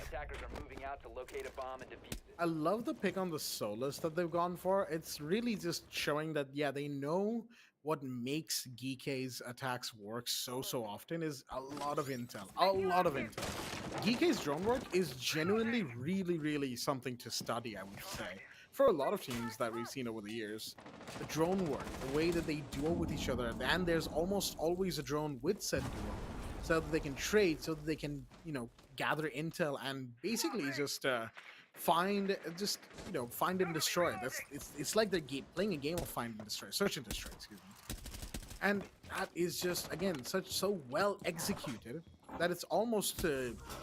Attackers are moving out to locate a bomb and defuse it. I love the pick on the Solus that they've gone for. It's really just showing that, yeah, they know what makes GEEKAY's attacks work so often is a lot of intel. GEEKAY's drone work is genuinely really something to study, I would say. For a lot of teams that we've seen over the years, the drone work, the way that they duo with each other, and there's almost always a drone with said duo, so that they can trade, so that they can, gather intel and basically just find and destroy. It's like they're playing a game of find and destroy, search and destroy, excuse me. And that is just, again, so well executed that it's almost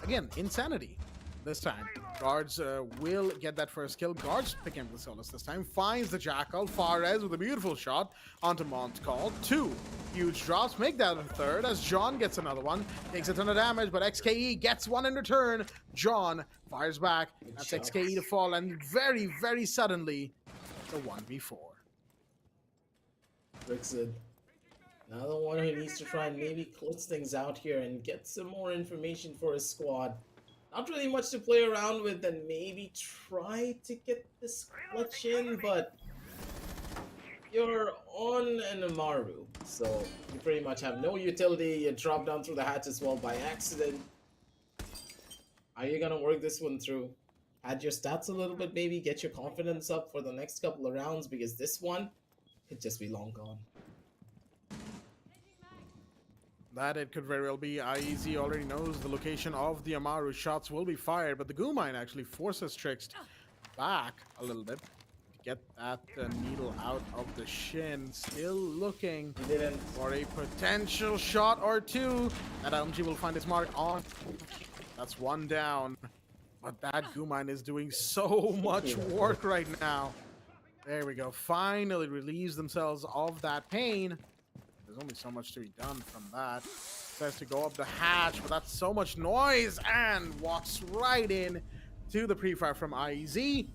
again, insanity. This time, Guards will get that first kill. Guards picking up the Solus this time. Finds the Jackal. Fares with a beautiful shot onto Montcall. 2 huge drops. Make that a third as John gets another one. Takes a ton of damage, but XKE gets one in return. John fires back. That's XKE to fall, and very suddenly, it's a 1v4. Brixid, another one who needs to try and maybe close things out here and get some more information for his squad. not really much to play around with, and maybe try to get this clutch in, but you're on an Amaru, so you pretty much have no utility. You drop down through the hatch as well by accident. Are you gonna work this one through? Add your stats a little bit, maybe get your confidence up for the next couple of rounds, because this one could just be long gone. That it could very well be. IEZ already knows the location of the Amaru. Shots will be fired, but the goo mine actually forces Trix back a little bit to get that needle out of the shin. Still looking for a potential shot or two. That LMG will find its mark on. That's one down. But that goo mine is doing so much work right now. There we go. Finally relieves themselves of that pain. There's only so much to be done from that. Tries to go up the hatch, but that's so much noise, and walks right in to the pre-fire from IEZ.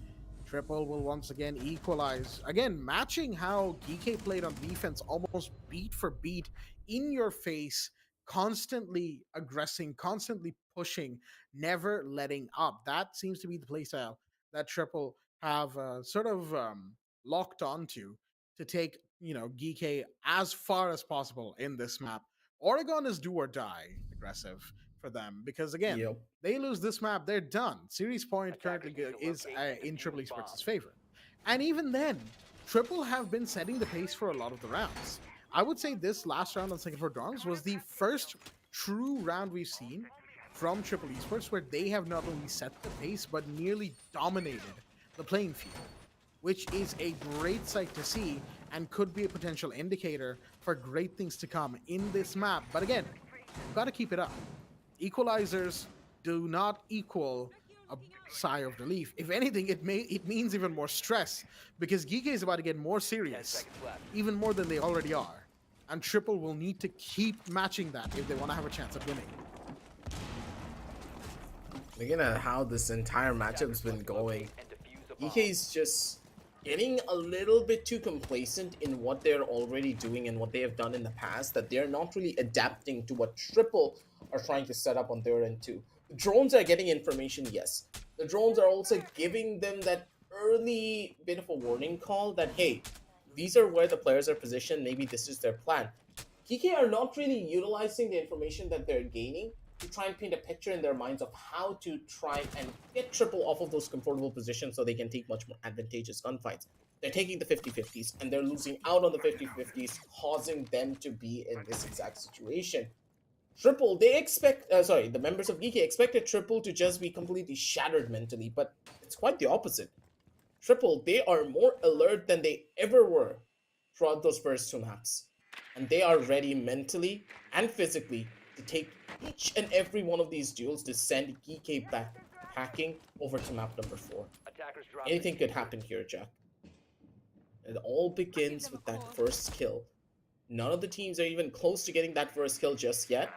Triple will once again equalize. Again, matching how GEEKAY played on defense, almost beat for beat, in your face, constantly aggressing, constantly pushing, never letting up. That seems to be the playstyle that Triple have locked onto to take, GEEKAY as far as possible in this map. Oregon is do or die aggressive for them because, again, they lose this map, they're done. Series point currently is in Triple Esports' favor. And even then, Triple have been setting the pace for a lot of the rounds. I would say this last round on Second Floor Dorms was the first true round we've seen from Triple Esports where they have not only set the pace, but nearly dominated the playing field, which is a great sight to see and could be a potential indicator for great things to come in this map. But again, you've got to keep it up. Equalizers do not equal a sigh of relief. If anything, it means even more stress, because GEEKAY is about to get more serious, even more than they already are. And Triple will need to keep matching that if they want to have a chance at winning. Looking at how this entire matchup's been going, GEEKAY's just getting a little bit too complacent in what they're already doing and what they have done in the past, that they're not really adapting to what Triple are trying to set up on their end too. The drones are getting information, yes. The drones are also giving them that early bit of a warning call that, hey, these are where the players are positioned, maybe this is their plan. GEEKAY are not really utilizing the information that they're gaining to try and paint a picture in their minds of how to try and get Triple off of those comfortable positions so they can take much more advantageous gunfights. They're taking the 50-50s and they're losing out on the 50-50s, causing them to be in this exact situation. Triple, the members of GEEKAY expected Triple to just be completely shattered mentally, but it's quite the opposite. Triple, they are more alert than they ever were throughout those first two maps. And they are ready mentally and physically to take each and every one of these duels to send GEEKAY back packing over to map number 4. Anything could happen here, Jack. It all begins with that first kill. None of the teams are even close to getting that first kill just yet.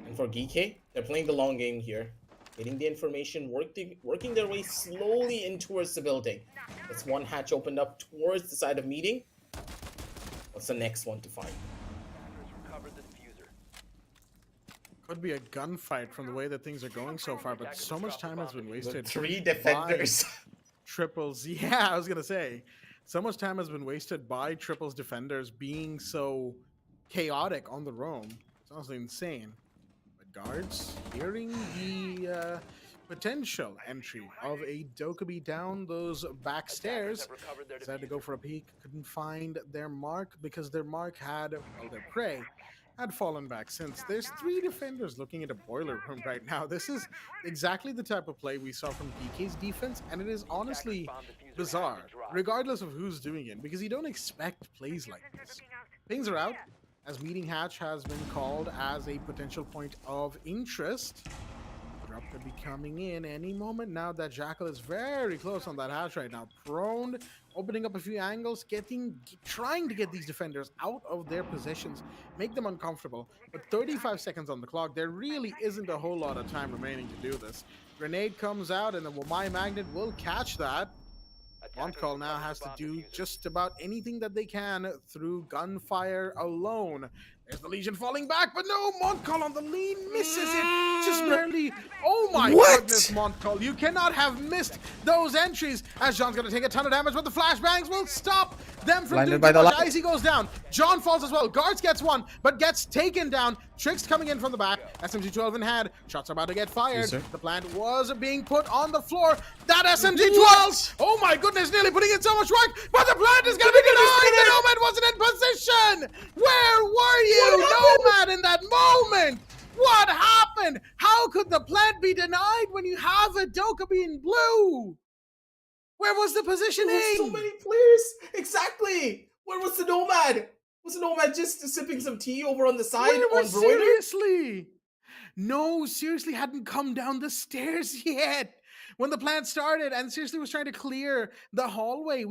And for GEEKAY, they're playing the long game here. Getting the information, working their way slowly in towards the building. That's one hatch opened up towards the side of meeting. What's the next one to find? Could be a gunfight from the way that things are going so far, but so much time has been wasted. 3 defenders. Triples, yeah, I was gonna say. So much time has been wasted by Triple's defenders being so chaotic on the roam. It's honestly insane. But guards, hearing the potential entry of a Dokkaebi down those back stairs, decided to go for a peek. Couldn't find their mark because their mark had, well, their prey had fallen back. Since there's 3 defenders looking at a boiler room right now, this is exactly the type of play we saw from GEEKAY's defense, and it is honestly bizarre, regardless of who's doing it, because you don't expect plays like this. Things are out, as Meeting Hatch has been called as a potential point of interest. Drop could be coming in any moment now that Jackal is very close on that hatch right now. Prone, opening up a few angles, trying to get these defenders out of their positions, make them uncomfortable. But 35 seconds on the clock, there really isn't a whole lot of time remaining to do this. Grenade comes out and the Wamai Magnet will catch that. Montcall now has to do just about anything that they can through gunfire alone. There's the Legion falling back, but no, Montcall on the lean misses it. just barely. Oh my What? goodness, Montcall. You cannot have missed those entries as John's going to take a ton of damage, but the flashbangs will stop them from Blinded doing by too the much. light. Icy goes down. John falls as well. Guards gets one, but gets taken down. Tricks coming in from the back. SMG-12 in hand. Shots are about to get fired. Yes, sir. The plant was being put on the floor. That SMG-12! Oh my goodness, nearly putting in so much work, but the plant is going to be denied. The Nomad wasn't in position. Where were you, Nomad, in that moment? What happened? How could the plant be denied when you have a Doka being blue? Where was the positioning? There were so many players. Exactly. Where was the Nomad? Was the Nomad just sipping some tea over on the side Where on was Broider? seriously? No, seriously hadn't come down the stairs yet. When the plant started and seriously was trying to clear the hallway,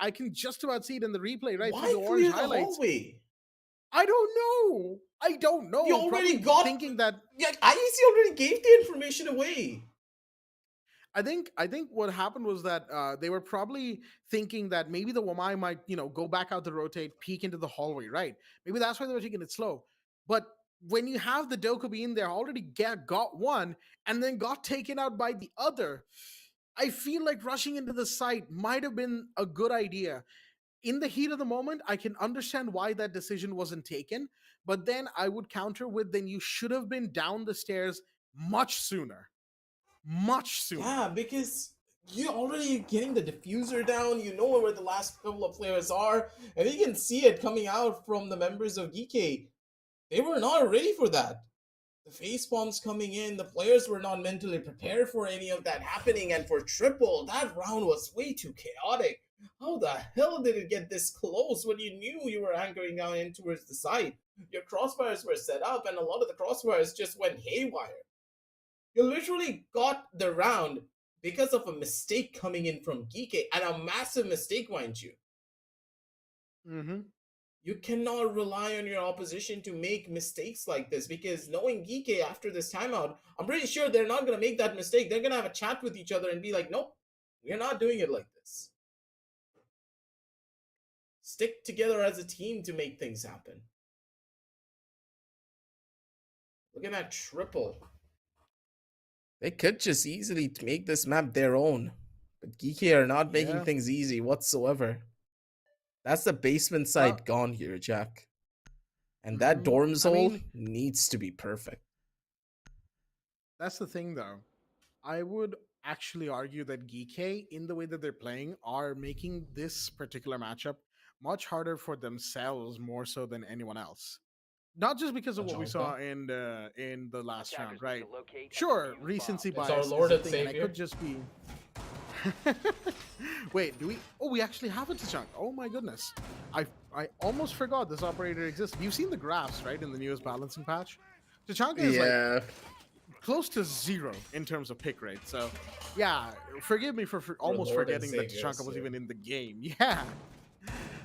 I can just about see it in the replay, right? Why through the clear orange the highlights. hallway? I don't know. I don't know. You already Probably got- thinking that. Yeah, IEC already gave the information away. I think what happened was that they were probably thinking that maybe the Wamai might, go back out to rotate, peek into the hallway, right? Maybe that's why they were taking it slow. But when you have the Dokubi in there, already got one and then got taken out by the other, I feel like rushing into the site might have been a good idea. In the heat of the moment, I can understand why that decision wasn't taken, but then I would counter with, then you should have been down the stairs much sooner. Much sooner. Yeah, because you're already getting the diffuser down. You know where the last couple of players are, and you can see it coming out from the members of GEEKAY. They were not ready for that. The face bombs coming in, the players were not mentally prepared for any of that happening, and for Triple, that round was way too chaotic. How the hell did it get this close when you knew you were anchoring down in towards the side? Your crossfires were set up, and a lot of the crossfires just went haywire. You literally got the round because of a mistake coming in from GEEKAY, and a massive mistake, mind you. Mm-hmm. You cannot rely on your opposition to make mistakes like this, because knowing GEEKAY after this timeout, I'm pretty sure they're not going to make that mistake. They're going to have a chat with each other and be like, nope, we're not doing it like this. Stick together as a team to make things happen. Look at that Triple. They could just easily make this map their own, but GEEKAY are not making things easy whatsoever. That's the basement side gone here, Jack. And that dorm zone needs to be perfect. That's the thing, though. I would actually argue that GEEKAY, in the way that they're playing, are making this particular matchup much harder for themselves more so than anyone else. Not just because of what we saw in the last round, right? Sure, recency bias our is Lord a and thing, and it Savior. could just be. Wait, do we? Oh, we actually have a Tachunk. Oh my goodness, I almost forgot this operator exists. You've seen the graphs, right, in the newest balancing patch. Tachunk is like close to 0 in terms of pick rate. So, yeah, forgive me for almost Lord and forgetting that Savior, Tachanka was sir. even in the game. Yeah.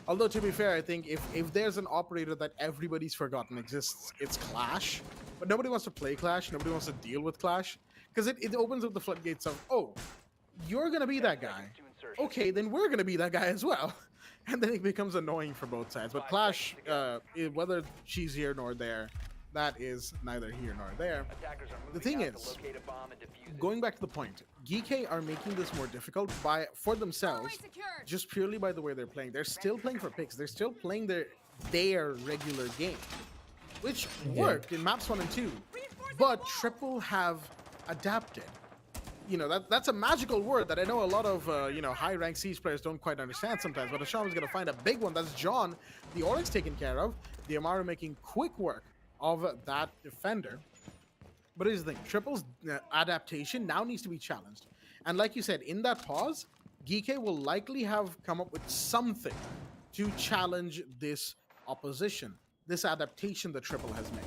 Although, to be fair, I think if there's an operator that everybody's forgotten exists, it's Clash. But nobody wants to play Clash. Nobody wants to deal with Clash. Because it opens up the floodgates of, oh, you're going to be that guy. Okay, then we're going to be that guy as well. And then it becomes annoying for both sides. But Clash, whether she's here nor there, that is neither here nor there. The thing is, going back to the point, GEEKAY are making this more difficult for themselves, just purely by the way they're playing. They're still playing for picks. They're still playing their regular game, which worked in maps 1 and 2. But Triple have adapted. That's a magical word that I know a lot of high-ranked Siege players don't quite understand sometimes. But Asham is going to find a big one. That's John. The Oryx taken care of. The Amaru making quick work of that defender. But here's the thing, Triple's adaptation now needs to be challenged. And like you said, in that pause, GEEKAY will likely have come up with something to challenge this opposition, this adaptation that Triple has made.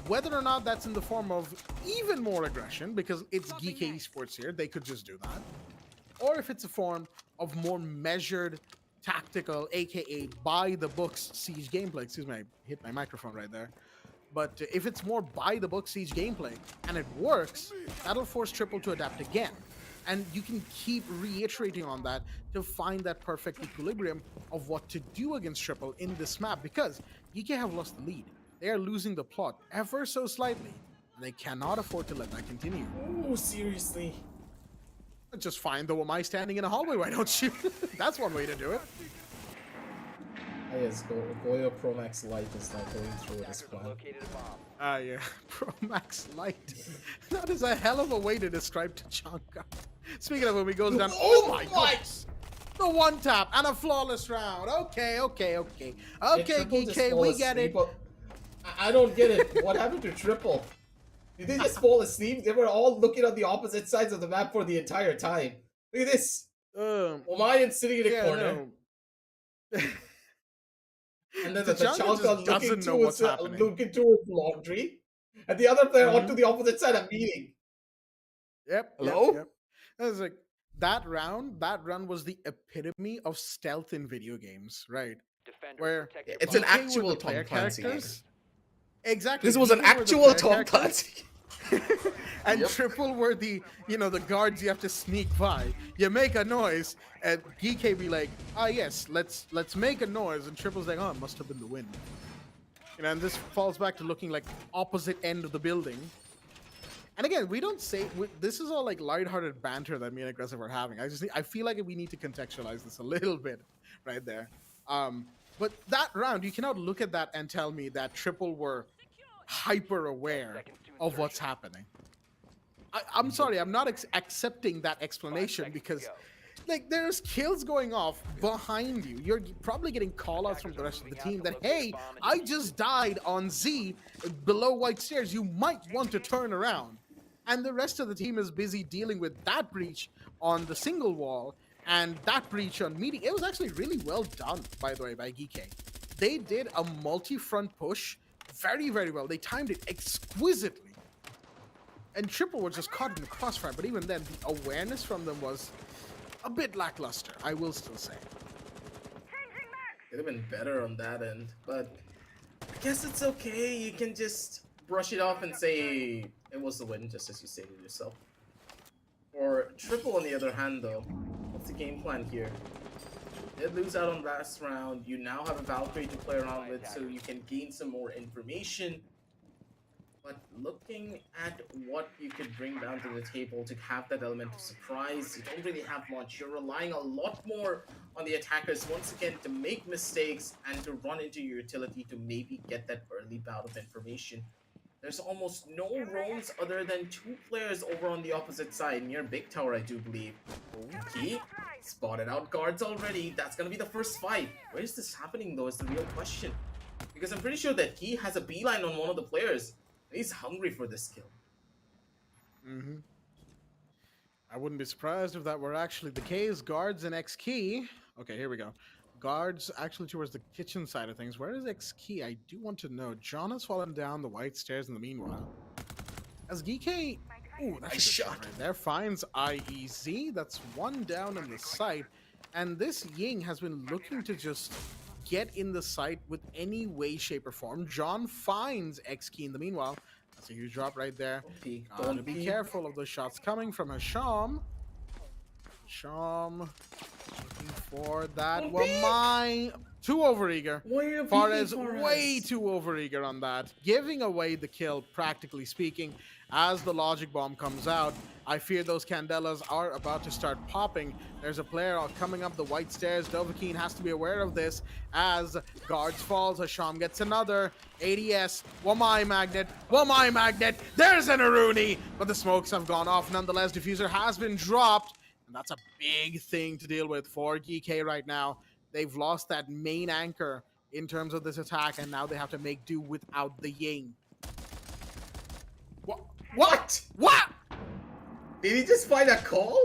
Whether or not that's in the form of even more aggression, because it's GEEKAY Esports here, they could just do that. Or if it's a form of more measured, tactical, aka by the books Siege gameplay. Excuse me, I hit my microphone right there. But if it's more by the book Siege gameplay and it works, that'll force Triple to adapt again. And you can keep reiterating on that to find that perfect equilibrium of what to do against Triple in this map, because GEEKAY have lost the lead. They are losing the plot ever so slightly. They cannot afford to let that continue. Oh, seriously. Just find the Wamai standing in a hallway, why don't you? That's one way to do it. Oh, yes, Goyo Pro Max Lite is not going through with this Attackers have plan. located a bomb. Yeah, Pro Max Lite. That is a hell of a way to describe Tachanka. Speaking of when he goes down, oh my goodness! The one tap and a flawless round. Okay, GK, we get it. I don't get it. What happened to Triple? Did they just fall asleep? They were all looking on the opposite sides of the map for the entire time. Look at this. Omayan sitting in a corner. No. And then the Tachanka Tachanka looking looking towards laundry. And the other player onto the opposite side of meeting. Yep. Hello? Yep. That was like that run was the epitome of stealth in video games, right? Defenders Where protect your It's an bomb. actual Tom player Clancy game. characters. Exactly. This was an GK were the actual player Tom characters, Clancy. and Yep. Triple were the the guards you have to sneak by. You make a noise, and GK be like, yes, let's make a noise, and Triple's like, oh, it must have been the wind. And this falls back to looking like opposite end of the building. And again, we don't say this is all like lighthearted banter that me and Aggressive are having. I feel like we need to contextualize this a little bit right there. But that round, you cannot look at that and tell me that Triple were hyper aware of what's happening. I'm sorry, I'm not accepting that explanation because like there's kills going off behind you. You're probably getting call-outs from the rest of the team that, hey, I just died on Z below White Stairs. You might want to turn around. And the rest of the team is busy dealing with that breach on the single wall and that breach on meeting. It was actually really well done, by the way, by GK. They did a multi-front push very, very well. They timed it exquisitely. And Triple was just caught in the crossfire, but even then, the awareness from them was a bit lackluster, I will still say. Could have been better on that end, but I guess it's okay. You can just brush it off and say it was the win, just as you stated yourself. For Triple, on the other hand, though, what's the game plan here? They lose out on last round. You now have a Valkyrie to play around with, so you can gain some more information. But looking at what you could bring down to the table to have that element of surprise, you don't really have much. You're relying a lot more on the attackers once again to make mistakes and to run into your utility to maybe get that early bout of information. There's almost no roams other than two players over on the opposite side near Big Tower, I do believe. Okay, spotted out guards already. That's gonna be the first fight. Where is this happening though is the real question. Because I'm pretty sure that he has a beeline on one of the players. He's hungry for this kill. I wouldn't be surprised if that were actually the case. Guards and X Key. Okay, here we go. Guards actually towards the kitchen side of things. Where is X Key? I do want to know. John has fallen down the White Stairs in the meanwhile. As GK... Ooh, that's a good shot right there. Finds IEZ. That's one down in the site. And this Ying has been looking to just get in the site with any way, shape, or form. John finds X Key in the meanwhile. That's a huge drop right there. Gotta be careful of those shots coming from Hasham. Hasham looking for that. Wamai too overeager. Fares way too overeager on that. Giving away the kill, practically speaking, as the logic bomb comes out. I fear those Candelas are about to start popping. There's a player coming up the White Stairs. Dovahkiin has to be aware of this as guards falls. Hasham gets another. ADS. Wamai Magnet. There's an Aruni. But the smokes have gone off. Nonetheless, Diffuser has been dropped. And that's a big thing to deal with for GK right now. They've lost that main anchor in terms of this attack. And now they have to make do without the Ying. What? Did he just find a call?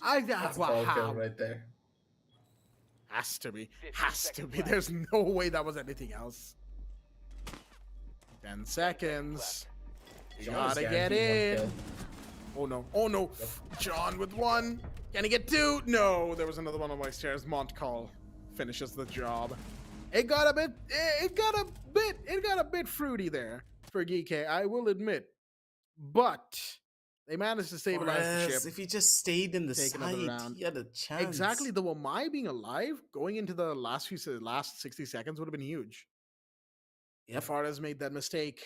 That's call kill right there. Has to be. There's no way that was anything else. 10 seconds. You gotta get in. Oh no. Yep. John with one. Can he get two? No, there was another one on my stairs. Montcall finishes the job. It got a bit fruity there for GK, I will admit. But they managed to stabilize the ship. If he just stayed in the side, he had a chance. Exactly. The Wamai being alive, going into the last 60 seconds would have been huge. Yep. Fares made that mistake.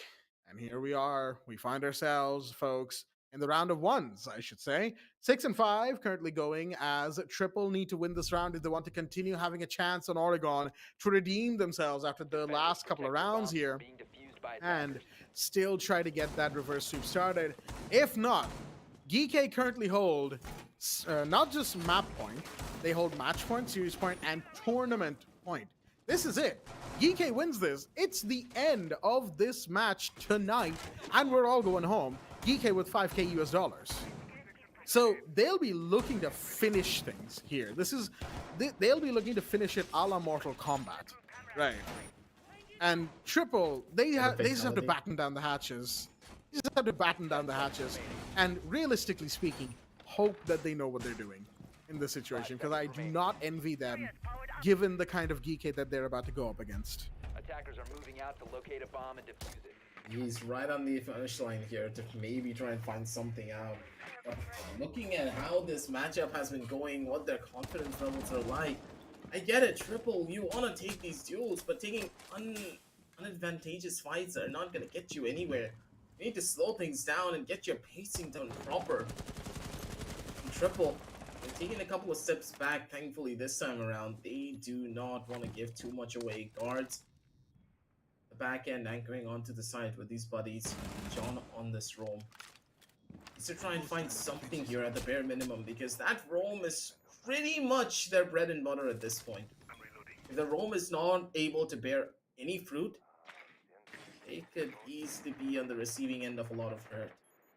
And here we are. We find ourselves, folks, in the round of ones, I should say. 6 and 5 currently going as Triple need to win this round if they want to continue having a chance on Oregon to redeem themselves after the last couple of rounds here and still try to get that reverse sweep started. If not, GEEKAY currently hold not just map point, they hold match point, series point, and tournament point. This is it. GEEKAY wins this. It's the end of this match tonight, and we're all going home. GEEKAY with 5K US dollars. So they'll be looking to finish things here. They'll be looking to finish it a la Mortal Kombat, right? And Triple, they just have to batten down the hatches. They just have to batten down the hatches, and realistically speaking, hope that they know what they're doing in this situation, because I do not envy them, given the kind of GEEKAY that they're about to go up against. Attackers are moving out to locate a bomb and defuse it. He's right on the finish line here to maybe try and find something out. But looking at how this matchup has been going, what their confidence levels are like, I get it, Triple, you want to take these duels, but taking unadvantageous fights are not going to get you anywhere. You need to slow things down and get your pacing down proper. And Triple, they're taking a couple of steps back, thankfully, this time around. They do not want to give too much away. Guards, the back end anchoring onto the side with these buddies. John on this roam. Is to try and find something here at the bare minimum, because that roam is pretty much their bread and butter at this point. If the roam is not able to bear any fruit, they could easily be on the receiving end of a lot of hurt.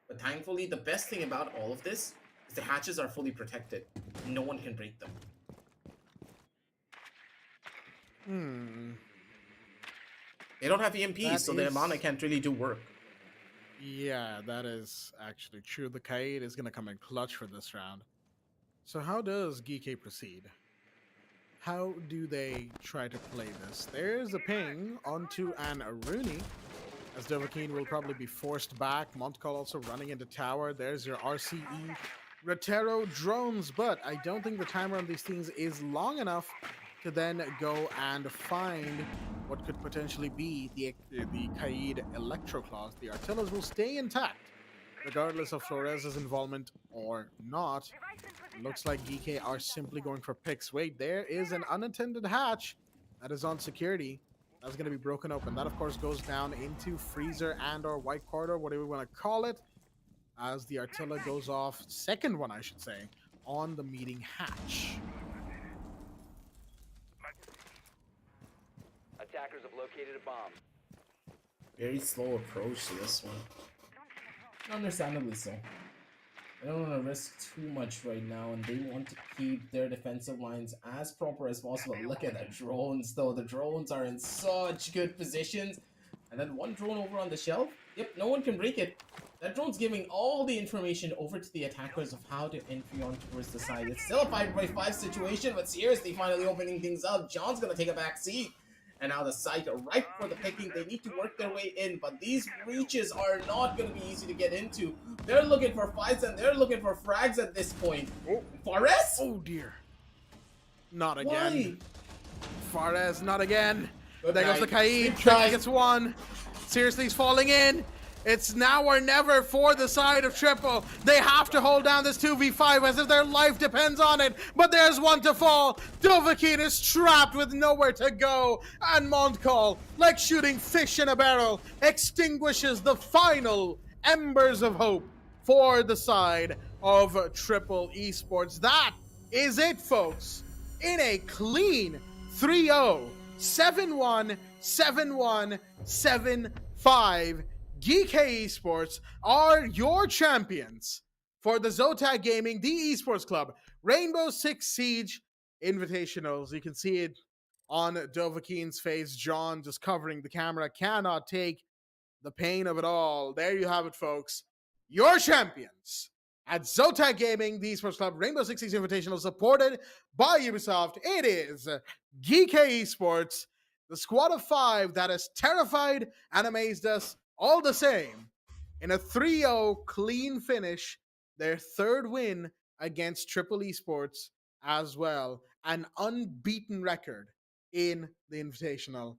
But thankfully, the best thing about all of this is the hatches are fully protected. No one can break them. They don't have EMPs, so their mana can't really do work. Yeah, that is actually true. The Kaid is going to come in clutch for this round. So how does GEEKAY proceed? How do they try to play this? There's a ping onto an Aruni, as Dovahkiin will probably be forced back. Montcall also running into tower. There's your RCE. Rotero drones, but I don't think the timer on these things is long enough to then go and find what could potentially be the Kaid Electro Claws. The Artillas will stay intact, regardless of Flores' involvement or not. Looks like GEEKAY are simply going for picks. Wait, there is an unattended hatch that is on security. That's going to be broken open. That, of course, goes down into Freezer and or White Corridor, whatever we want to call it, as the Artilla goes off, second one, I should say, on the meeting hatch. Attackers have located a bomb. Very slow approach to this one. Understandably so. They don't want to risk too much right now, and they want to keep their defensive lines as proper as possible. Look at the drones, though. The drones are in such good positions. And then one drone over on the shelf. Yep, no one can break it. That drone's giving all the information over to the attackers of how to entry on towards the side. It's still a 5v5 situation, but seriously, finally opening things up. John's going to take a back seat. And now the site are ripe for the picking. They need to work their way in, but these breaches are not going to be easy to get into. They're looking for fights and they're looking for frags at this point. Oh. Fares? Oh dear. Not again. Why? Fares, not again. Good There goes night. the Kaid. Sleep tight. Gets one. Seriously, he's falling in. It's now or never for the side of Triple. They have to hold down this 2v5 as if their life depends on it. But there's one to fall. Dovahkiin is trapped with nowhere to go. And Montcall, like shooting fish in a barrel, extinguishes the final embers of hope for the side of Triple Esports. That is it, folks. In a clean 3-0, 7-1, 7-1, 7-5. GEEKAY Esports are your champions for the Zotac Gaming, the Esports Club, Rainbow Six Siege Invitationals. You can see it on Dovahkiin's face. John just covering the camera, cannot take the pain of it all. There you have it, folks. Your champions at Zotac Gaming, the Esports Club, Rainbow Six Siege Invitational, supported by Ubisoft. It is GEEKAY Esports, the squad of 5 that has terrified and amazed us all the same, in a 3-0 clean finish, their third win against Triple Esports as well. An unbeaten record in the Invitational.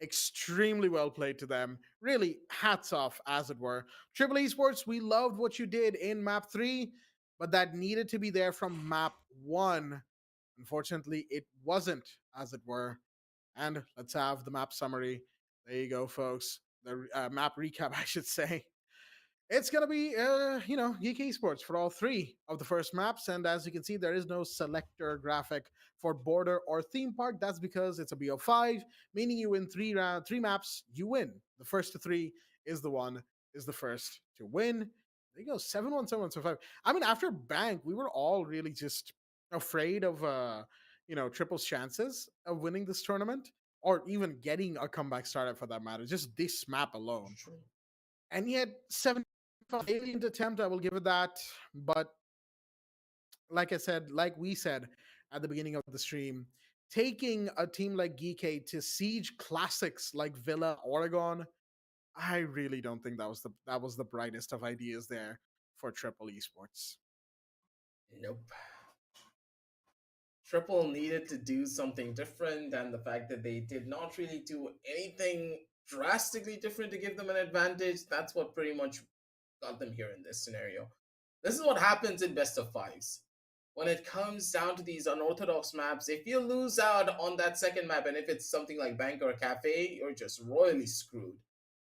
Extremely well played to them. Really, hats off, as it were. Triple Esports, we loved what you did in map 3, but that needed to be there from map 1. Unfortunately, it wasn't, as it were. And let's have the map summary. There you go, folks. The map recap, I should say. It's gonna be, GEEKAY Esports for all 3 of the first maps, and as you can see, there is no selector graphic for border or theme park. That's because it's a BO5, meaning you win 3 maps, you win. The first to 3 is the first to win. There you go, 7-1, 7-1, 7-5. I mean, after Bank, we were all really just afraid of Triple's chances of winning this tournament, or even getting a comeback startup for that matter. Just this map alone. And yet, 7 alien attempt, I will give it that. But like we said at the beginning of the stream, taking a team like GEEKAY to siege classics like Villa, Oregon, I really don't think that was the brightest of ideas there for Triple Esports. Nope. Triple needed to do something different, and the fact that they did not really do anything drastically different to give them an advantage, that's what pretty much got them here in this scenario. This is what happens in best of fives. When it comes down to these unorthodox maps, if you lose out on that second map, and if it's something like Bank or Cafe, you're just royally screwed.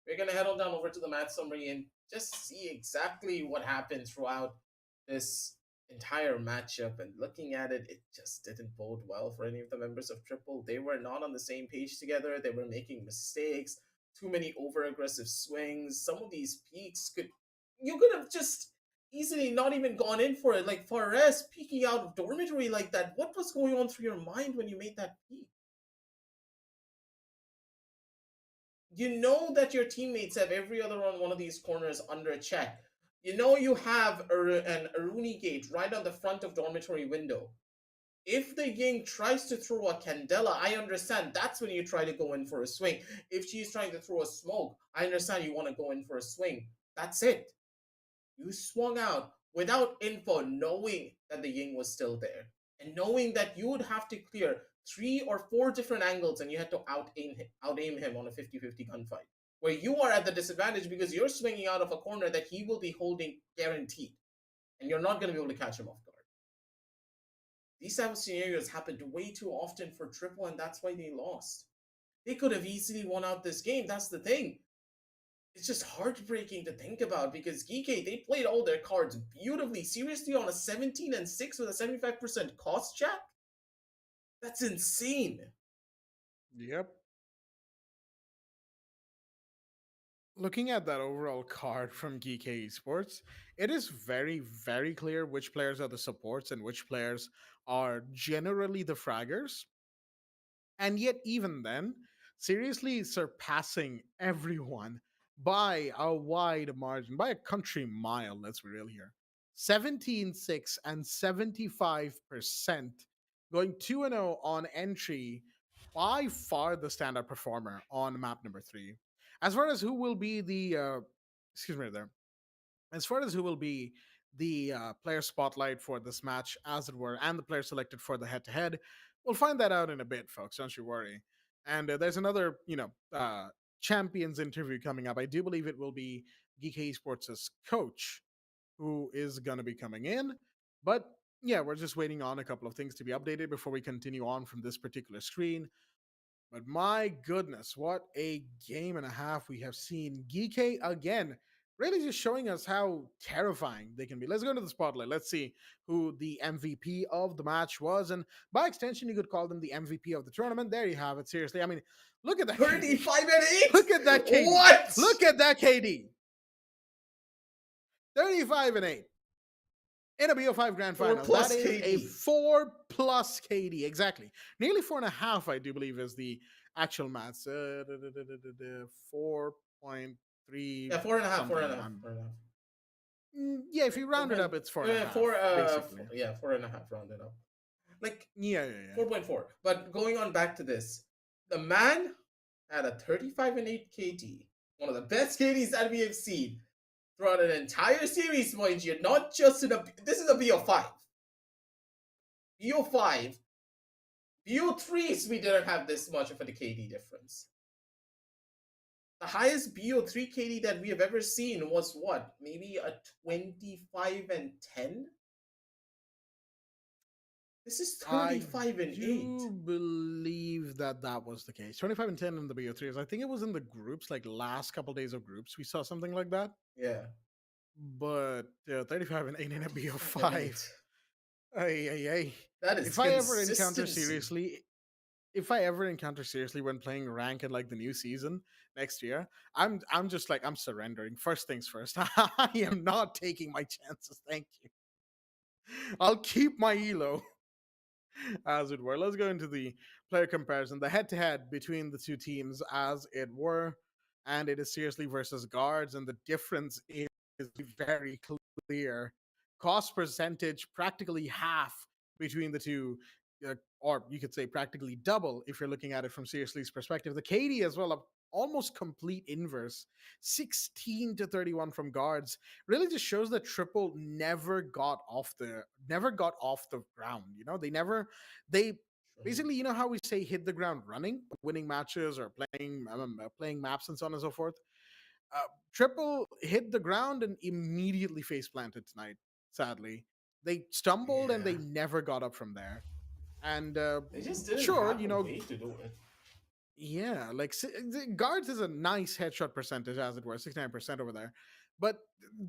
We're going to head on down over to the match summary and just see exactly what happened throughout this entire matchup. And looking at it, it just didn't bode well for any of the members of Triple. They were not on the same page together. They were making mistakes, too many over-aggressive swings. Some of these peaks you could have just easily not even gone in for it. Like Fares peeking out of dormitory like that. What was going on through your mind when you made that peek? You know that your teammates have every other one of these corners under check. You know you have an Aruni gate right on the front of dormitory window. If the Ying tries to throw a Candela, I understand that's when you try to go in for a swing. If she's trying to throw a smoke, I understand you want to go in for a swing. That's it. You swung out without info, knowing that the Ying was still there. And knowing that you would have to clear 3 or 4 different angles and you had to out-aim him on a 50-50 gunfight. Where you are at the disadvantage because you're swinging out of a corner that he will be holding guaranteed. And you're not going to be able to catch him off guard. These type of scenarios happened way too often for Triple, and that's why they lost. They could have easily won out this game, that's the thing. It's just heartbreaking to think about because GEEKAY, they played all their cards beautifully. Seriously, on a 17-6 with a 75% cost check? That's insane. Yep. Looking at that overall card from GEEKAY Esports, it is very, very clear which players are the supports and which players are generally the fraggers. And yet, even then, seriously surpassing everyone by a wide margin, by a country mile, let's be real here. 17-6 and 75%, going 2-0 on entry, by far the standout performer on map number 3. As far as who will be the as far as who will be the player spotlight for this match, as it were, and the player selected for the head-to-head, we'll find that out in a bit, folks. Don't you worry. And there's another, champions interview coming up. I do believe it will be GEEKAY Esports' coach who is going to be coming in. But yeah, we're just waiting on a couple of things to be updated before we continue on from this particular screen. But my goodness, what a game and a half we have seen. GEEKAY again, really just showing us how terrifying they can be. Let's go to the spotlight. Let's see who the MVP of the match was. And by extension, you could call them the MVP of the tournament. There you have it. Seriously. I mean, look at that. 35-8? Look at that KD. What? Look at that KD. 35-8. In a BO5 Grand Final. That is KD. a 4+ KD. Exactly. Nearly 4.5, I do believe, is the actual maths. 4.3. Yeah, 4.5. 4.5. Yeah, if you round it up, it's 4.5. 4.5 rounded up. Like, yeah. 4.4. But going on back to this, the man had a 35-8 KD, one of the best KDs that we have seen throughout an entire series, mind you, not just in this is a BO5. BO5. BO3s, we didn't have this much of a KD difference. The highest BO3 KD that we have ever seen was what? Maybe a 25 and 10? This is I 35 and 8. do believe that that was the case. 25 and 10 in the BO3s. I think it was in the groups, like last couple days of groups, we saw something like that. Yeah. But 35 and 8 in a 35 and BO5. 8. Ay, ay, ay. That is If I ever encounter consistency. seriously, if I ever encounter seriously when playing rank in like the new season next year, I'm just like I'm surrendering. First things first. I am not taking my chances. Thank you. I'll keep my elo, as it were. Let's go into the player comparison, the head to head between the two teams, as it were. And it is seriously versus guards, and the difference is very clear. Cost percentage practically half between the two, or you could say practically double if you're looking at it from Seriously's perspective. The KD as well, a almost complete inverse, 16 to 31 from guards. Really just shows that Triple never got off the ground. You know, they basically, you know how we say hit the ground running, winning matches or playing maps and so on and so forth. Uh, Triple hit the ground and immediately face planted tonight. Sadly, they stumbled and they Yeah. never got up from there. And They just didn't sure, have you a know, way to do it. yeah, like the guards is a nice headshot percentage, as it were, 69% over there. But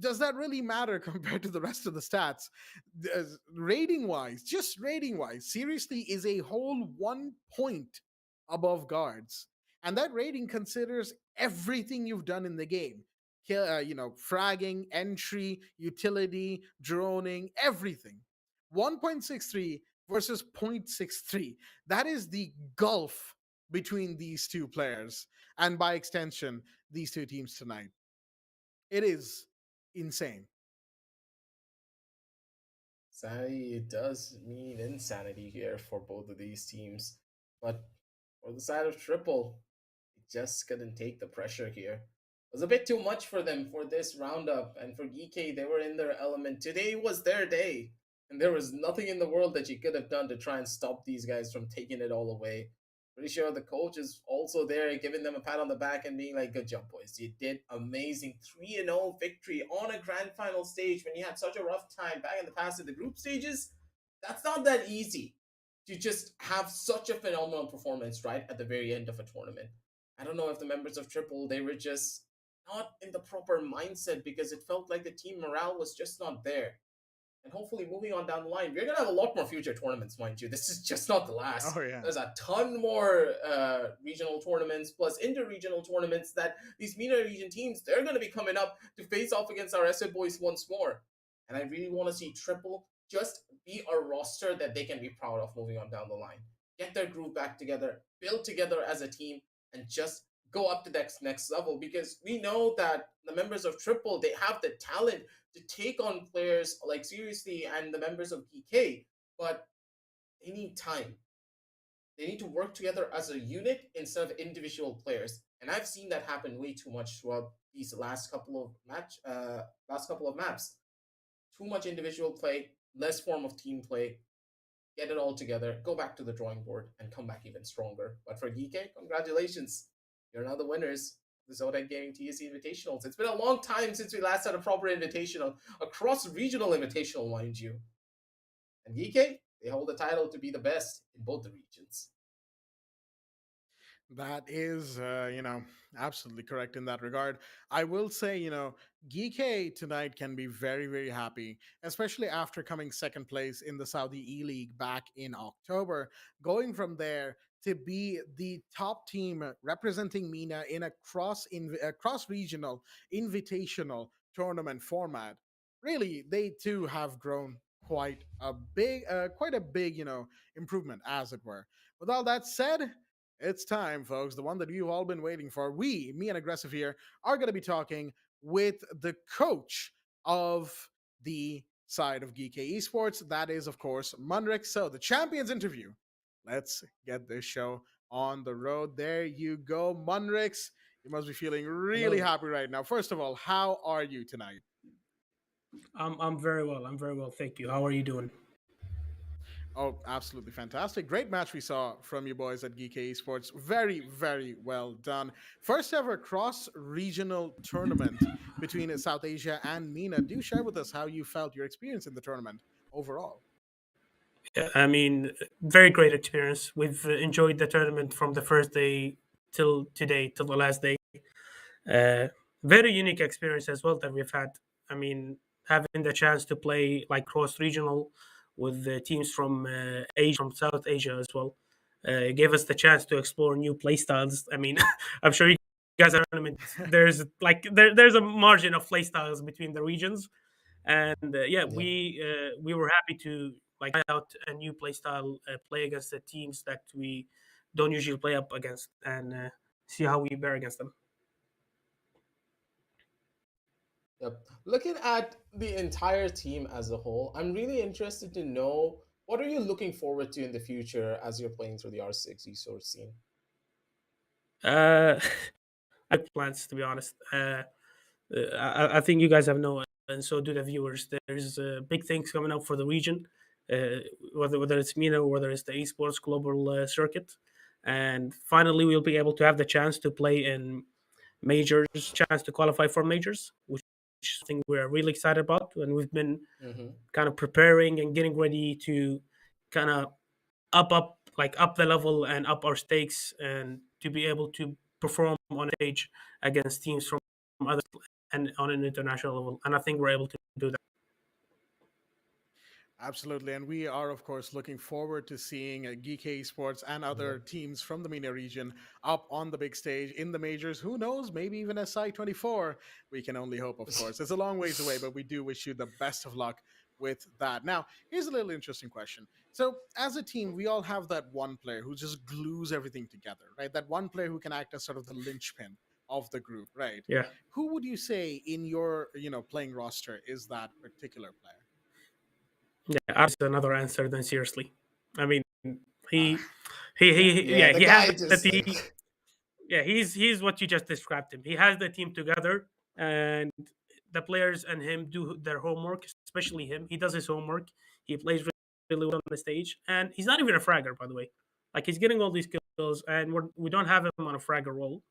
does that really matter compared to the rest of the stats? Rating wise, just rating wise, seriously is a whole 1 point above guards. And that rating considers everything you've done in the game. You know, fragging, entry, utility, droning, everything. 1.63 versus 0.63. That is the gulf between these two players and by extension these two teams tonight. It is insane. Sanity, it does mean insanity here for both of these teams. But for the side of Triple, it just couldn't take the pressure here. It was a bit too much for them for this roundup. And for GK, they were in their element. Today was their day. And there was nothing in the world that you could have done to try and stop these guys from taking it all away. Pretty sure the coach is also there giving them a pat on the back and being like, good job, boys. You did amazing. 3-0 victory on a grand final stage when you had such a rough time back in the past in the group stages. That's not that easy to just have such a phenomenal performance right at the very end of a tournament. I don't know if the members of Triple, they were just not in the proper mindset because it felt like the team morale was just not there. And hopefully, moving on down the line, we're going to have a lot more future tournaments, mind you. This is just not the last. Oh yeah. There's a ton more regional tournaments, plus inter-regional tournaments that these MENA region teams, they're going to be coming up to face off against our SA boys once more. And I really want to see Triple just be a roster that they can be proud of moving on down the line. Get their groove back together, build together as a team, and just go up to that next level, because we know that the members of Triple, they have the talent to take on players like Seriously and the members of GK, but they need time. They need to work together as a unit instead of individual players, and I've seen that happen way too much throughout these last couple of maps. Too much individual play, less form of team play. Get it all together, go back to the drawing board, and come back even stronger. But for GK, congratulations. You're now the winners of the Zotac Gaming TEC Invitationals. It's been a long time since we last had a proper invitational, a cross-regional invitational, mind you. And GK, they hold the title to be the best in both the regions. That is, absolutely correct in that regard. I will say, GK tonight can be very, very happy, especially after coming second place in the Saudi E League back in October. Going from there to be the top team representing MENA in a cross regional invitational tournament format. Really, they too have grown quite a big, improvement, as it were. With all that said, it's time, folks. The one that you've all been waiting for. Me and Aggressive here, are going to be talking with the coach of the side of GEEKAY Esports. That is, of course, Munrik. So, the champions interview. Let's get this show on the road. There you go, Munrix. You must be feeling really Hello. happy right now. First of all, how are you tonight? I'm very well. I'm very well. Thank you. How are you doing? Oh, absolutely fantastic. Great match we saw from you boys at GEEKAY Esports. Very, very well done. First ever cross regional tournament between South Asia and MENA. Do share with us how you felt your experience in the tournament overall. Yeah, I mean, very great experience. We've enjoyed the tournament from the first day till today, till the last day. Uh, Very unique experience as well that we've had. I mean, having the chance to play like cross regional with the teams from Asia, from South Asia as well, gave us the chance to explore new play styles. I mean, I'm sure you guys are tournament. There's like there's a margin of play styles between the regions, and yeah, Yeah. we were happy to like try out a new play style, play against the teams that we don't usually play up against, and see how we bear against them. Yep. Looking at the entire team as a whole, I'm really interested to know what are you looking forward to in the future as you're playing through the R6 esports scene? Uh, I have plans to be honest. I think you guys have known, and so do the viewers. There's big things coming up for the region, uh, whether it's MENA or whether it's the esports global circuit, and finally we'll be able to have the chance to play in majors, chance to qualify for majors, which is something we're really excited about, and we've been Mm-hmm. kind of preparing and getting ready to kind of up the level and up our stakes and to be able to perform on stage against teams from other and on an international level, and I think we're able to do that. Absolutely. And we are, of course, looking forward to seeing GK Sports and other Yep. teams from the MENA region up on the big stage in the majors. Who knows? Maybe even SI24. We can only hope, of course. It's a long ways away, but we do wish you the best of luck with that. Now, here's a little interesting question. So, as a team, we all have that one player who just glues everything together, right? That one player who can act as sort of the linchpin of the group, right? Yeah, Who would you say in your, playing roster is that particular player? yeah. That's another answer. Then seriously, I mean, Uh, he, he Yeah, yeah, the he has guy the just team. Yeah, he's what you just described him. He has the team together, and the players and him do their homework. Especially him, he does his homework. He plays really well on the stage, and he's not even a fragger, by the way. Like he's getting all these kills, and we don't have him on a fragger role.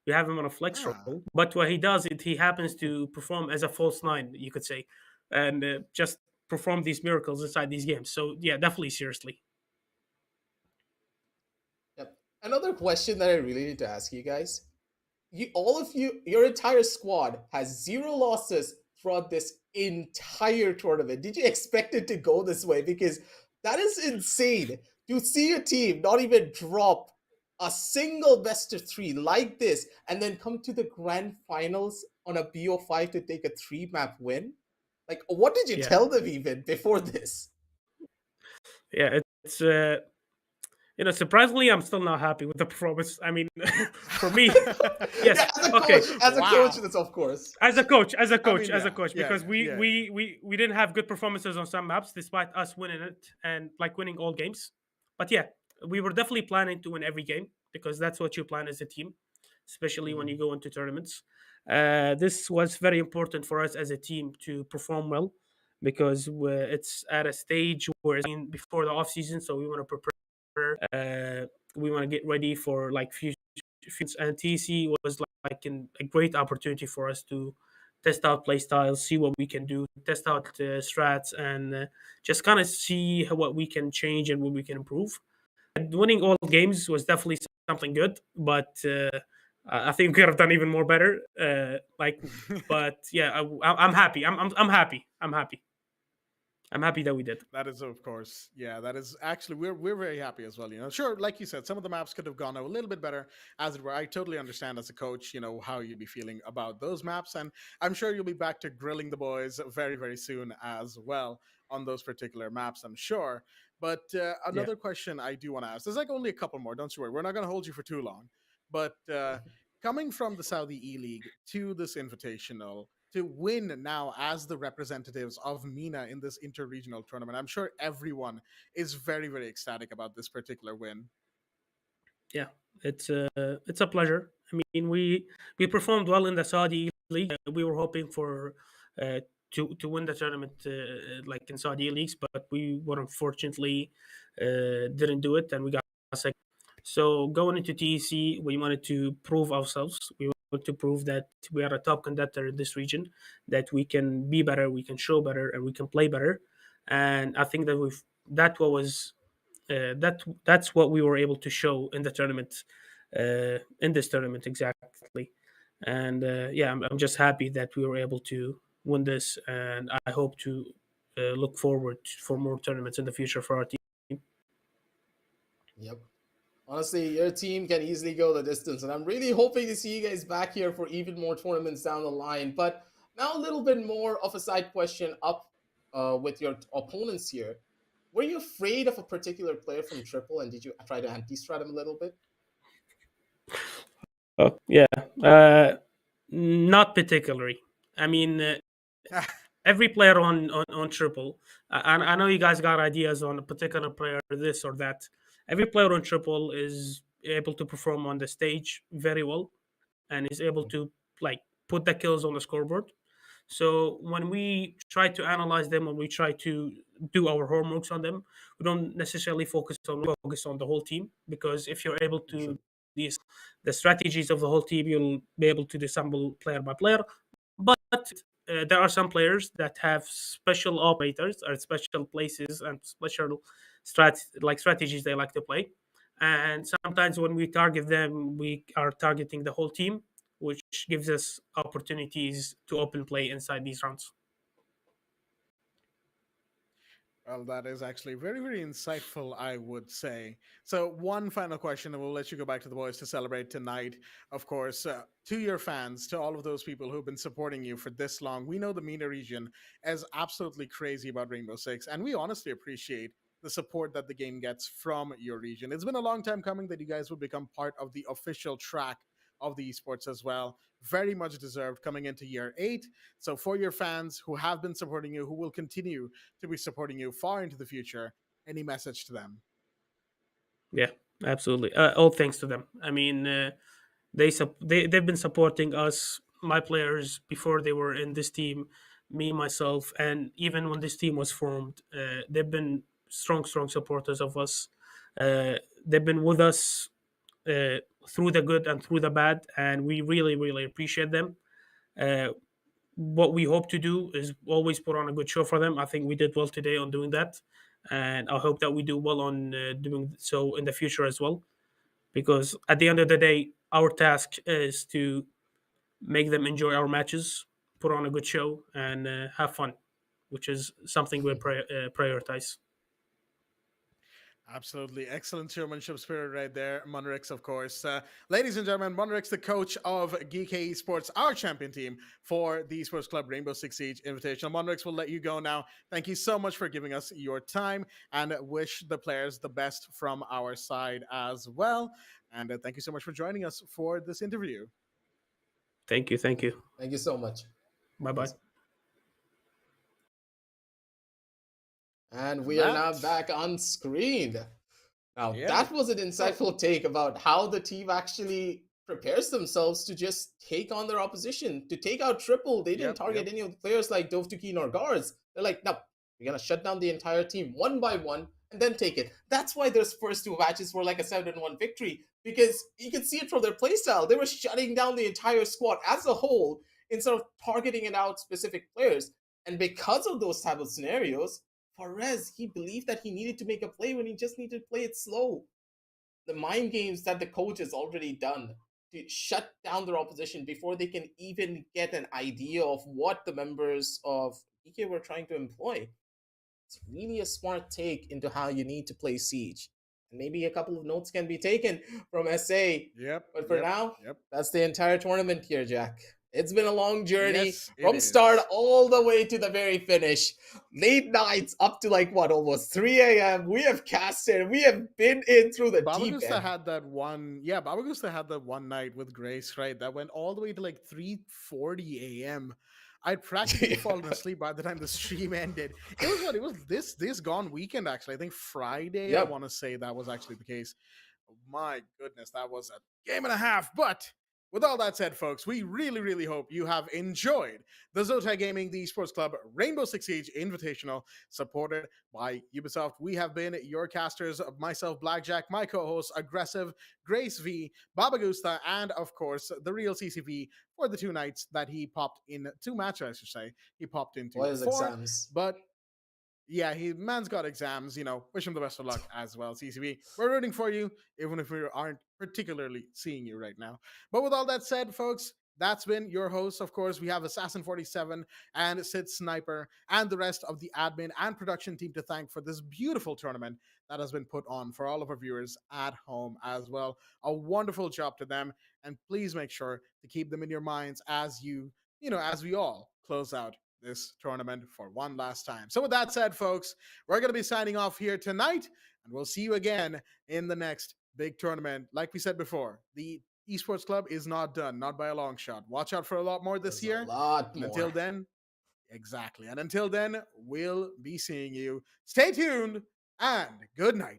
We have him on a flex ah, role. But what he does, he happens to perform as a false nine, you could say, and just perform these miracles inside these games. So yeah, definitely seriously. Yep. Another question that I really need to ask you guys. All of you, your entire squad has 0 losses throughout this entire tournament. Did you expect it to go this way? Because that is insane to see a team not even drop a single best of three like this and then come to the grand finals on a BO5 to take a 3 map win. Like, what did you Yeah, tell them even before this? yeah. It's surprisingly, I'm still not happy with the performance. I mean, for me, yes, Yeah, okay. as a coach, wow. that's of course. I mean, As a yeah, coach, yeah, because we yeah, yeah. we we we didn't have good performances on some maps despite us winning it and like winning all games. But yeah, we were definitely planning to win every game because that's what you plan as a team, especially when Mhm. you go into tournaments. This was very important for us as a team to perform well because it's at a stage where it's before the off season, so we want to prepare. Uh, we want to get ready for like future, and TC was like a great opportunity for us to test out play styles, see what we can do, test out strats, and just kind of see what we can change and what we can improve. And winning all games was definitely something good, but I think we could have done even more better. But yeah, I'm happy. I'm happy. I'm happy. I'm happy that we did. That is, of course, yeah. That is actually we're very happy as well. Sure, like you said, some of the maps could have gone a little bit better, as it were. I totally understand as a coach, how you'd be feeling about those maps, and I'm sure you'll be back to grilling the boys very, very soon as well on those particular maps. I'm sure. But Yeah. another question I do want to ask. There's like only a couple more. Don't you worry. We're not going to hold you for too long. But coming from the Saudi E League to this invitational to win now as the representatives of MENA in this interregional tournament. I'm sure everyone is very, very ecstatic about this particular win. Yeah, it's a pleasure. I mean, we performed well in the Saudi league. We were hoping for to win the tournament like in Saudi leagues, but we were unfortunately didn't do it, and we got second. So going into TEC, we wanted to prove ourselves. We wanted to prove that we are a top contender in this region, that we can be better, we can show better, and we can play better. And I think that that what was that's what we were able to show in the tournament, in this tournament exactly. And yeah, I'm just happy that we were able to win this, and I hope to look forward for more tournaments in the future for our team. Yep. Honestly, your team can easily go the distance, and I'm really hoping to see you guys back here for even more tournaments down the line. But now a little bit more of a side question up with your opponents here. Were you afraid of a particular player from Triple, and did you try to anti-strat him a little bit? Yeah, not particularly. I mean, every player on Triple, I know you guys got ideas on a particular player, this or that. Every player on Triple is able to perform on the stage very well, and is able to like put the kills on the scoreboard. So when we try to analyze them, when we try to do our homeworks on them, we don't necessarily focus on the whole team, because if you're able to these the strategies of the whole team, you'll be able to disassemble player by player. But there are some players that have special operators or special places and special strategies they like to play. And sometimes when we target them, we are targeting the whole team, which gives us opportunities to open play inside these rounds. Well, that is actually very, very insightful, I would say. So, one final question, and we'll let you go back to the boys to celebrate tonight. Of course, to your fans, to all of those people who've been supporting you for this long, we know the MENA region is absolutely crazy about Rainbow Six, and we honestly appreciate the support that the game gets from your region. It's been a long time coming that you guys would become part of the official track of the esports as well. Very much deserved coming into year 8. So, for your fans who have been supporting you, who will continue to be supporting you far into the future, any message to them? Yeah, absolutely. All thanks to them. I mean, they've been supporting us, my players, before they were in this team, me myself, and even when this team was formed, they've been strong supporters of us. They've been with us through the good and through the bad, and we really appreciate them. Uh, what we hope to do is always put on a good show for them. I think we did well today on doing that, and I hope that we do well on doing so in the future as well. Because at the end of the day, our task is to make them enjoy our matches, put on a good show, and have fun, which is something we prioritize. Absolutely. Excellent showmanship spirit right there. Monrix, of course. Ladies and gentlemen, Monrix, the coach of GEEKAY Esports, our champion team for the esports club Rainbow Six Siege Invitational. Monrix, will let you go now. Thank you so much for giving us your time, and wish the players the best from our side as well. And thank you so much for joining us for this interview. Thank you. Thank you so much. Bye bye. And we are now back on screen. Now, that was an insightful take about how the team actually prepares themselves to just take on their opposition. To take out Triple, they didn't target any of the players like Dovtuki nor Guards. They're like, no, we're going to shut down the entire team one by one and then take it. That's why those first 2 matches were like a 7-1 victory, because you can see it from their playstyle. They were shutting down the entire squad as a whole instead of targeting it out specific players. And because of those type of scenarios, Perez, he believed that he needed to make a play when he just needed to play it slow. The mind games that the coach has already done to shut down their opposition before they can even get an idea of what the members of EK were trying to employ. It's really a smart take into how you need to play Siege. And maybe a couple of notes can be taken from SA. But for now, that's the entire tournament here, Jack. It's been a long journey from start all the way to the very finish. Late nights up to like what, almost 3 a.m. We have casted. We have been in through the deep end. Had that one, Babagusta had that one night with Grace, right? That went all the way to like 3:40 a.m. I'd practically fallen asleep by the time the stream ended. It was what? It was this gone weekend, actually. I think Friday, I want to say that was actually the case. My goodness, that was a game and a half. But with all that said, folks, we really hope you have enjoyed the Zotac Gaming, the Esports Club Rainbow Six Siege Invitational, supported by Ubisoft. We have been your casters, myself, Blackjack, my co-host, Aggressive, Grace V, Baba Gusta, and of course, the real CCP for the 2 nights that he popped in, 2 matches, I should say. He popped into What is 4, exams? but yeah, man's got exams. Wish him the best of luck as well, CCB. We're rooting for you, even if we aren't particularly seeing you right now. But with all that said, folks, that's been your host. Of course, we have Assassin47 and Sid Sniper and the rest of the admin and production team to thank for this beautiful tournament that has been put on for all of our viewers at home as well. A wonderful job to them. And please make sure to keep them in your minds as as we all close out this tournament for one last time. So with that said, folks, we're going to be signing off here tonight, and we'll see you again in the next big tournament. Like we said before, the Esports Club is not done, not by a long shot. Watch out for a lot more this year. A lot and more. Until then, exactly. And until then, we'll be seeing you. Stay tuned, and good night.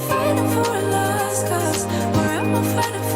Fighting for a lost cause, where am I fighting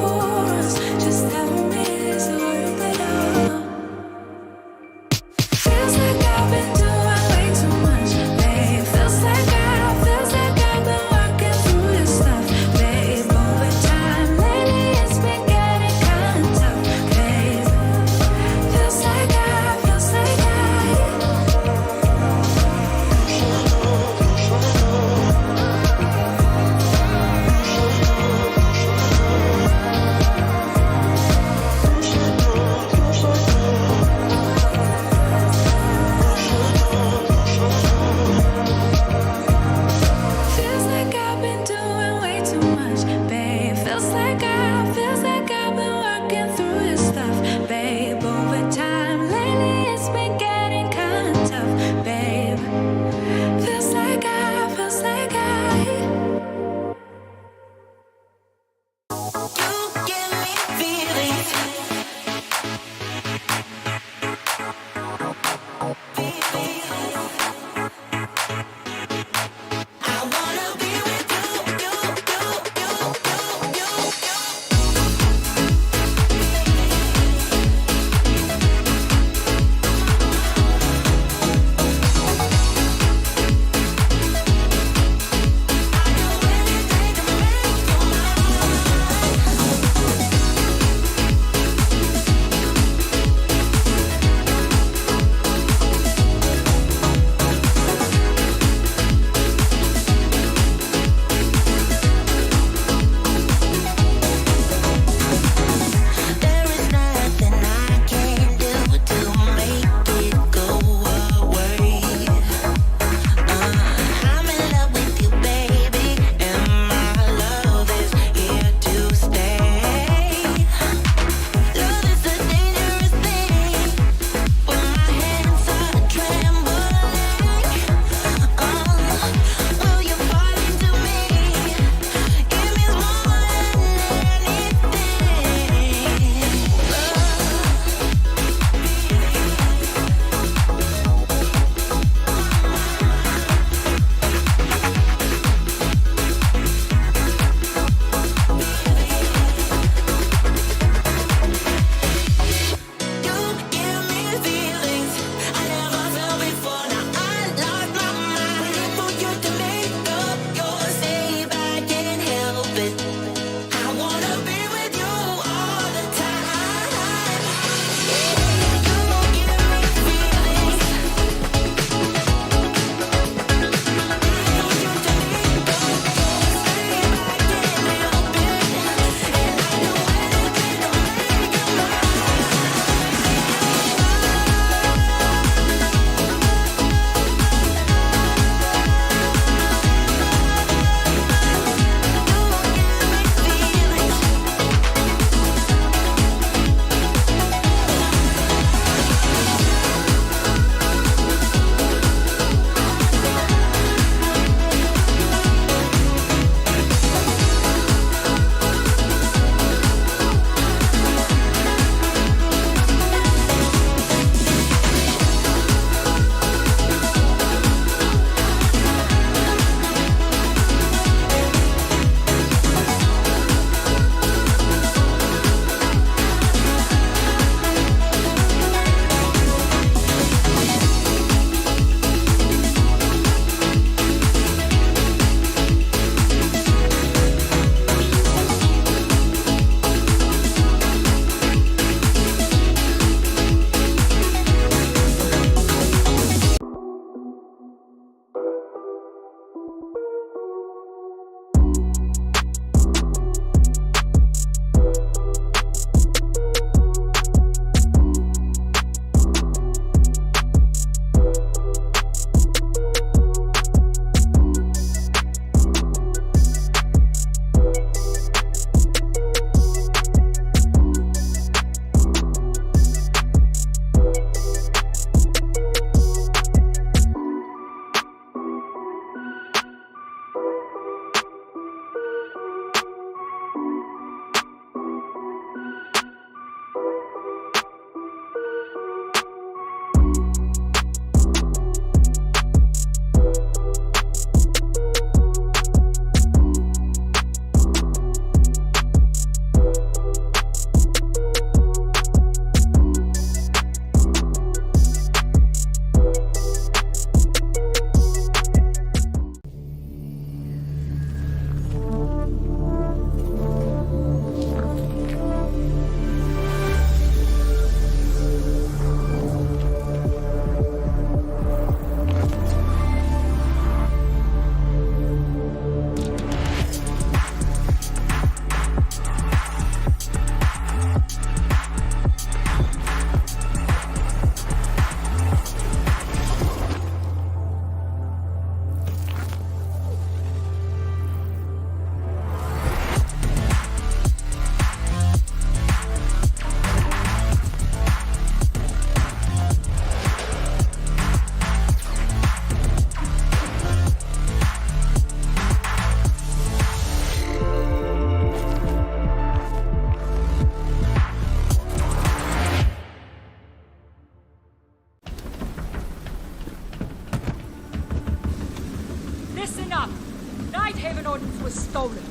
ordnance was stolen.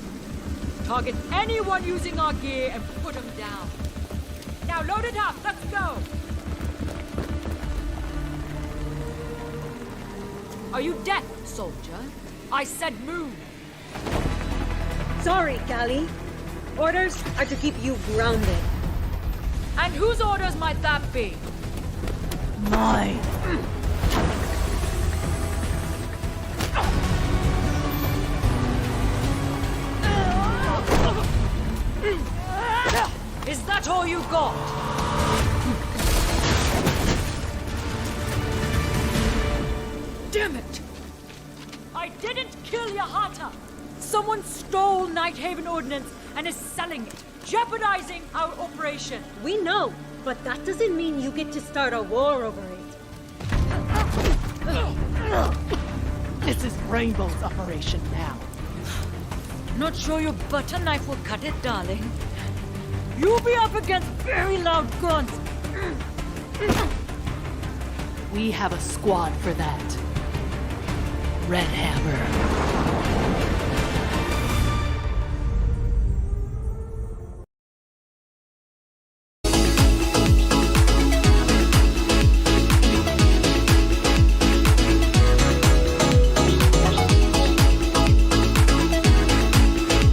Target anyone using our gear and put them down. Now load it up, let's go! Are you deaf, soldier? I said move. Sorry, Callie. Orders are to keep you grounded. And whose orders might that be? Mine. Is that all you got? Damn it! I didn't kill Yahata! Someone stole Nighthaven ordnance and is selling it, jeopardizing our operation. We know, but that doesn't mean you get to start a war over it. This is Rainbow's operation now. Not sure your butter knife will cut it, darling. You'll be up against very loud guns. We have a squad for that. Red Hammer.